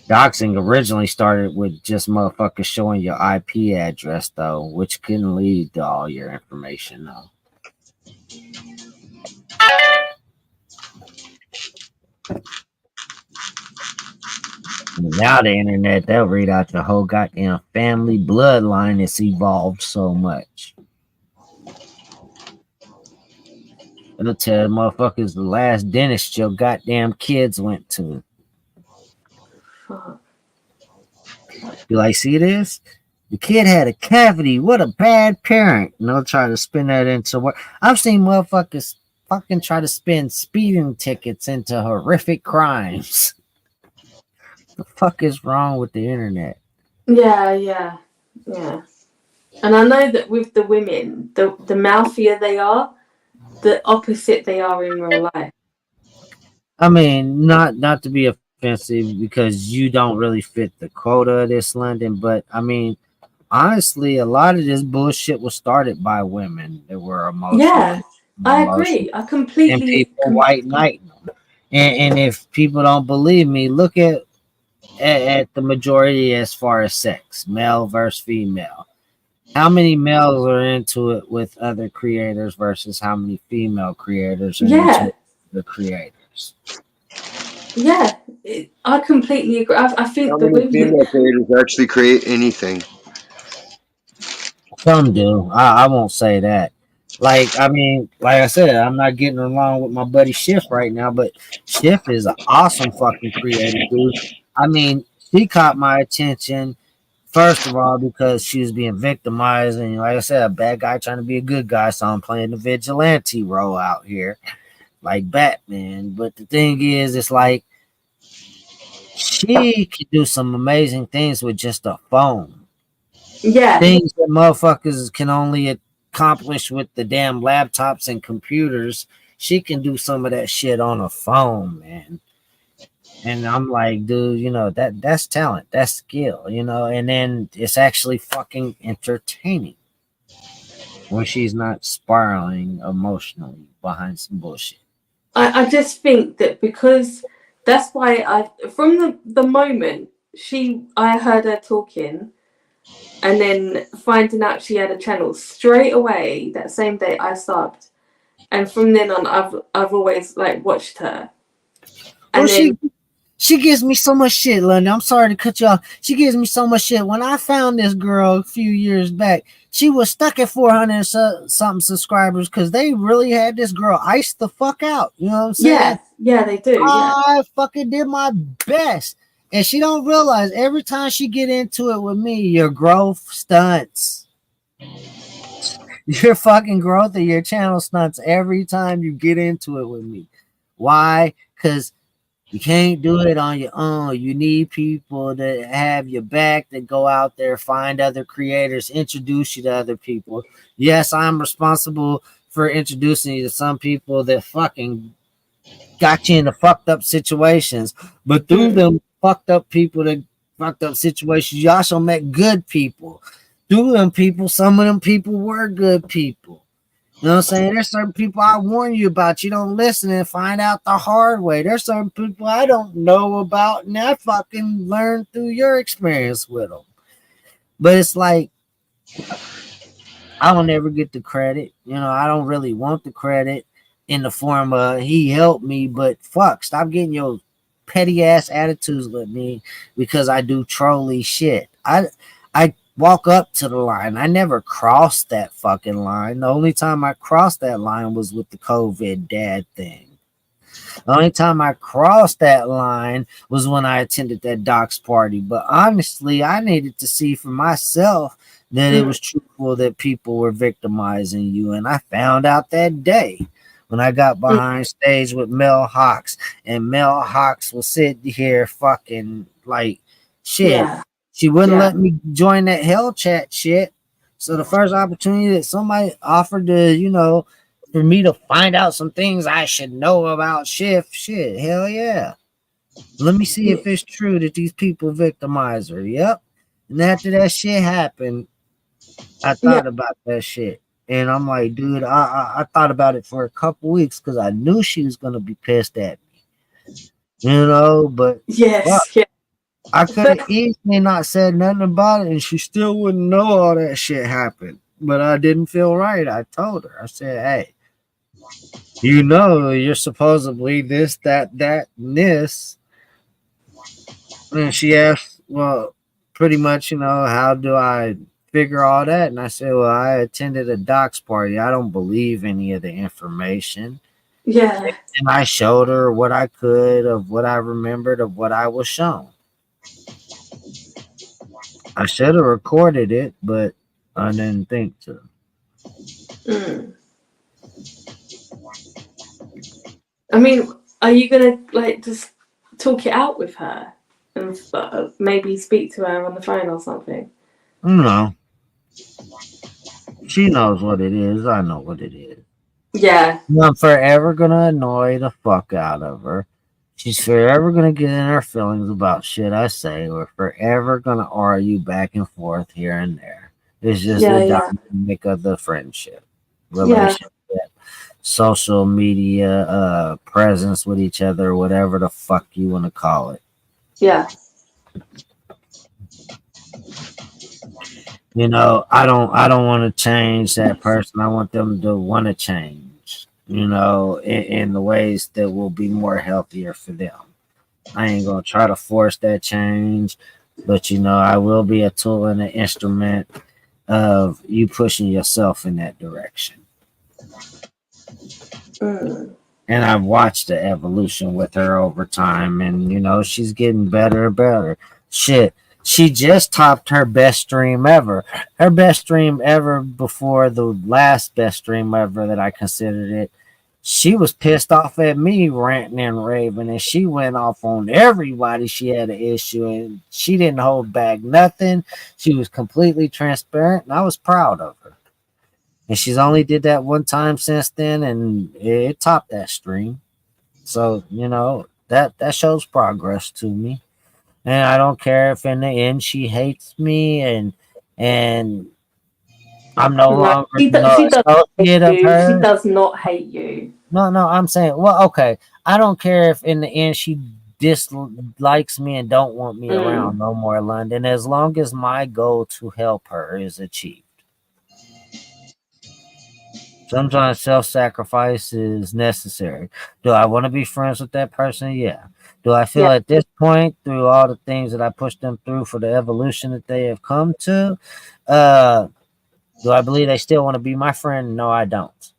Doxing originally started with just motherfuckers showing your IP address though, which couldn't lead to all your information though. Now the internet, they'll read out your whole goddamn family bloodline. It's evolved so much. It'll tell motherfuckers the last dentist your goddamn kids went to. Be like, see this? The kid had a cavity. What a bad parent. And they'll try to spin that into what I've seen motherfuckers fucking try to spin speeding tickets into horrific crimes. The fuck is wrong with the internet? Yeah. And I know that with the women, the mouthier they are, the opposite they are in real life. I mean, not to be offensive because you don't really fit the quota of this London, but I mean, honestly, a lot of this bullshit was started by women that were emotional. Yeah, I agree. I completely. And people white knighting them. And if people don't believe me, look at the majority as far as sex, male versus female. how many males are into it with other creators versus how many female creators are into Yeah, it with the creators? yeah. I completely agree. I How think the many women. female creators actually create anything? Some do. I won't say that. Like, I mean, like I said, I'm not getting along with my buddy Schiff right now, but Schiff is an awesome fucking creator, dude. I mean, she caught my attention first of all because she was being victimized, and like I said, a bad guy trying to be a good guy, so I'm playing the vigilante role out here, like Batman. But the thing is, it's like she can do some amazing things with just a phone. Yeah, Things that motherfuckers can only accomplish with the damn laptops and computers. She can do some of that shit on a phone, man. And I'm like, dude, that's talent, that's skill, and then it's actually fucking entertaining when she's not spiraling emotionally behind some bullshit. I just think that because that's why from the moment I heard her talking and then finding out she had a channel straight away that same day I subbed, and from then on I've always like watched her, Well, and then she gives me so much shit, London. I'm sorry to cut you off. She gives me so much shit. When I found this girl a few years back, she was stuck at 400 something subscribers because they really had this girl iced the fuck out. You know what I'm saying? yeah they do, yeah, I fucking did my best. And she don't realize every time she get into it with me, your growth stunts. Your fucking growth of your channel stunts every time you get into it with me. Why? Because you can't do it on your own. You need people that have your back, that go out there, find other creators, introduce you to other people. Yes, I'm responsible for introducing you to some people that fucking got you into fucked up situations, but through them fucked up people that fucked up situations, you also met good people. Through them people, some of them people were good people. You know what I'm saying? There's certain people I warn you about. You don't listen and find out the hard way. There's certain people I don't know about, and I fucking learned through your experience with them. But it's like, I don't ever get the credit. I don't really want the credit in the form of he helped me, but fuck, stop getting your petty ass attitudes with me because I do trolly shit. I walk up to the line. I never crossed that fucking line. The only time I crossed that line was with the COVID dad thing. The only time I crossed that line was when I attended that Doc's party. But honestly, I needed to see for myself that it was truthful that people were victimizing you. And I found out that day when I got behind stage with Mel Hawks. And Mel Hawks was sitting here fucking like shit. yeah, She wouldn't yeah, let me join that hell chat shit. So the first opportunity that somebody offered to, for me to find out some things I should know about Shift. Shit, hell yeah. Let me see if it's true that these people victimize her. Yep. And after that shit happened, I yeah, thought about that shit. And I'm like, dude, I thought about it for a couple weeks because I knew she was gonna be pissed at me. But fuck, yes, yeah. I could have easily not said nothing about it and she still wouldn't know all that shit happened. But I didn't feel right. I told her. I said, hey, you're supposedly this, that, and this. And she asked, well, pretty much, how do I figure all that? And I said, well, I attended a Doc's party. I don't believe any of the information. Yeah, And I showed her what I could of what I remembered of what I was shown. I should have recorded it, but I didn't think to. I mean, are you gonna like just talk it out with her and maybe speak to her on the phone or something? No, she knows what it is. I know what it is. Yeah, I'm forever gonna annoy the fuck out of her. She's forever gonna get in her feelings about shit I say. We're forever gonna argue back and forth here and there. It's just yeah, the yeah, dynamic of the friendship, yeah, relationship, social media, presence with each other, whatever the fuck you want to call it. yeah. I don't want to change that person. I want them to want to change, in the ways that will be more healthier for them. I ain't gonna try to force that change, but I will be a tool and an instrument of you pushing yourself in that direction. Mm. And I've watched the evolution with her over time, and she's getting better and better. Shit, she just topped her best stream ever. Her best stream ever before the last best stream ever that I considered it. She was pissed off at me ranting and raving, and she went off on everybody she had an issue, and she didn't hold back nothing. She was completely transparent, and I was proud of her. And she's only did that one time since then, and it topped that stream. So that shows progress to me, and I don't care if in the end she hates me, and I'm no No, longer she does hate associate of you. She her. does not hate you. No, I'm saying, well, okay, I don't care if in the end she dislikes me and don't want me Mm. around no more, London, as long as my goal to help her is achieved. Sometimes self-sacrifice is necessary. Do I want to be friends with that person? Yeah. Do I feel Yeah. at this point, through all the things that I pushed them through for the evolution that they have come to, uh, do I believe they still want to be my friend? No, I don't.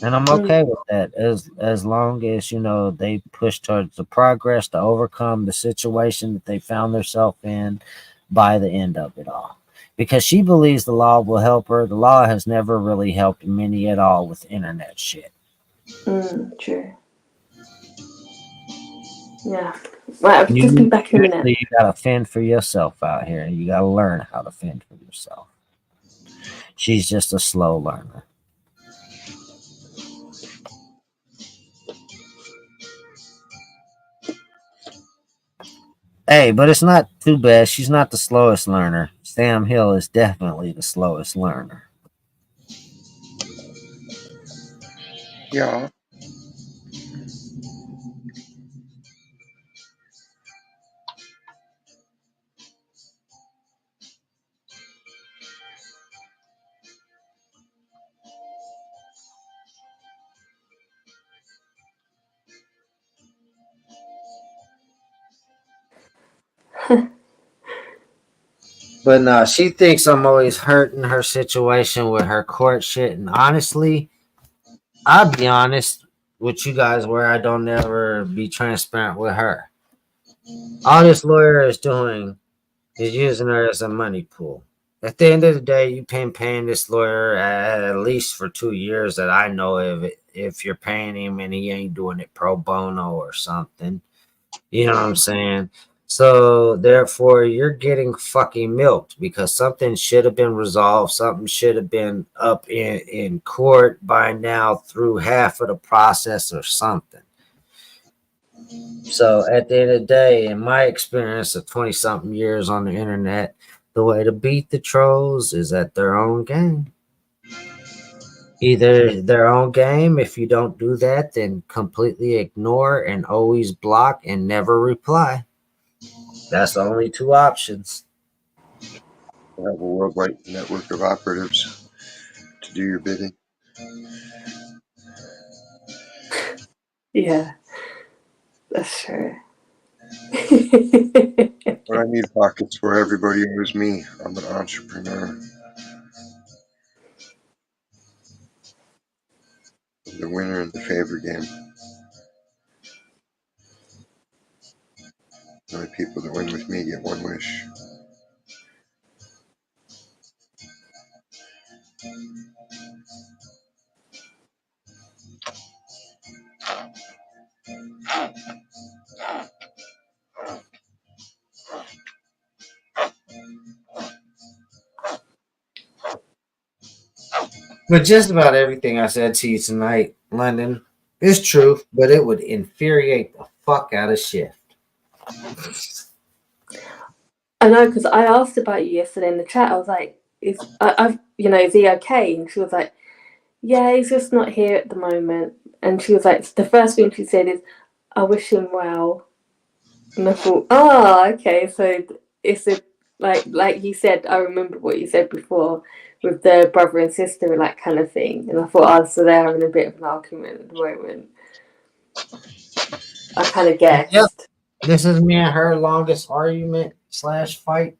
And I'm Mm. okay with that as long as they push towards the progress to overcome the situation that they found themselves in by the end of it all. Because she believes the law will help her. The law has never really helped many at all with internet shit. True. Yeah. Right, I'll just be You back in a minute. you gotta fend for yourself out here. You gotta learn how to fend for yourself. She's just a slow learner. Hey, but it's not too bad. She's not the slowest learner. Sam Hill is definitely the slowest learner. Yeah. But no, she thinks I'm always hurting her situation with her court shit. And honestly, I'll be honest with you guys where I don't ever be transparent with her. All this lawyer is doing is using her as a money pool. At the end of the day, you've been paying this lawyer at least for 2 years that I know of. It, if you're paying him and he ain't doing it pro bono or something, you know what I'm saying? So therefore, you're getting fucking milked because something should have been resolved. Something should have been up in court by now through half of the process or something. So at the end of the day, in my experience of 20 something years on the internet, the way to beat the trolls is at their own game. Either their own game, if you don't do that, then completely ignore and always block and never reply. That's the only two options. We have a worldwide network of operatives to do your bidding. Yeah, that's true. But I need pockets where everybody owes me. I'm an entrepreneur. I'm the winner in the favor game. The only people that win with me get one wish. But just about everything I said to you tonight, London, is true, but it would infuriate the fuck out of Shift. I know, because I asked about you yesterday in the chat. I was like, is he okay? And she was like, yeah, he's just not here at the moment. And she was like, the first thing she said is, I wish him well. And I thought, okay, so it's a Like you said, I remember what you said before with the brother and sister, like kind of thing. And I thought, oh, so they're having a bit of an argument at the moment. I kind of Yep. guessed. This is me and her longest argument / fight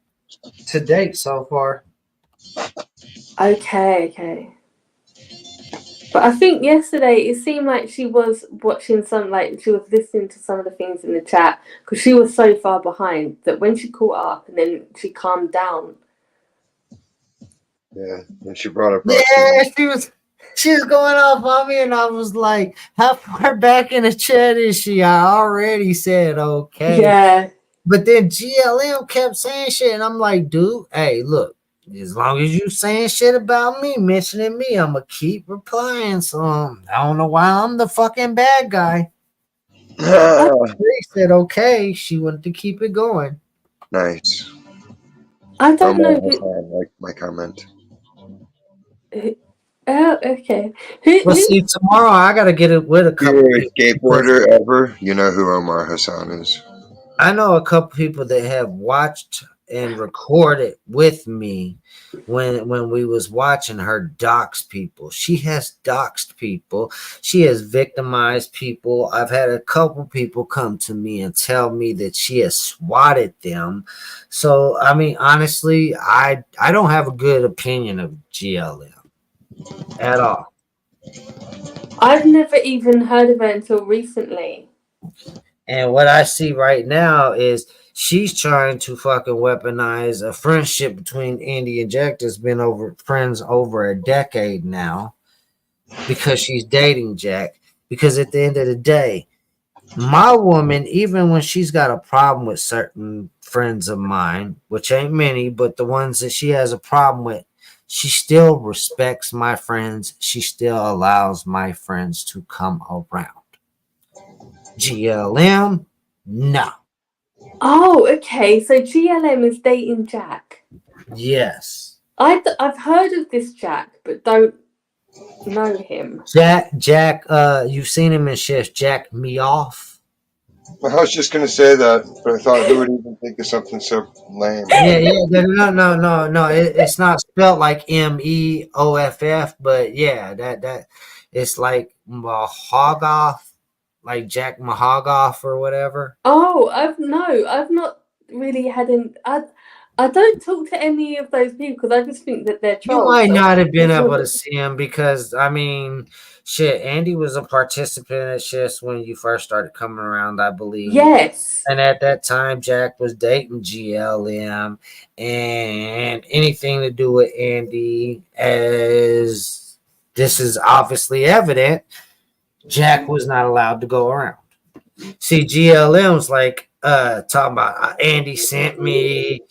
to date so far. Okay. But I think yesterday it seemed like she was watching like she was listening to some of the things in the chat because she was so far behind that when she caught up and then she calmed down. Yeah, and she brought up Yeah, she was going off on me, and I was like, "How far back in the chat is she?" I already said okay, Yeah. but then GLM kept saying shit, and I'm like, "Dude, hey, look, as long as you saying shit about me, mentioning me, I'm gonna keep replying." So I don't know why I'm the fucking bad guy. They said okay. She wanted to keep it going. Nice. I don't Omar know who. Hassan liked my comment. Oh, okay. Well, Who? see, tomorrow I gotta get it with a If couple you're a people because skateboarder ever, you know who Omar Hassan is. I know a couple people that have watched and recorded with me when we was watching her dox people. She has doxed people. She has victimized people. I've had a couple people come to me and tell me that she has swatted them. So I mean, honestly, I don't have a good opinion of GLM at all. I've never even heard of her until recently. And what I see right now is she's trying to fucking weaponize a friendship between Andy and Jack that's been friends over a decade now because she's dating Jack. Because at the end of the day, my woman, even when she's got a problem with certain friends of mine, which ain't many, but the ones that she has a problem with, she still respects my friends. She still allows my friends to come around. GLM, no. Oh, okay. So GLM is dating Jack. Yes. I've heard of this Jack, but don't know him. Jack, you've seen him in shifts. Jack me off. I was just gonna say that, but I thought who would even think of something so lame? Yeah. No. It's not spelled like MEOFF, but yeah, that it's like Mahogoth, like Jack Mahogoth or whatever. Oh, I've not really had an. I don't talk to any of those people because I just think that they're You trolls. might So not have been it's able not. to see him because I mean, shit, Andy was a participant at shifts when you first started coming around, I believe. Yes. And at that time, Jack was dating GLM, and anything to do with Andy, as this is obviously evident, Jack was not allowed to go around. See, GLM's like talking about Andy sent me,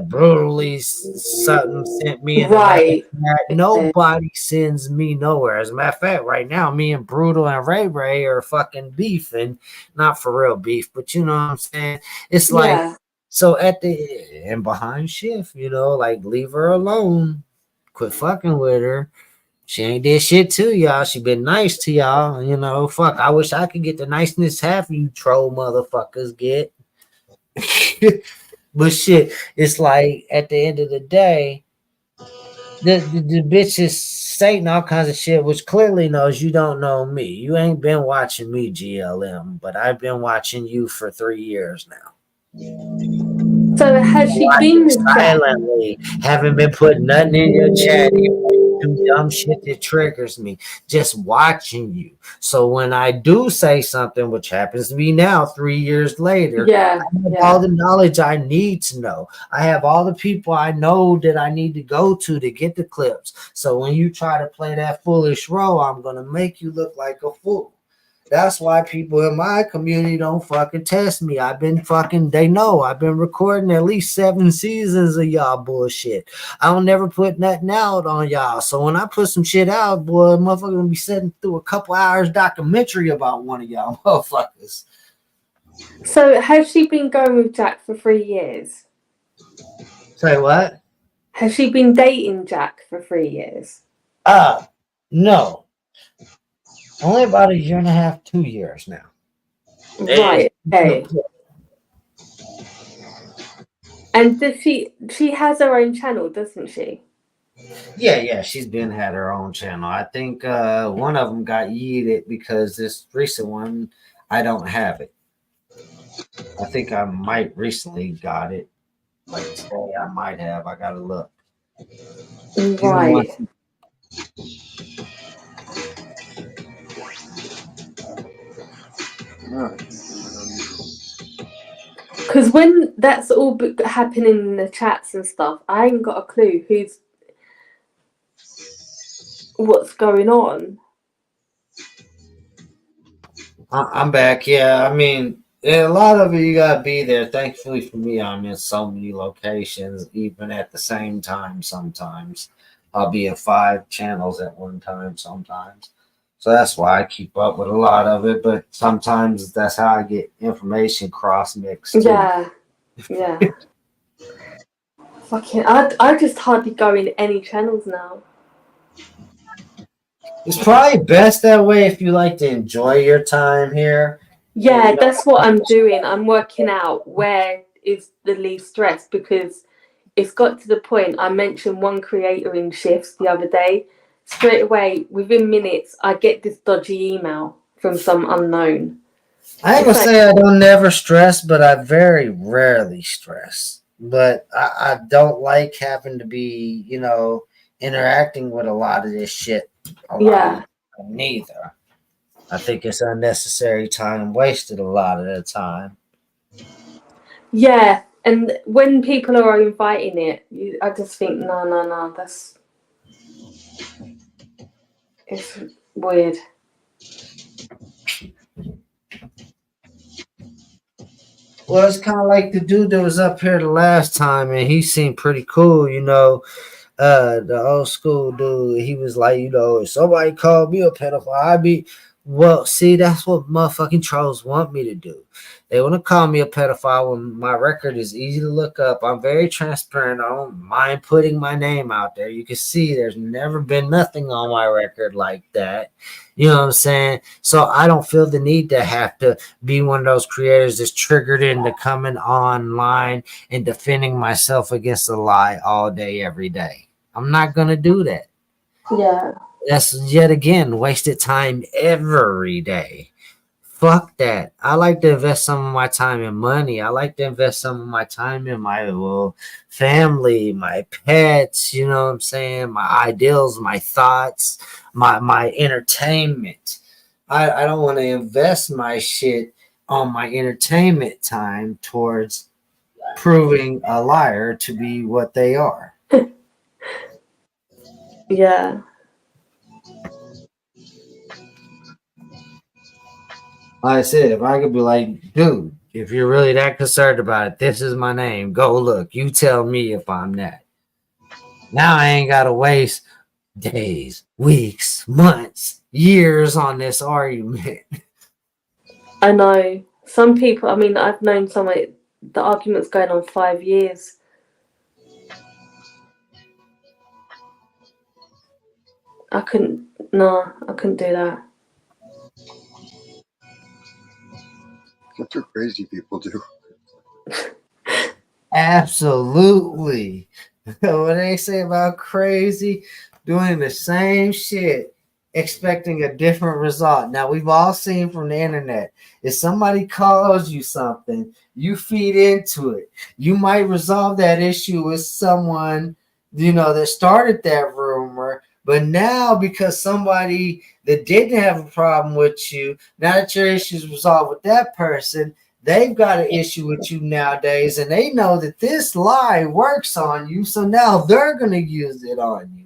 brutally something sent me in the last. Right. Okay. Nobody sends me nowhere. As a matter of fact, right now, me and Brutal and Ray Ray are fucking beefing, not for real beef, but you know what I'm saying. It's like Yeah. so at the and behind shift, like leave her alone, quit fucking with her. She ain't did shit to y'all. She been nice to y'all. Fuck. I wish I could get the niceness half of you troll motherfuckers get. But shit, it's like at the end of the day, the bitch is saying all kinds of shit, which clearly knows you don't know me. You ain't been watching me, GLM, but I've been watching you for 3 years now. So has she been Watching with Jack? silently, haven't been putting nothing in your chat, even when you do dumb shit that triggers me, just watching you. So when I do say something, which happens to be now 3 years later, Yeah. I have all Yeah. the knowledge I need to know. I have all the people I know that I need to go to get the clips. So when you try to play that foolish role, I'm gonna make you look like a fool. That's why people in my community don't fucking test me. They know I've been recording at least 7 seasons of y'all bullshit. I don't never put nothing out on y'all. So when I put some shit out, boy, motherfucker gonna be sitting through a couple hours documentary about one of y'all motherfuckers. So has she been going with Jack for 3 years? Say what? Has she been dating Jack for 3 years? No. Only about 1.5 years, 2 years now. And Right. Okay. And does she has her own channel, doesn't she? Yeah, she's been had her own channel. I think one of them got yeeted because this recent one, I don't have it. I think I might recently got it. Like today, I might have. I gotta look. Even Right. once. Because when that's all happening in the chats and stuff, I ain't got a clue what's going on. I'm back. Yeah, I mean, a lot of it you gotta be there. Thankfully for me, I'm in so many locations, even at the same time. Sometimes I'll be in 5 channels at one time. Sometimes, so that's why I keep up with a lot of it. But sometimes that's how I get information cross mixed too. Yeah. Fucking, I just hardly go in any channels now. It's probably best that way if you like to enjoy your time here. And Yeah, that's what I'm doing. I'm working out where is the least stress, because it's got to the point. I mentioned one creator in shifts the other day. Straight away, within minutes, I get this dodgy email from some unknown. I ain't It's gonna like, say I don't never stress, but I very rarely stress. But I don't like having to be, interacting with a lot of this shit a lot of yeah, the time. Neither. I think it's unnecessary time wasted a lot of the time. yeah. And when people are inviting it, I just think, no, it's weird. Well, it's kind of like the dude that was up here the last time, and he seemed pretty cool, the old school dude, he was like, if somebody called me a pedophile, I'd be, well, see, that's what motherfucking trolls want me to do. They want to call me a pedophile when my record is easy to look up. I'm very transparent. I don't mind putting my name out there. You can see there's never been nothing on my record like that. You know what I'm saying? So I don't feel the need to have to be one of those creators that's triggered into coming online and defending myself against a lie all day, every day. I'm not going to do that. Yeah, That's yet again wasted time every day. Fuck that. I like to invest some of my time in money. I like to invest some of my time in my family, my pets, you know what I'm saying? My ideals, my thoughts, my entertainment. I don't want to invest my shit on my entertainment time towards proving a liar to be what they are. yeah, Like I said, if I could be like, dude, if you're really that concerned about it, this is my name. Go look. You tell me if I'm that. Now I ain't gotta waste days, weeks, months, years on this argument. I know. Some people, I mean, I've known the argument's going on 5 years. I couldn't do that. That's what crazy people do. Absolutely. What they say about crazy, doing the same shit, expecting a different result. Now, we've all seen from the internet, if somebody calls you something, you feed into it. You might resolve that issue with someone, that started that rumor. But now, because somebody that didn't have a problem with you, now that your issue is resolved with that person, they've got an issue with you nowadays, and they know that this lie works on you, so now they're going to use it on you.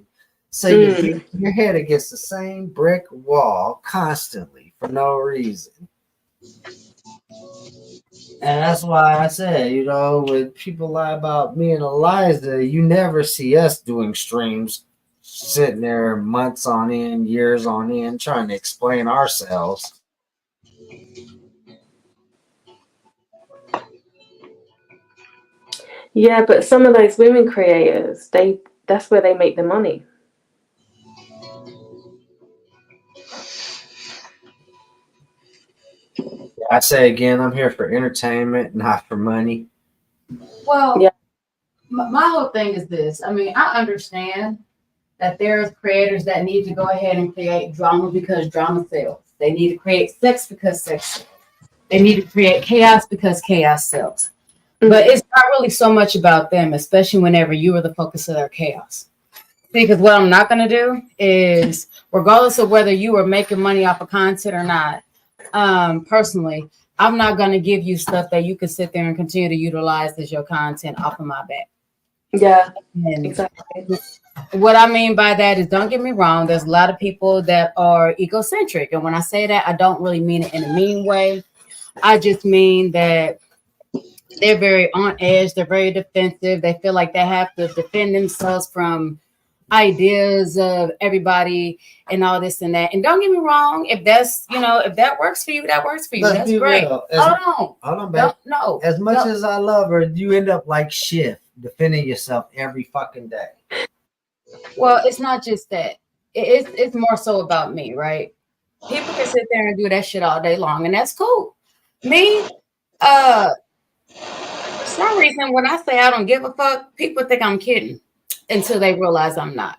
So you beat your head against the same brick wall constantly for no reason. And that's why I said, when people lie about me and Eliza, you never see us doing streams, sitting there months on end, years on end, trying to explain ourselves. Yeah, but some of those women creators, that's where they make the money. I say again, I'm here for entertainment, not for money. Well, Yeah. my whole thing is this. I mean, I understand that there's creators that need to go ahead and create drama because drama sells. They need to create sex because sex sells. They need to create chaos because chaos sells. But it's not really so much about them, especially whenever you are the focus of their chaos. Because what I'm not going to do is, regardless of whether you are making money off of content or not, personally, I'm not going to give you stuff that you can sit there and continue to utilize as your content off of my back. Yeah, And exactly. what I mean by that is, don't get me wrong, there's a lot of people that are egocentric. And when I say that, I don't really mean it in a mean way. I just mean that they're very on edge. They're very defensive. They feel like they have to defend themselves from ideas of everybody and all this and that. And don't get me wrong, if that's, if that works for you, that works for you. Let's That's be great. real. Hold on, babe. Don't, no. As much no. as I love her, you end up like Schiff, defending yourself every fucking day. Well, it's not just that. It's more so about me, right? People can sit there and do that shit all day long, and that's cool. Me, for some reason, when I say I don't give a fuck, people think I'm kidding until they realize I'm not.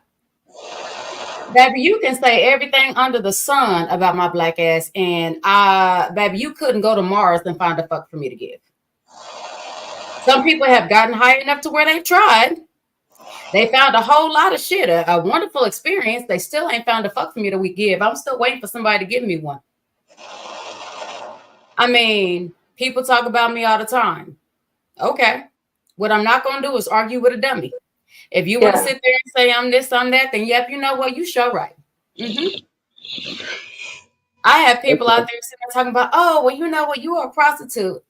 Baby, you can say everything under the sun about my black ass, and baby, you couldn't go to Mars and find a fuck for me to give. Some people have gotten high enough to where they've tried. They found a whole lot of shit, a wonderful experience. They still ain't found a fuck for me to give. I'm still waiting for somebody to give me one. I mean, people talk about me all the time. Okay. What I'm not going to do is argue with a dummy. If you want to sit there and say I'm this, I'm that, then yep, you know what? You show right. I have people out there sitting there talking about, oh, well, you know what? You are a prostitute.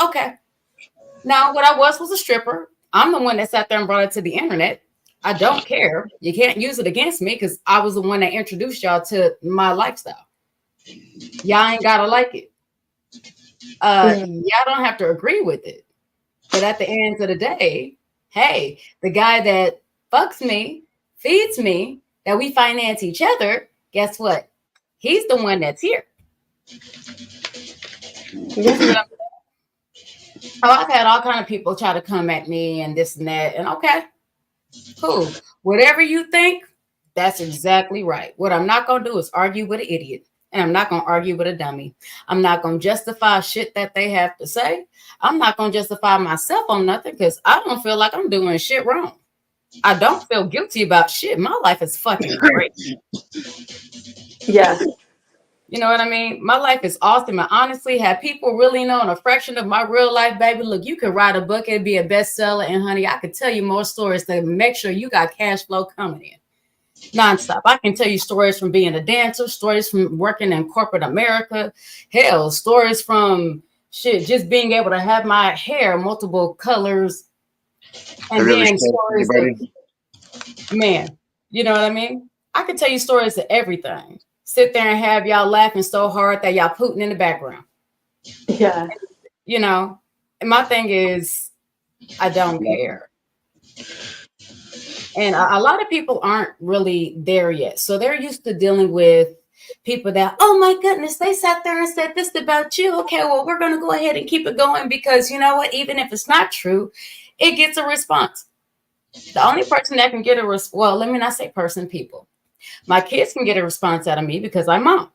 Okay. Now, what I was a stripper. I'm the one that sat there and brought it to the internet. I don't care. You can't use it against me because I was the one that introduced y'all to my lifestyle. Y'all ain't got to like it. Y'all don't have to agree with it. But at the end of the day, hey, the guy that fucks me, feeds me, that we finance each other, guess what? He's the one that's here. Oh, I've had all kind of people try to come at me and this and that. And okay, cool. Whatever you think, that's exactly right. What I'm not going to do is argue with an idiot. And I'm not going to argue with a dummy. I'm not going to justify shit that they have to say. I'm not going to justify myself on nothing because I don't feel like I'm doing shit wrong. I don't feel guilty about shit. My life is fucking great. Yeah. You know what I mean? My life is awesome. And honestly, have people really known a fraction of my real life, baby? Look, you could write a book and be a bestseller. And honey, I could tell you more stories to make sure you got cash flow coming in. Nonstop. I can tell you stories from being a dancer, stories from working in corporate America, hell, stories from shit, just being able to have my hair multiple colors, and then stories of, man, you know what I mean? I can tell you stories of everything. Sit there and have y'all laughing so hard that y'all pooting in the background. Yeah. You know, and my thing is, I don't care. And a lot of people aren't really there yet. So they're used to dealing with people that, oh my goodness, they sat there and said this about you. Okay, well, we're going to go ahead and keep it going because you know what? Even if it's not true, it gets a response. The only person that can get a response, well, let me not say person, people. My kids can get a response out of me because I'm mom.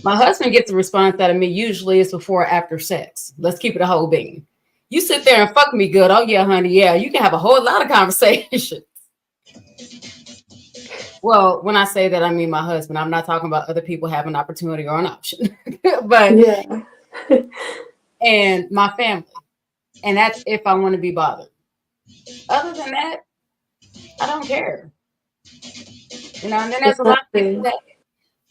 My husband gets a response out of me usually it's before or after sex. Let's keep it a whole being. You sit there and fuck me good. Oh, yeah, honey. Yeah, you can have a whole lot of conversations. Well, when I say that, I mean my husband. I'm not talking about other people having an opportunity or an option. But yeah. And my family. And that's if I want to be bothered. Other than that, I don't care. You know, and then there's a lot of people that,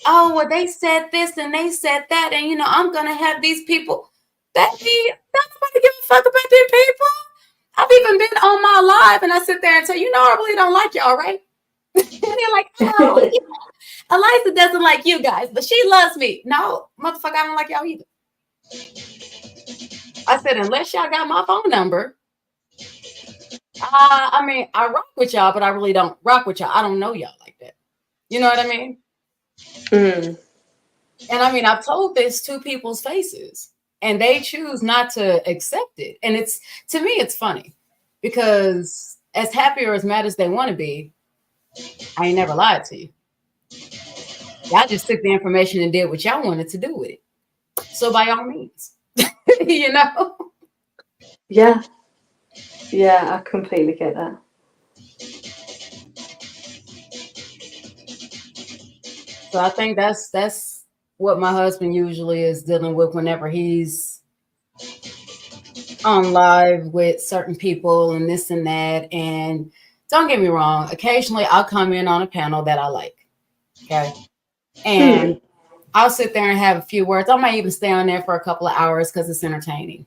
oh, well, they said this and they said that. And, you know, I'm going to have these people. Baby, nobody give a fuck about them people. I've even been on my live and I sit there and tell you, I really don't like y'all, right? And they're like, oh, yeah. Eliza doesn't like you guys, but she loves me. No, motherfucker, I don't like y'all either. I said, unless y'all got my phone number. I mean, I rock with y'all, but I really don't rock with y'all. I don't know y'all like that. You know what I mean? And I mean, I've told this to people's faces and they choose not to accept it. And it's, to me, it's funny because as happy or as mad as they want to be, I ain't never lied to you. Y'all just took the information and did what y'all wanted to do with it. So by all means, you know. Yeah. Yeah, I completely get that. So I think that's what my husband usually is dealing with whenever he's on live with certain people and this and that. And don't get me wrong, occasionally I'll come in on a panel that I like. Okay. And I'll sit there and have a few words. I might even stay on there for a couple of hours because it's entertaining.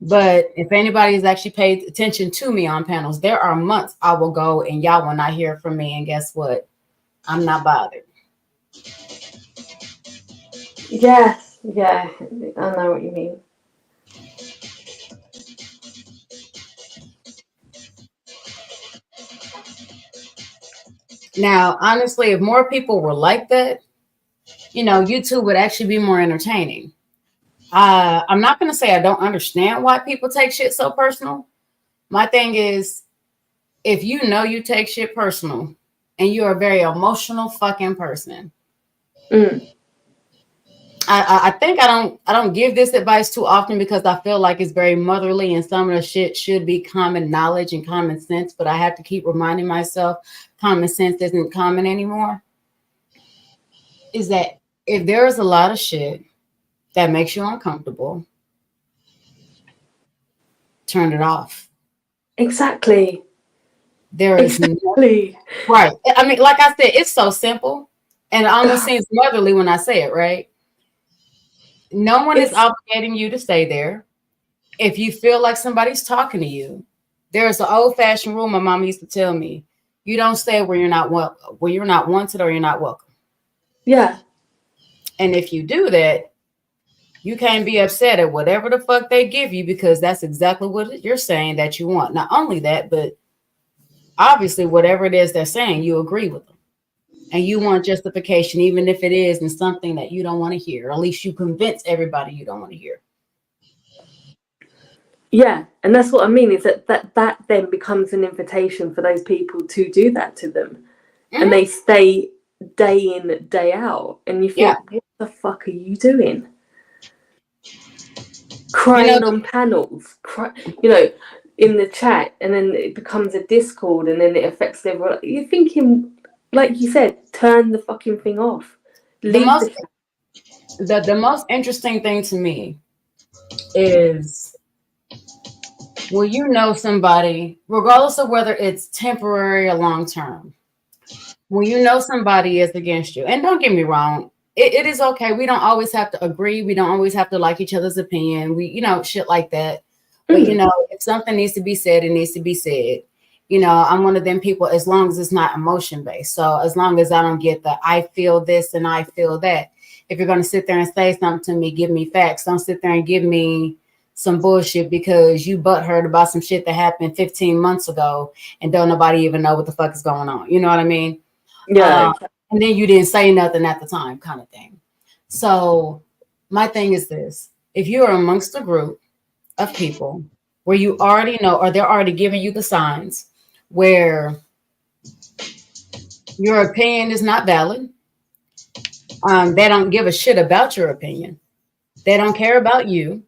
But if anybody's actually paid attention to me on panels, there are months I will go and y'all will not hear from me. And guess what? I'm not bothered. Yeah, yeah, I know what you mean. Now, honestly, if more people were like that, you know, YouTube would actually be more entertaining. I'm not going to say I don't understand why people take shit so personal. My thing is, if you know you take shit personal and you're a very emotional fucking person, I think I don't give this advice too often because I feel like it's very motherly and some of the shit should be common knowledge and common sense, but I have to keep reminding myself common sense isn't common anymore. Is that if there is a lot of shit that makes you uncomfortable, turn it off. Exactly. There is Exactly. right. I mean, like I said, it's so simple and it almost seems motherly when I say it, right? No one is obligating you to stay there. If you feel like somebody's talking to you, there's an old-fashioned rule my mom used to tell me: you don't stay where you're not where you're not wanted or you're not welcome. Yeah. And if you do that, you can't be upset at whatever the fuck they give you because that's exactly what you're saying that you want. Not only that, but obviously whatever it is they're saying, you agree with them. And you want justification, even if it is in something that you don't want to hear. Or at least you convince everybody you don't want to hear. Yeah, and that's what I mean is that then becomes an invitation for those people to do that to them. And they stay day in, day out. And you think, what the fuck are you doing? Crying on panels, in the chat, and then it becomes a Discord, and then it affects everyone. You're thinking, like you said, turn the fucking thing off. The most interesting thing to me is when you know somebody, regardless of whether it's temporary or long term, when you know somebody is against you, and don't get me wrong, it is okay. We don't always have to agree. We don't always have to like each other's opinion. Shit like that. But, if something needs to be said, it needs to be said. I'm one of them people, as long as it's not emotion based. So as long as I don't get the, I feel this and I feel that. If you're going to sit there and say something to me, give me facts. Don't sit there and give me some bullshit because you butthurt about some shit that happened 15 months ago and don't nobody even know what the fuck is going on. You know what I mean? Yeah. And then you didn't say nothing at the time, kind of thing. So my thing is this: if you are amongst a group of people where you already know, or they're already giving you the signs where your opinion is not valid, they don't give a shit about your opinion. They don't care about you.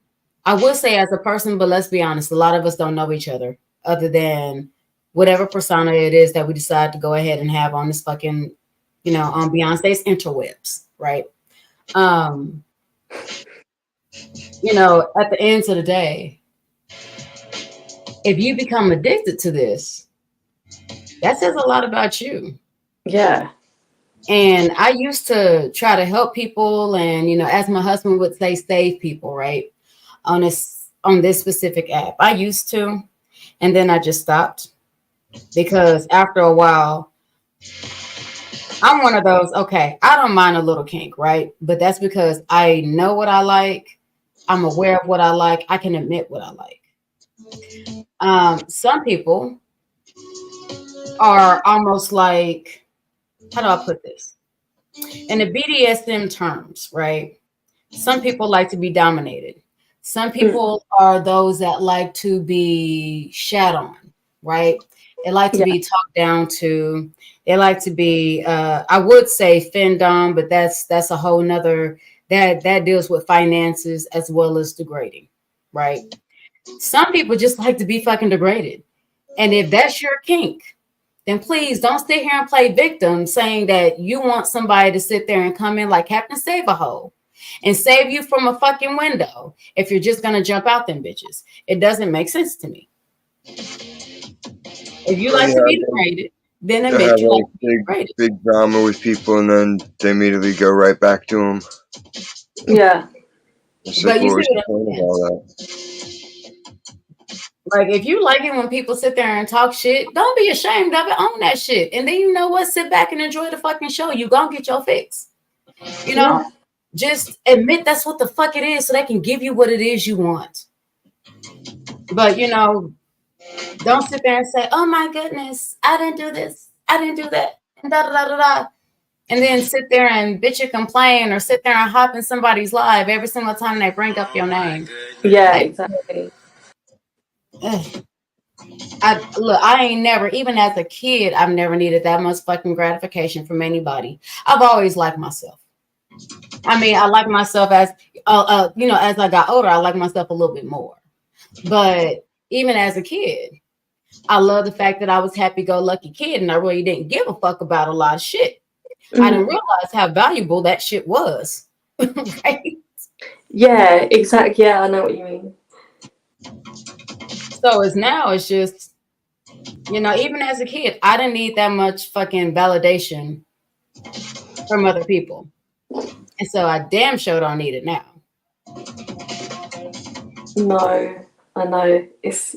I would say as a person, but let's be honest, a lot of us don't know each other other than whatever persona it is that we decide to go ahead and have on this fucking, on Beyonce's interwebs, right? At the end of the day, if you become addicted to this, that says a lot about you. Yeah. And I used to try to help people and, as my husband would say, save people, right? On this specific app. I used to, and then I just stopped because after a while, I'm one of those, okay, I don't mind a little kink, right? But that's because I know what I like. I'm aware of what I like. I can admit what I like. Some people are almost like, how do I put this? In the BDSM terms, right? Some people like to be dominated. Some people are those that like to be shat on, right? They like to Yeah. be talked down to. They like to be, I would say fend on, but that's a whole nother that deals with finances as well as degrading, right? Some people just like to be fucking degraded. And if that's your kink, then please don't sit here and play victim saying that you want somebody to sit there and come in like Captain Save a Hole and save you from a fucking window if you're just gonna jump out them bitches. It doesn't make sense to me. If you Oh like to yeah, be degraded, then they have admit you like like to be degraded. big drama with people, and then they immediately go right back to them. Yeah. It's like, But you what see was the what point I'm of saying? all that? Like if you like it when people sit there and talk shit, don't be ashamed of it. Own that shit. And then you know what? Sit back and enjoy the fucking show. You gonna get your fix. You know? Yeah. Just admit that's what the fuck it is so they can give you what it is you want. But don't sit there and say, "Oh my goodness, I didn't do this, I didn't do that," and da da da da da, and then sit there and bitch and complain, or sit there and hop in somebody's live every single time they bring up your name. Yeah, Like, exactly. ugh. I ain't never, even as a kid, I've never needed that much fucking gratification from anybody. I've always liked myself. I mean, I like myself as I got older, I like myself a little bit more. But even as a kid, I love the fact that I was happy-go-lucky kid and I really didn't give a fuck about a lot of shit. I didn't Mhm. realize how valuable that shit was. Right? Yeah, exactly. Yeah, I know what you mean. So it's just, even as a kid, I didn't need that much fucking validation from other people. And so I damn sure don't need it now. No, I know. It's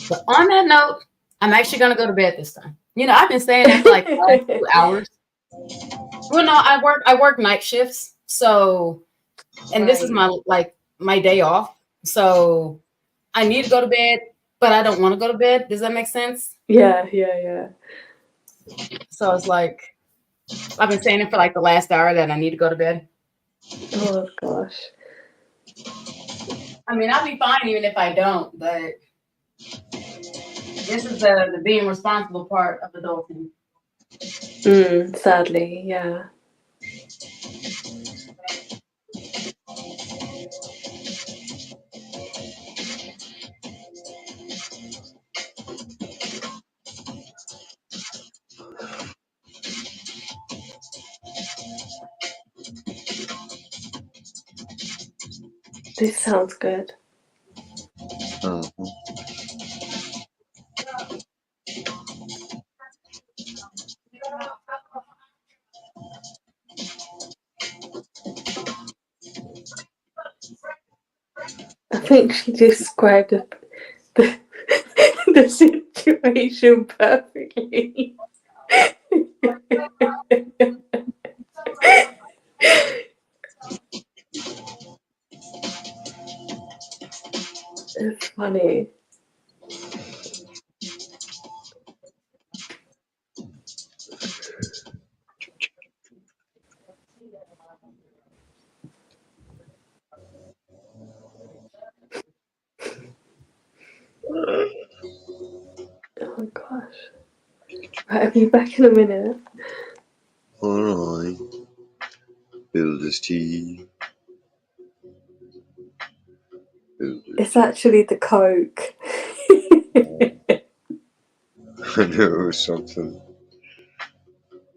But on that note, I'm actually gonna go to bed this time. I've been saying that for like the last 2 hours. Well, no, I work night shifts. So, and this is right. my day off. So I need to go to bed, but I don't want to go to bed. Does that make sense? Yeah, yeah, yeah. So it's like I've been saying it for like the last hour that I need to go to bed. Oh gosh. I mean, I'll be fine even if I don't, but this is the being responsible part of adulting. Sadly, yeah. This sounds good. Mhm. I think she described the, the situation perfectly. It's funny. Oh gosh. Right, I'll be back in a minute. Alright. Build this tea. Build this It's actually the Coke. I knew it was something.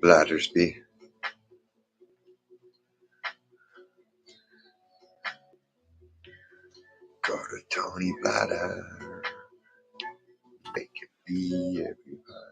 Blattersby. Got a Tony Blatter. Make it be everybody.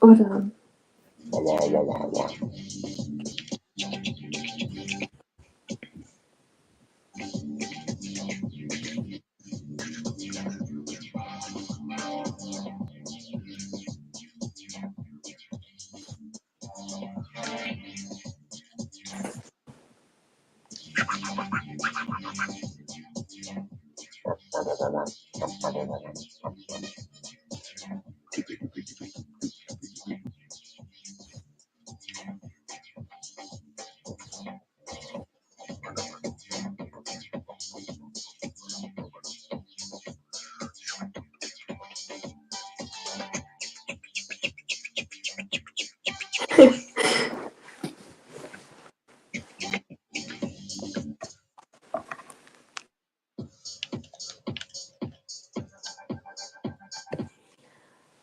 Hold on. Wah, wah, wah, wah, wah.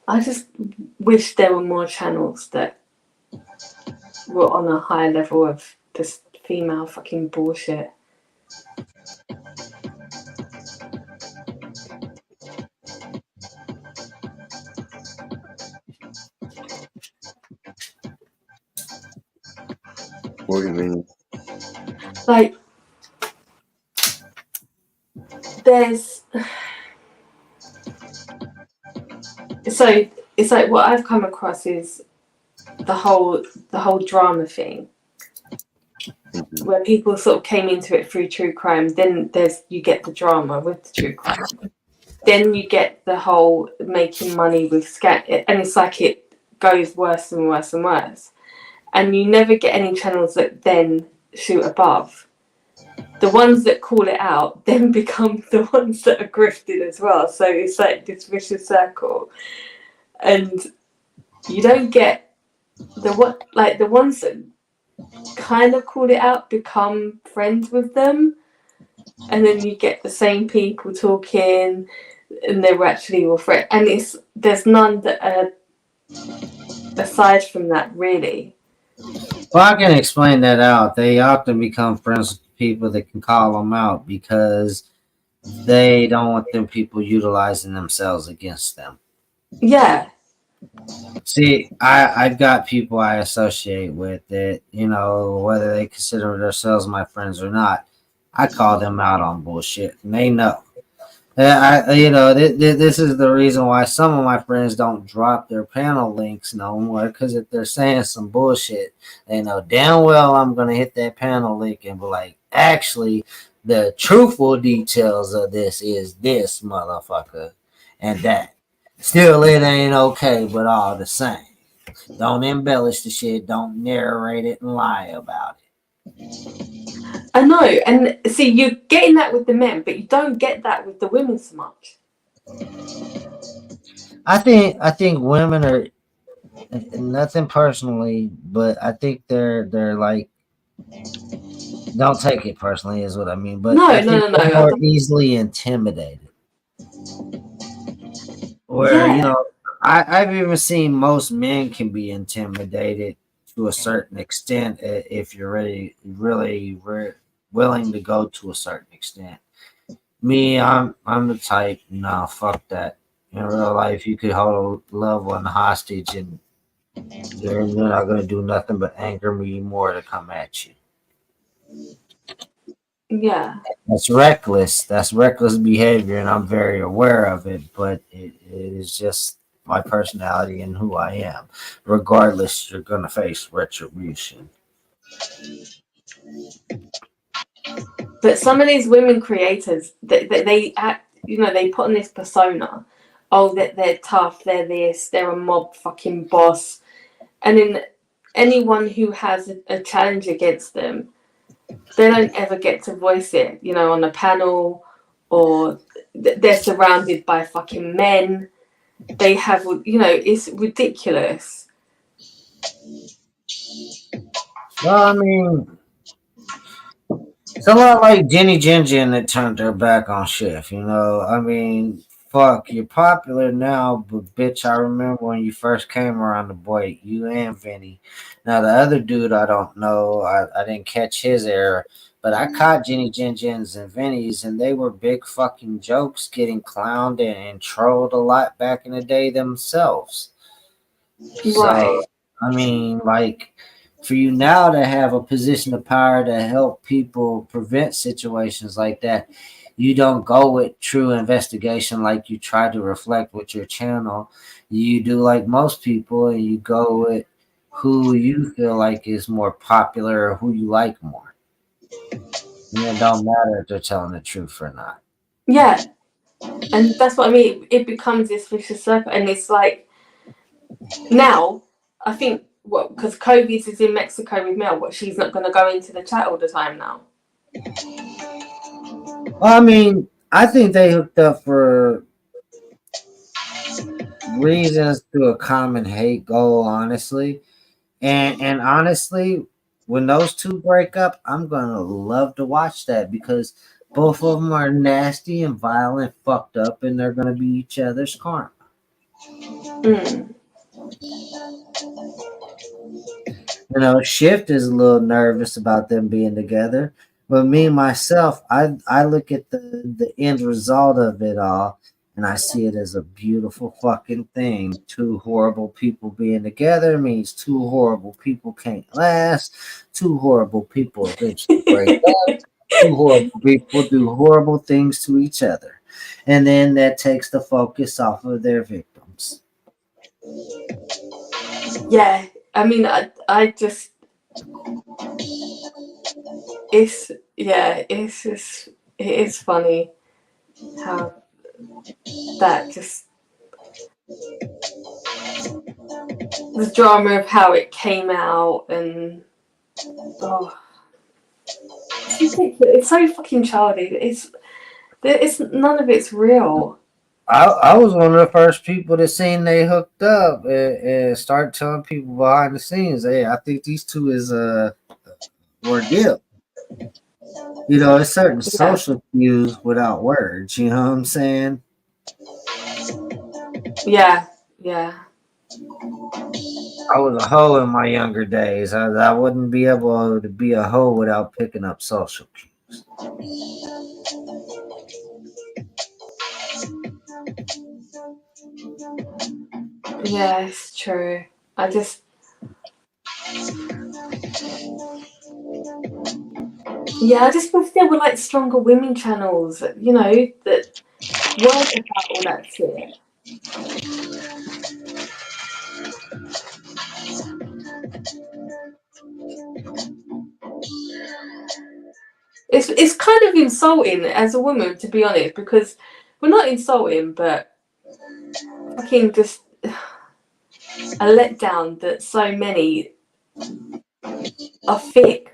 I just wish there were more channels that were on a high level of just female fucking bullshit. What do you mean? Like, there's so it's like what I've come across is the whole drama thing, where people sort of came into it through true crime. Then you get the drama with the true crime. Then you get the whole making money with scam, and it's like it goes worse and worse and worse. And you never get any channels that then shoot above. The ones that call it out then become the ones that are grifted as well. So it's like this vicious circle. And you don't get the ones that kind of call it out become friends with them, and then you get the same people talking, and they were actually your friend. And there's none that are aside from that really. Well, I can explain that out. They often become friends with people that can call them out because they don't want them people utilizing themselves against them. Yeah. See, I've got people I associate with that, whether they consider themselves my friends or not, I call them out on bullshit, and they know. This is the reason why some of my friends don't drop their panel links no more. Because if they're saying some bullshit, they know damn well I'm gonna hit that panel link and be like, actually, the truthful details of this is this motherfucker and that. Still, it ain't okay, but all the same, don't embellish the shit. Don't narrate it and lie about it. I know, and see, you're getting that with the men, but you don't get that with the women so much. I think women are nothing personally, but I think they're like, don't take it personally is what I mean. But No, I think no, no, they're no. more easily intimidated. Where Yeah. I've even seen most men can be intimidated to a certain extent if you're really willing to go to a certain extent. Me, I'm the type. No, fuck that. In real life, you could hold a loved one hostage, and they're not gonna do nothing but anger me more to come at you. Yeah. That's reckless. That's reckless behavior, and I'm very aware of it. But it is just my personality and who I am. Regardless, you're gonna face retribution. But some of these women creators, they act, they put on this persona oh, that they're tough, they're this, they're a mob fucking boss. And then anyone who has a challenge against them, they don't ever get to voice it, you know, on a panel, or they're surrounded by fucking men. They have, you know, it's ridiculous. Well, I mean, it's a lot like Jenny Jin that turned her back on Shift, you know. I mean, fuck, you're popular now, but bitch, I remember when you first came around the boy, you and Vinny. Now the other dude I don't know, I didn't catch his error, but I caught Jenny Jin's and Vinny's, and they were big fucking jokes, getting clowned and trolled a lot back in the day themselves. Right. So I mean, like, for you now to have a position of power to help people prevent situations like that, you don't go with true investigation like you try to reflect with your channel. You do like most people, and you go with who you feel like is more popular or who you like more. And it don't matter if they're telling the truth or not. Yeah. And that's what I mean. It becomes this vicious circle. And it's like, now, I think, what, because Kobe's is in Mexico with Mel, what, she's not going to go into the chat all the time now? Well, I mean, I think they hooked up for reasons to a common hate goal, honestly. And honestly, when those two break up, I'm gonna love to watch that because both of them are nasty and violent, fucked up, and they're gonna be each other's karma. Mm. You know, Shift is a little nervous about them being together, but me myself, I look at the end result of it all, and I see it as a beautiful fucking thing. Two horrible people being together means two horrible people can't last. Two horrible people eventually break up. Two horrible people do horrible things to each other, and then that takes the focus off of their victims. Yeah. I mean, I just, it's just, it is funny how that just, the drama of how it came out, and oh, it's ridiculous. It's so fucking childish. It's none of it's real. I was one of the first people that seen they hooked up and start telling people behind the scenes, hey, I think these two is ordeal. You know, it's certain Yeah, social cues without words. You know what I'm saying? yeah, yeah, I was a hoe in my younger days. I wouldn't be able to be a hoe without picking up social cues. yeah. It's true. I just, yeah, I just wish there were like stronger women channels, you know, that weren't about all that shit. It's kind of insulting as a woman, to be honest, because we're not insulting, but fucking just a letdown that so many are thick.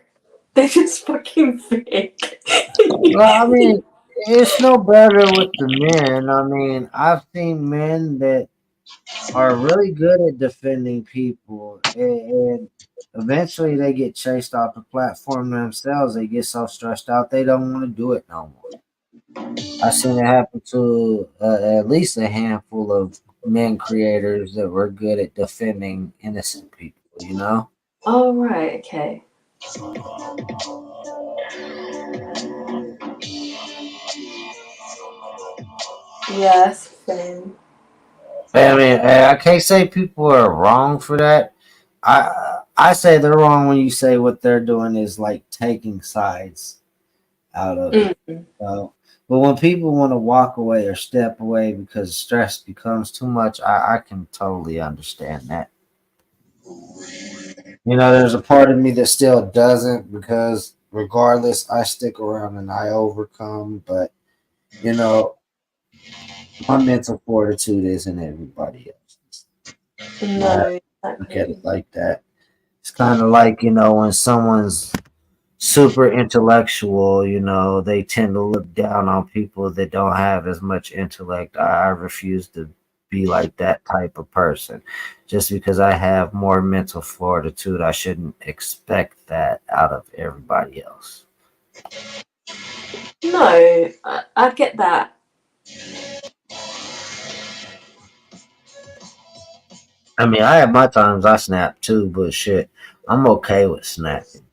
They're just fucking thick. Well, I mean, it's no better with the men. I mean, I've seen men that are really good at defending people, and eventually they get chased off the platform themselves. They get so stressed out they don't want to do it no more. I've seen it happen to at least a handful of men creators that were good at defending innocent people. You know. Oh, right, okay. Yeah, that's fair. I mean, I can't say people are wrong for that. I say they're wrong when you say what they're doing is like taking sides out of it. Mm. So, but when people want to walk away or step away because stress becomes too much, I can totally understand that. You know, there's a part of me that still doesn't because regardless, I stick around and I overcome. But, you know, My mental fortitude isn't everybody else's. I No, look at exactly. it like that. It's kind of like, when someone's super intellectual, they tend to look down on people that don't have as much intellect. I refuse to be like that type of person. Just because I have more mental fortitude, I shouldn't expect that out of everybody else. No, I get that. I mean, I have my times I snap too, but shit, I'm okay with snapping.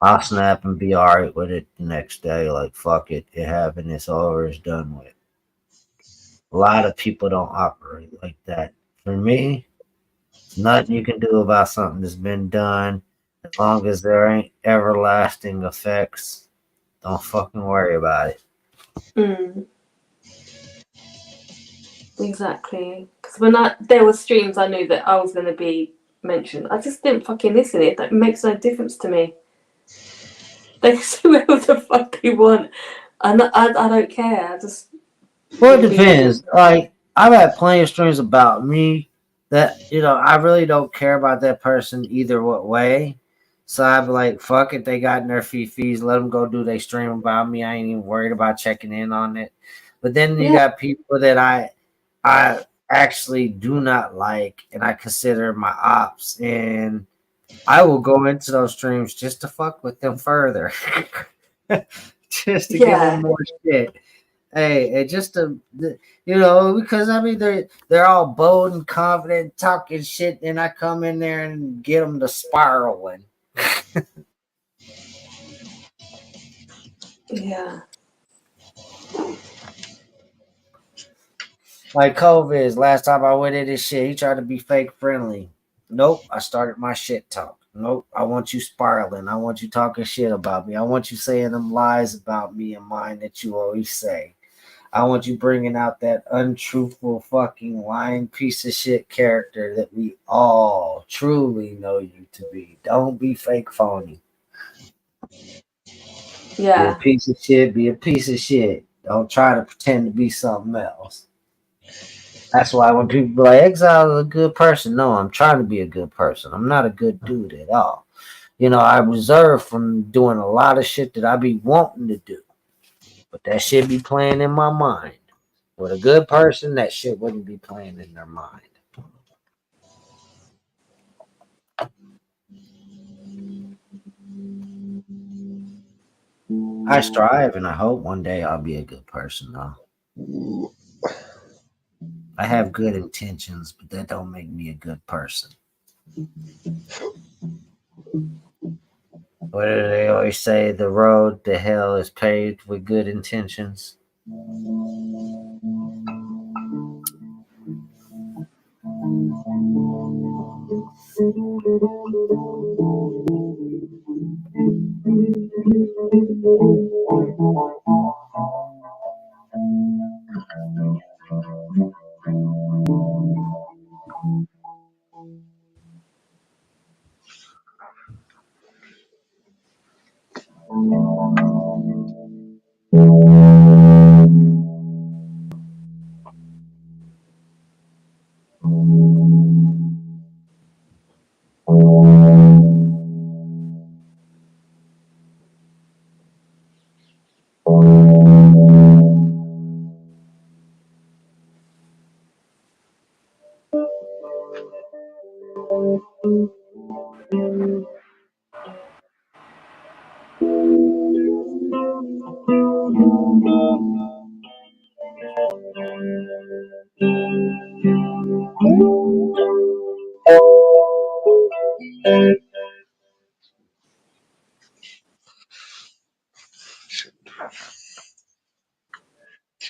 I'll snap and be alright with it the next day. Like, fuck it. It happened. It's over. It's done with. A lot of people don't operate like that. For me, there's nothing you can do about something that's been done. As long as there ain't everlasting effects, don't fucking worry about it. Mm, exactly. Because when there were streams, I knew that I was going to be mentioned. I just didn't fucking listen. It makes no difference to me. They can say whatever the fuck they want. I don't care. I just Well, will it be me. depends. Like, I've had plenty of streams about me that, I really don't care about that person either what way. So I'd be like, fuck it, they got in their fees, let them go do their stream about me. I ain't even worried about checking in on it. But then you Yeah, got people that I actually do not like and I consider my ops, and I will go into those streams just to fuck with them further. Just to give them yeah, more shit. Hey, and just to because I mean they're all bold and confident, talking shit, and I come in there and get them to spiraling. yeah. Like COVID, last time I went in this shit, he tried to be fake friendly. Nope, I started my shit talk. Nope, I want you spiraling. I want you talking shit about me. I want you saying them lies about me and mine that you always say. I want you bringing out that untruthful, fucking lying piece of shit character that we all truly know you to be. Don't be fake phony. You're a Yeah, piece of shit. Be a piece of shit. Don't try to pretend to be something else. That's why when people be like, Exile is a good person. No, I'm trying to be a good person. I'm not a good dude at all. I reserve from doing a lot of shit that I be wanting to do. But that shit be playing in my mind. With a good person, that shit wouldn't be playing in their mind. I strive and I hope one day I'll be a good person though. Ooh, I have good intentions, but that don't make me a good person. What do they always say? The road to hell is paved with good intentions.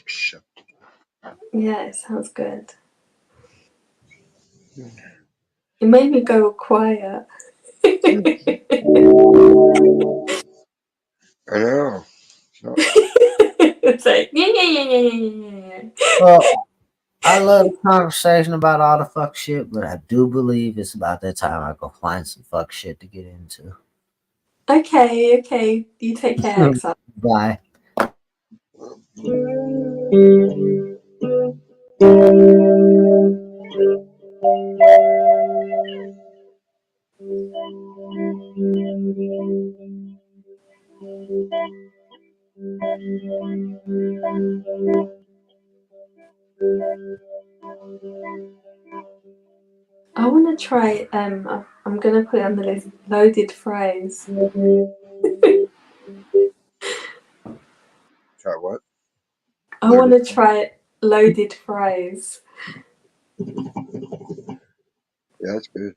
shut. yeah. It sounds good. It made me go quiet. I know. It's not. It's like yeah, yeah, yeah, yeah, yeah, yeah, Well, I love the conversation about all the fuck shit, but I do believe it's about that time I go find some fuck shit to get into. yeah. Okay, okay. You take care, Exile. Bye. I want to try. I'm gonna put it on the list. Loaded fries. Try what? I want to try loaded fries. Yeah, that's good.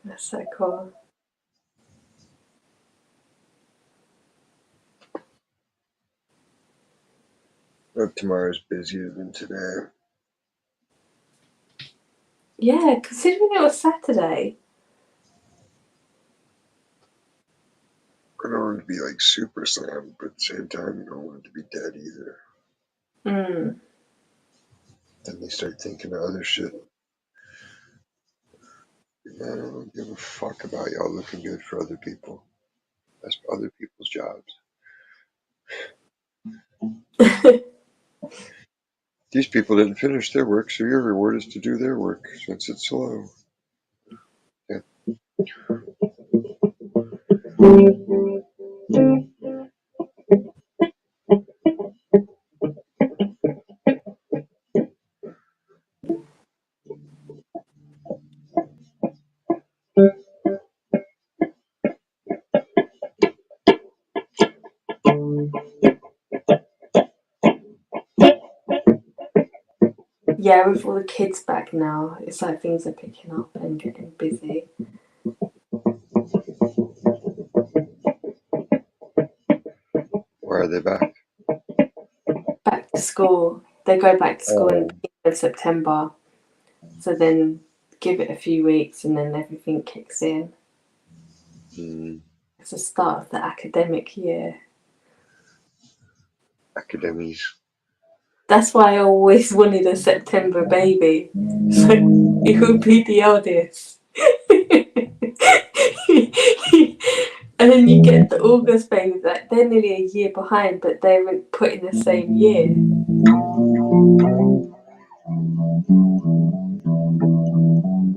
That's so cool. Hope tomorrow's busier than today. Yeah, considering it was Saturday. I don't want it to be like super slammed, but at the same time, you don't want it to be dead either. Mm. Then they start thinking of other shit. Man, I don't give a fuck about y'all looking good for other people. That's other people's jobs. These people didn't finish their work, so your reward is to do their work since it's slow. Yeah. Yeah, with all the kids back now, it's like things are picking up and getting busy. Why are they back? Back to school. They go back to school in the beginning of September. So then give it a few weeks and then everything kicks in. It's the start of the academic year. Academies. That's why I always wanted a September baby. So it would be the eldest. And then you get the August babies, like they're nearly a year behind, but they were put in the same year.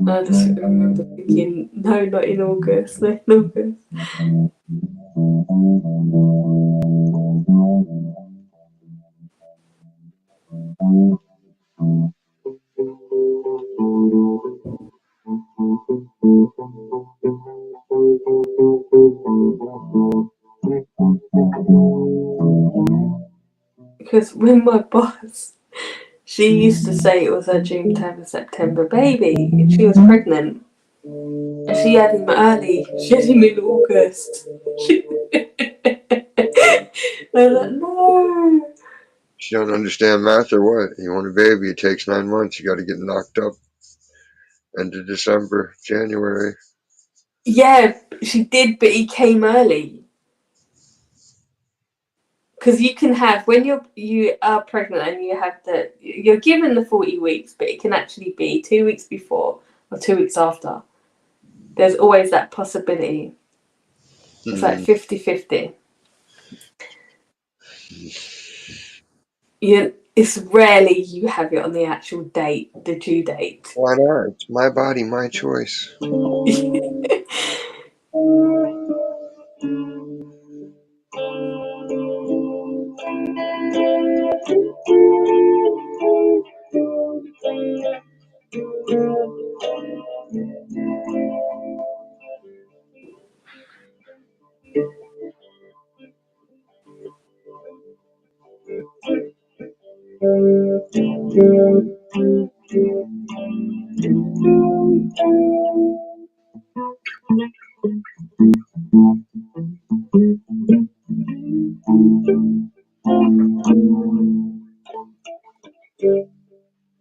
I just remember thinking, no, not in August, not in August. Because when my boss, she used to say it was her dream to have a September baby, and she was pregnant. She had him early. She had him in August. I'm like, no. She don't understand math or what? You want a baby, it takes 9 months. You got to get knocked up end of December, January. Yeah, she did, but he came early. Because you can have, when you are pregnant and you're given the 40 weeks, but it can actually be 2 weeks before or 2 weeks after. There's always that possibility. It's like 50-50. It's rarely you have it on the actual date, the due date. Why not? It's my body, my choice.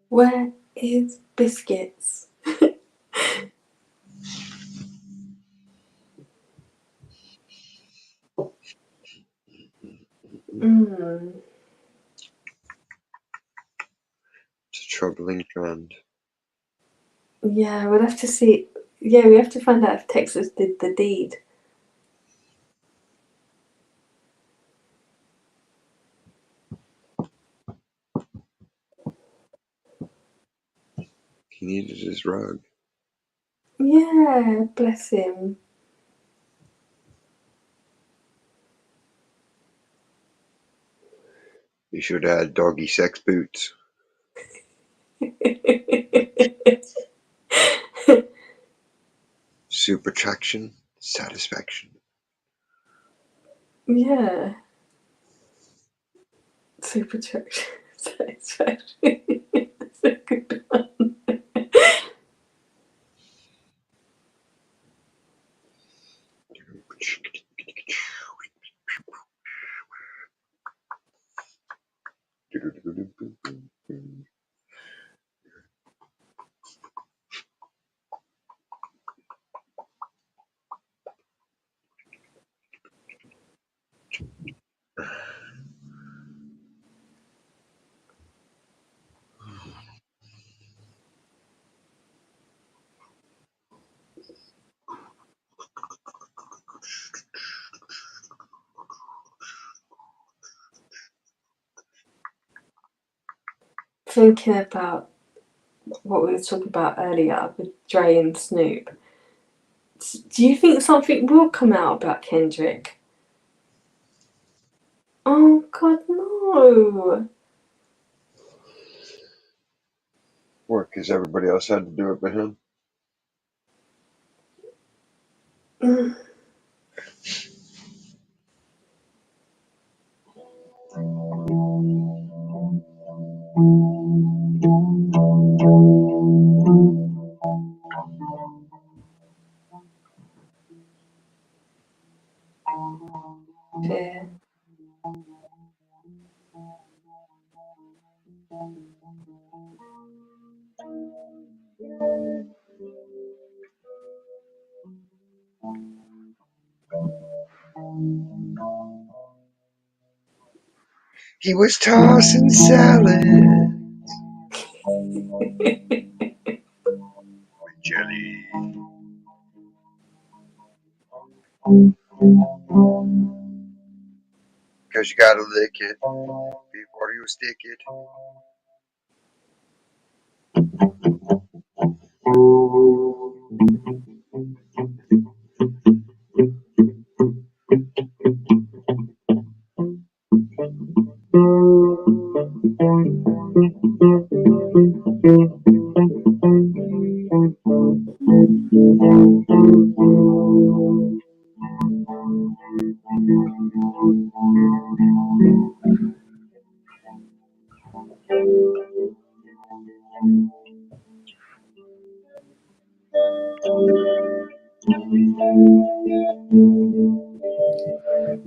Where is biscuits? Mm. It's a troubling trend. Yeah, we'll have to see. Yeah, we have to find out if Texas did the deed. He needed his rug. Yeah, bless him. He should have had doggy sex boots. Super traction, satisfaction. Yeah. Super traction. Satisfaction. That's a good one. Thinking about what we were talking about earlier with Dre and Snoop. Do you think something will come out about Kendrick? Oh God, no. What, because everybody else had to do it but him? Mm. Yeah. He was tossing salad with jelly. Because you gotta lick it before you stick it. I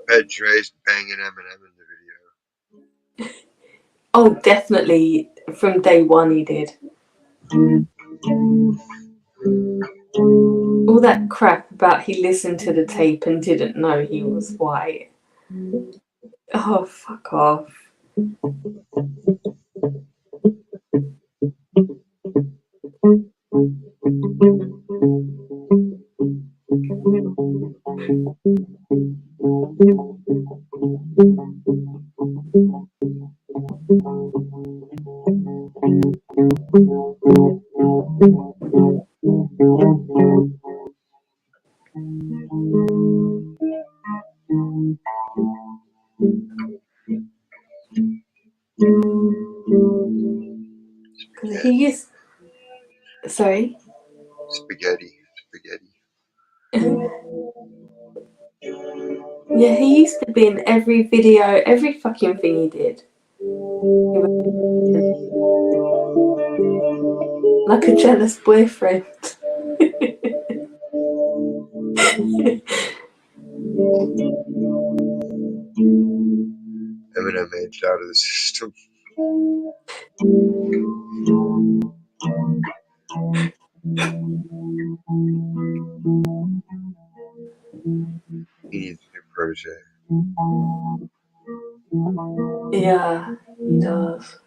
bet Dre's banging Eminem in the video. Oh, definitely from day one he did. All that crap about he listened to the tape and didn't know he was white. Oh, fuck off. Because he used. Sorry? Spaghetti. Yeah, he used to be in every video, every fucking thing he did. Like a jealous boyfriend. Eminem aged out of the system. He needs a new protege. Yeah, he does.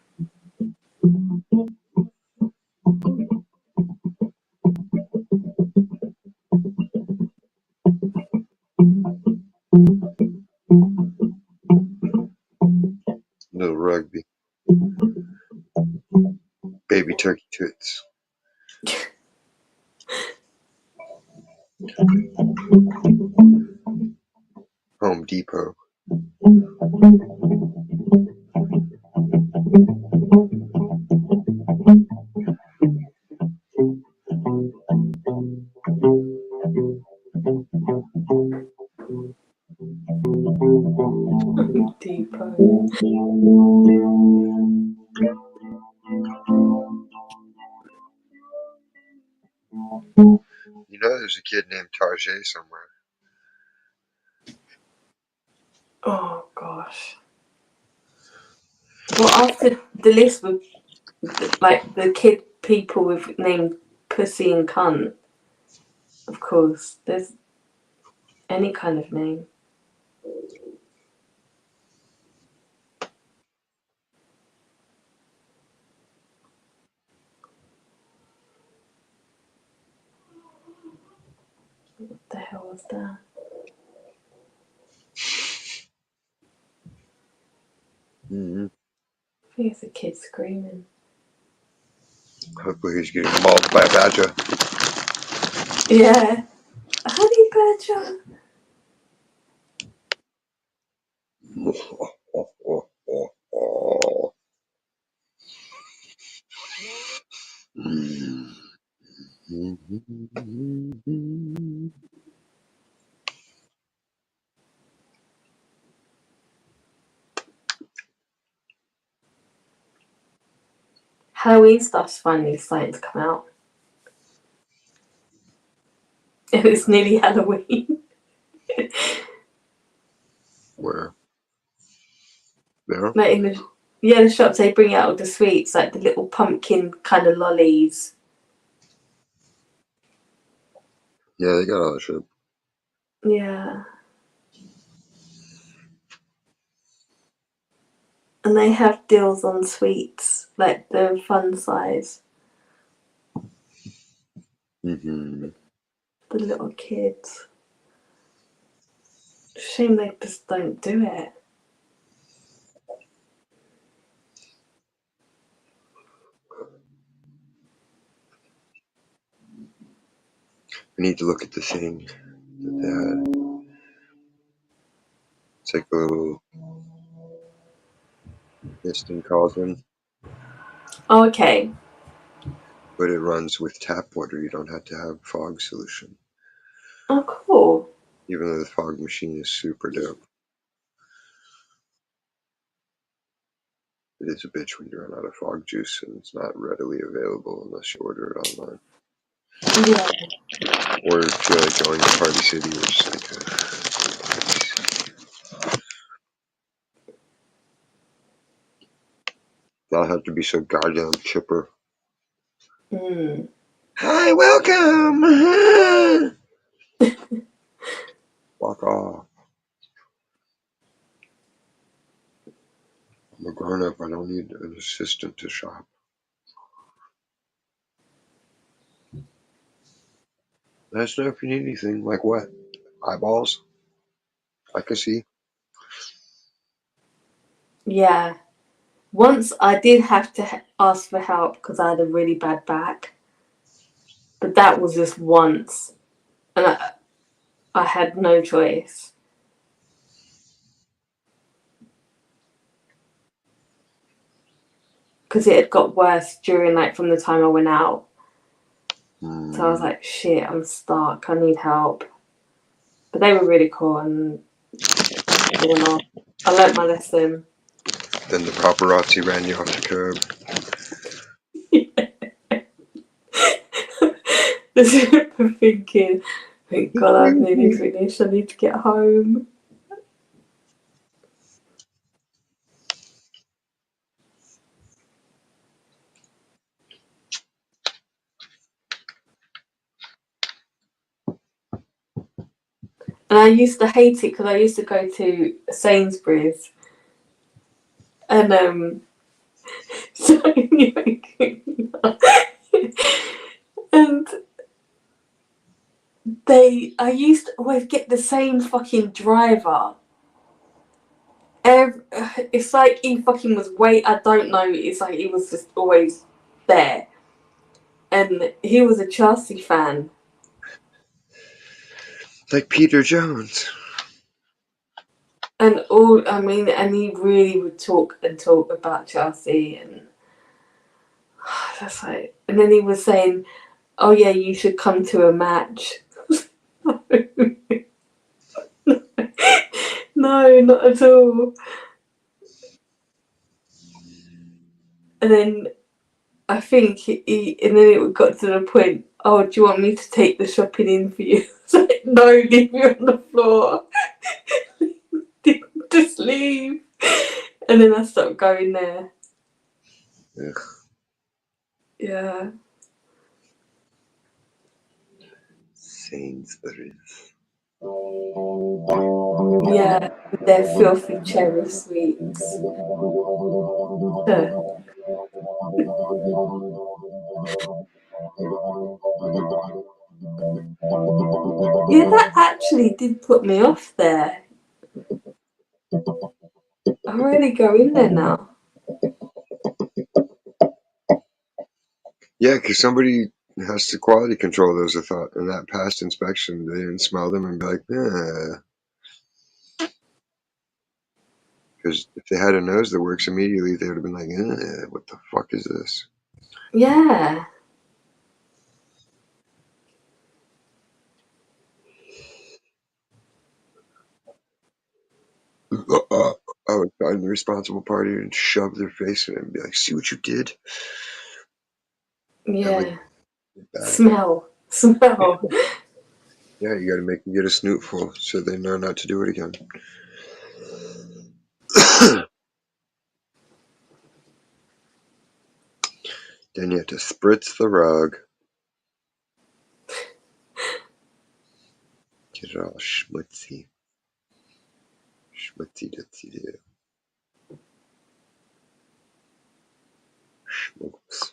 Little rugby. Baby turkey tits. Home Depot. Depot. You know there's a kid named Tarjay somewhere. Oh, gosh. Well, after the list with, like, the kid people with named Pussy and Cunt, of course, there's any kind of name. What the hell was that? Mm-hmm. I think it's a kid screaming. Hopefully he's getting mauled by a badger. Yeah. Honey badger. Halloween stuff's finally starting to come out. It's nearly Halloween. Where? There? Like in the shops they bring out all the sweets, like the little pumpkin kind of lollies. Yeah, they got all the shit. Yeah. And they have deals on sweets, like the fun size. Mm-hmm. The little kids. Shame they just don't do it. I need to look at the thing that they had. It's like a little piston cauldron, Oh, okay. but it runs with tap water. You don't have to have fog solution. Oh, cool. Even though the fog machine is super dope. It is a bitch when you run out of fog juice and it's not readily available unless you order it online. Yeah. Or feel like going to Party City, which is like y'all have to be so goddamn chipper. Mm. Hi, welcome. Fuck off. I'm a grown up. I don't need an assistant to shop. Let us know if you need anything. Like what? Eyeballs? I can see. Yeah. Once I did have to ask for help because I had a really bad back, but that was just once, and I had no choice because it had got worse during like from the time I went out. So I was like, shit, I'm stuck. I need help. But they were really cool, and you know, I learnt my lesson. Then the paparazzi ran you off the curb. I'm thinking, thank God I've nearly finished. I need to get home. And I used to hate it because I used to go to Sainsbury's and so anyway, and I used to always get the same fucking driver. It's like he fucking was I don't know. It's like he was just always there, and he was a Chelsea fan. Like Peter Jones. And and he really would talk and talk about Chelsea, and that's like, and then he was saying, "Oh yeah, you should come to a match." No, not at all. And then I think and then it got to the point. Oh, do you want me to take the shopping in for you? It's like, no, leave me on the floor. Just leave. And then I stopped going there. Ugh. Yeah. Sainsbury's. Yeah, with their filthy cherry sweets. Yeah, that actually did put me off there. I really go in there now. Yeah, because somebody has to quality control those, I thought, and that past inspection, they didn't smell them and be like, eh. Because if they had a nose that works immediately, they would have been like, eh, what the fuck is this? Yeah. I would find the responsible party and shove their face in it and be like, see what you did? That would Yeah. be bad. Smell. Smell. Yeah, you gotta make them get a snootful so they know not to do it again. Then you have to spritz the rug. Get it all schmutzy. Schmutzy ditsy do. Schmutz.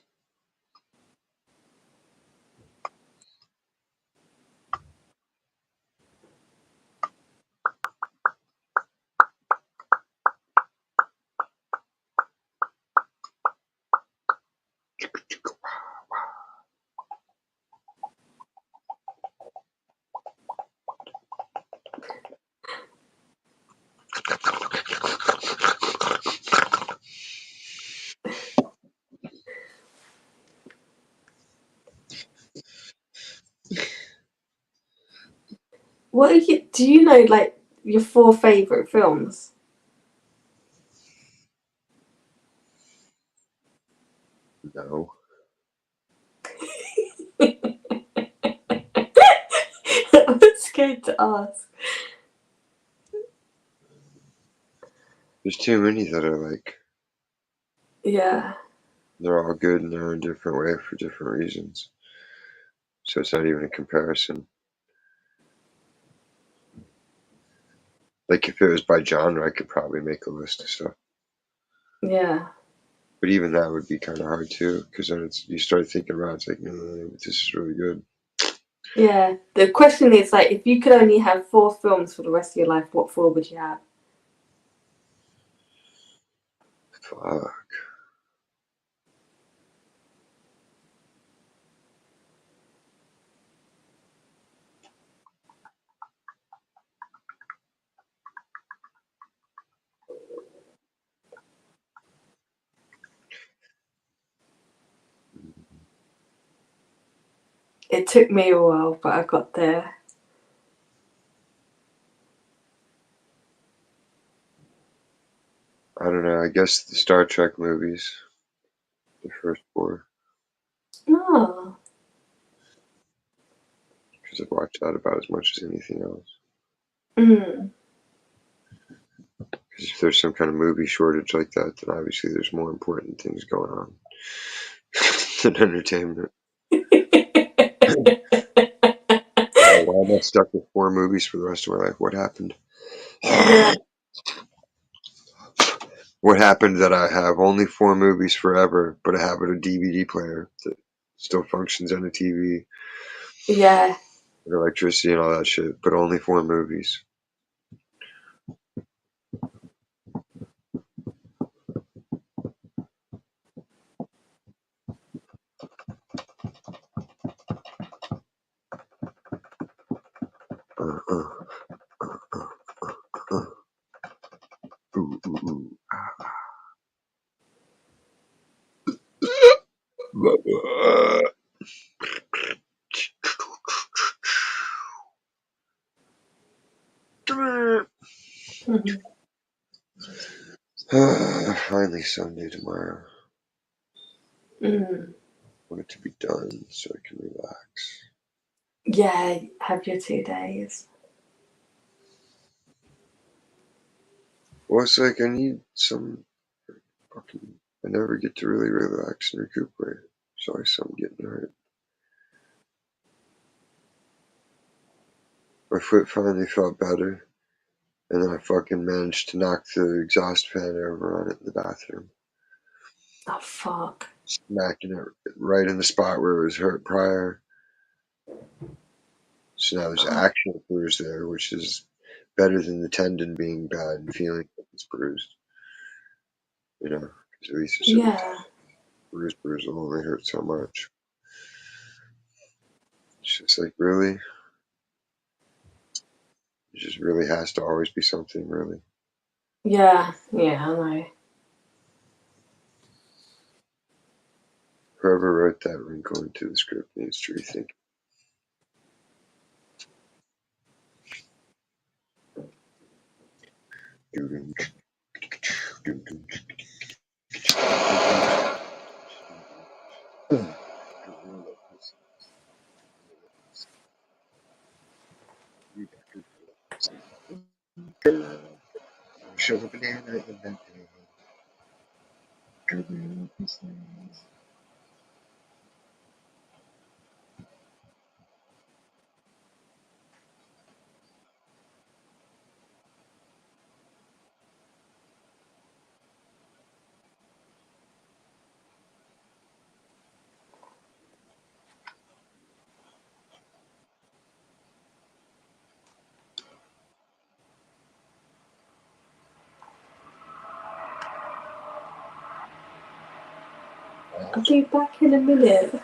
What are you, do you know like your 4 favourite films? No. scared to ask. There's too many that I like. Yeah. They're all good in their own different way for different reasons. So it's not even a comparison. Like if it was by genre, I could probably make a list of stuff. Yeah. But even that would be kind of hard too, because then you start thinking about it's like, this is really good. Yeah. The question is like, if you could only have 4 films for the rest of your life, what 4 would you have? Fuck. It took me a while, but I got there. I don't know. I guess the Star Trek movies, the first 4, Oh. because I've watched that about as much as anything else. Mm. Because if there's some kind of movie shortage like that, then obviously there's more important things going on than entertainment. Why am I stuck with 4 movies for the rest of my life? What happened? Yeah. What happened that I have only 4 movies forever, but I have a DVD player that still functions on a TV, Yeah. and electricity and all that shit, but only 4 movies. Uh, uh, uh, uh, uh. Ooh, ooh, ooh. Mhm. Finally Sunday tomorrow. Mm. I want it to be done so I can relax. Yeah, have your 2 days. Well, it's like I need some fucking. I never get to really relax and recuperate. So I am getting hurt. My foot finally felt better, and then I fucking managed to knock the exhaust fan over on it in the bathroom, Oh, fuck. smacking it right in the spot where it was hurt prior. So now there's an Oh, actual bruise there, which is better than the tendon being bad and feeling like it's bruised. You know, 'cause at least it's a yeah. bruise will only hurt so much. It's just like, really? It just really has to always be something, really. Yeah. Yeah, I know. Whoever wrote that wrinkle into the script needs to rethink. Shove a banana in that thing. I'll be back in a minute.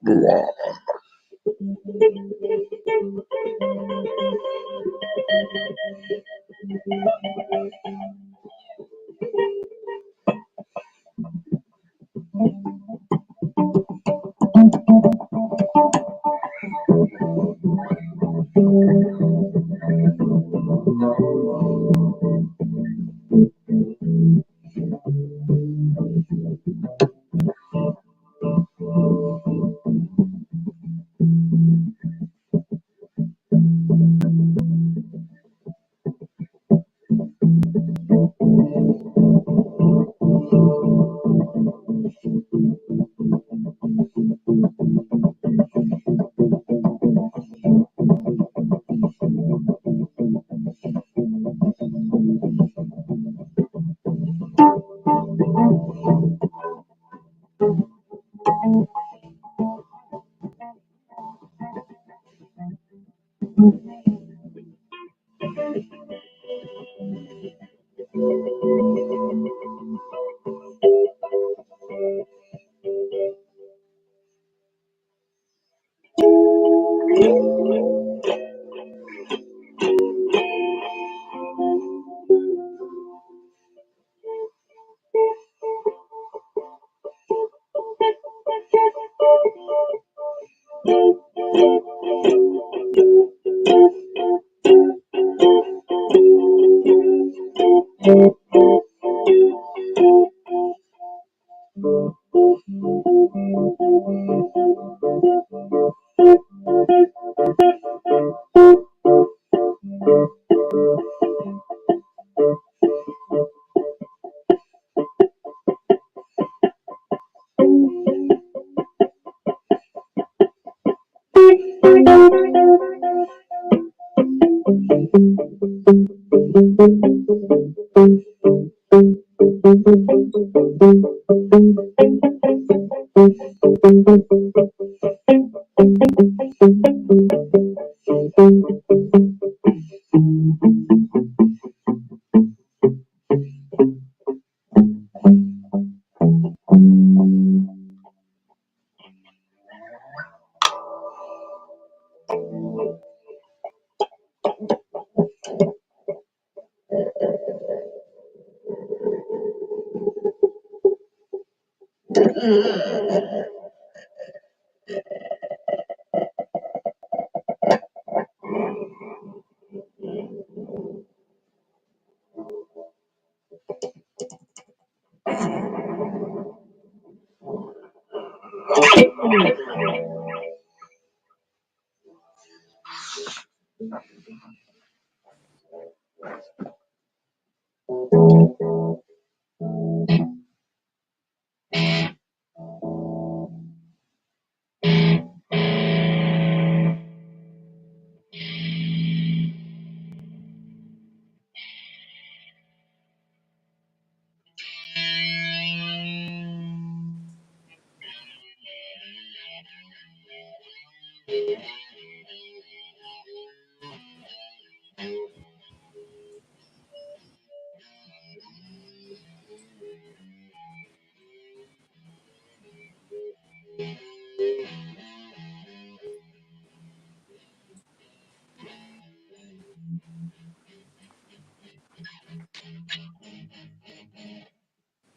Blah.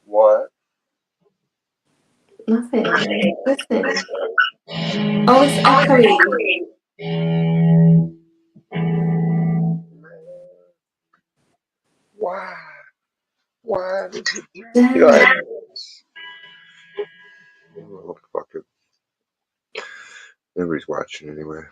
What? Nothing. Listening. Oh, it's echoey. Why? Why did you do Damn. this? Oh, fuck it. Nobody's watching anyway.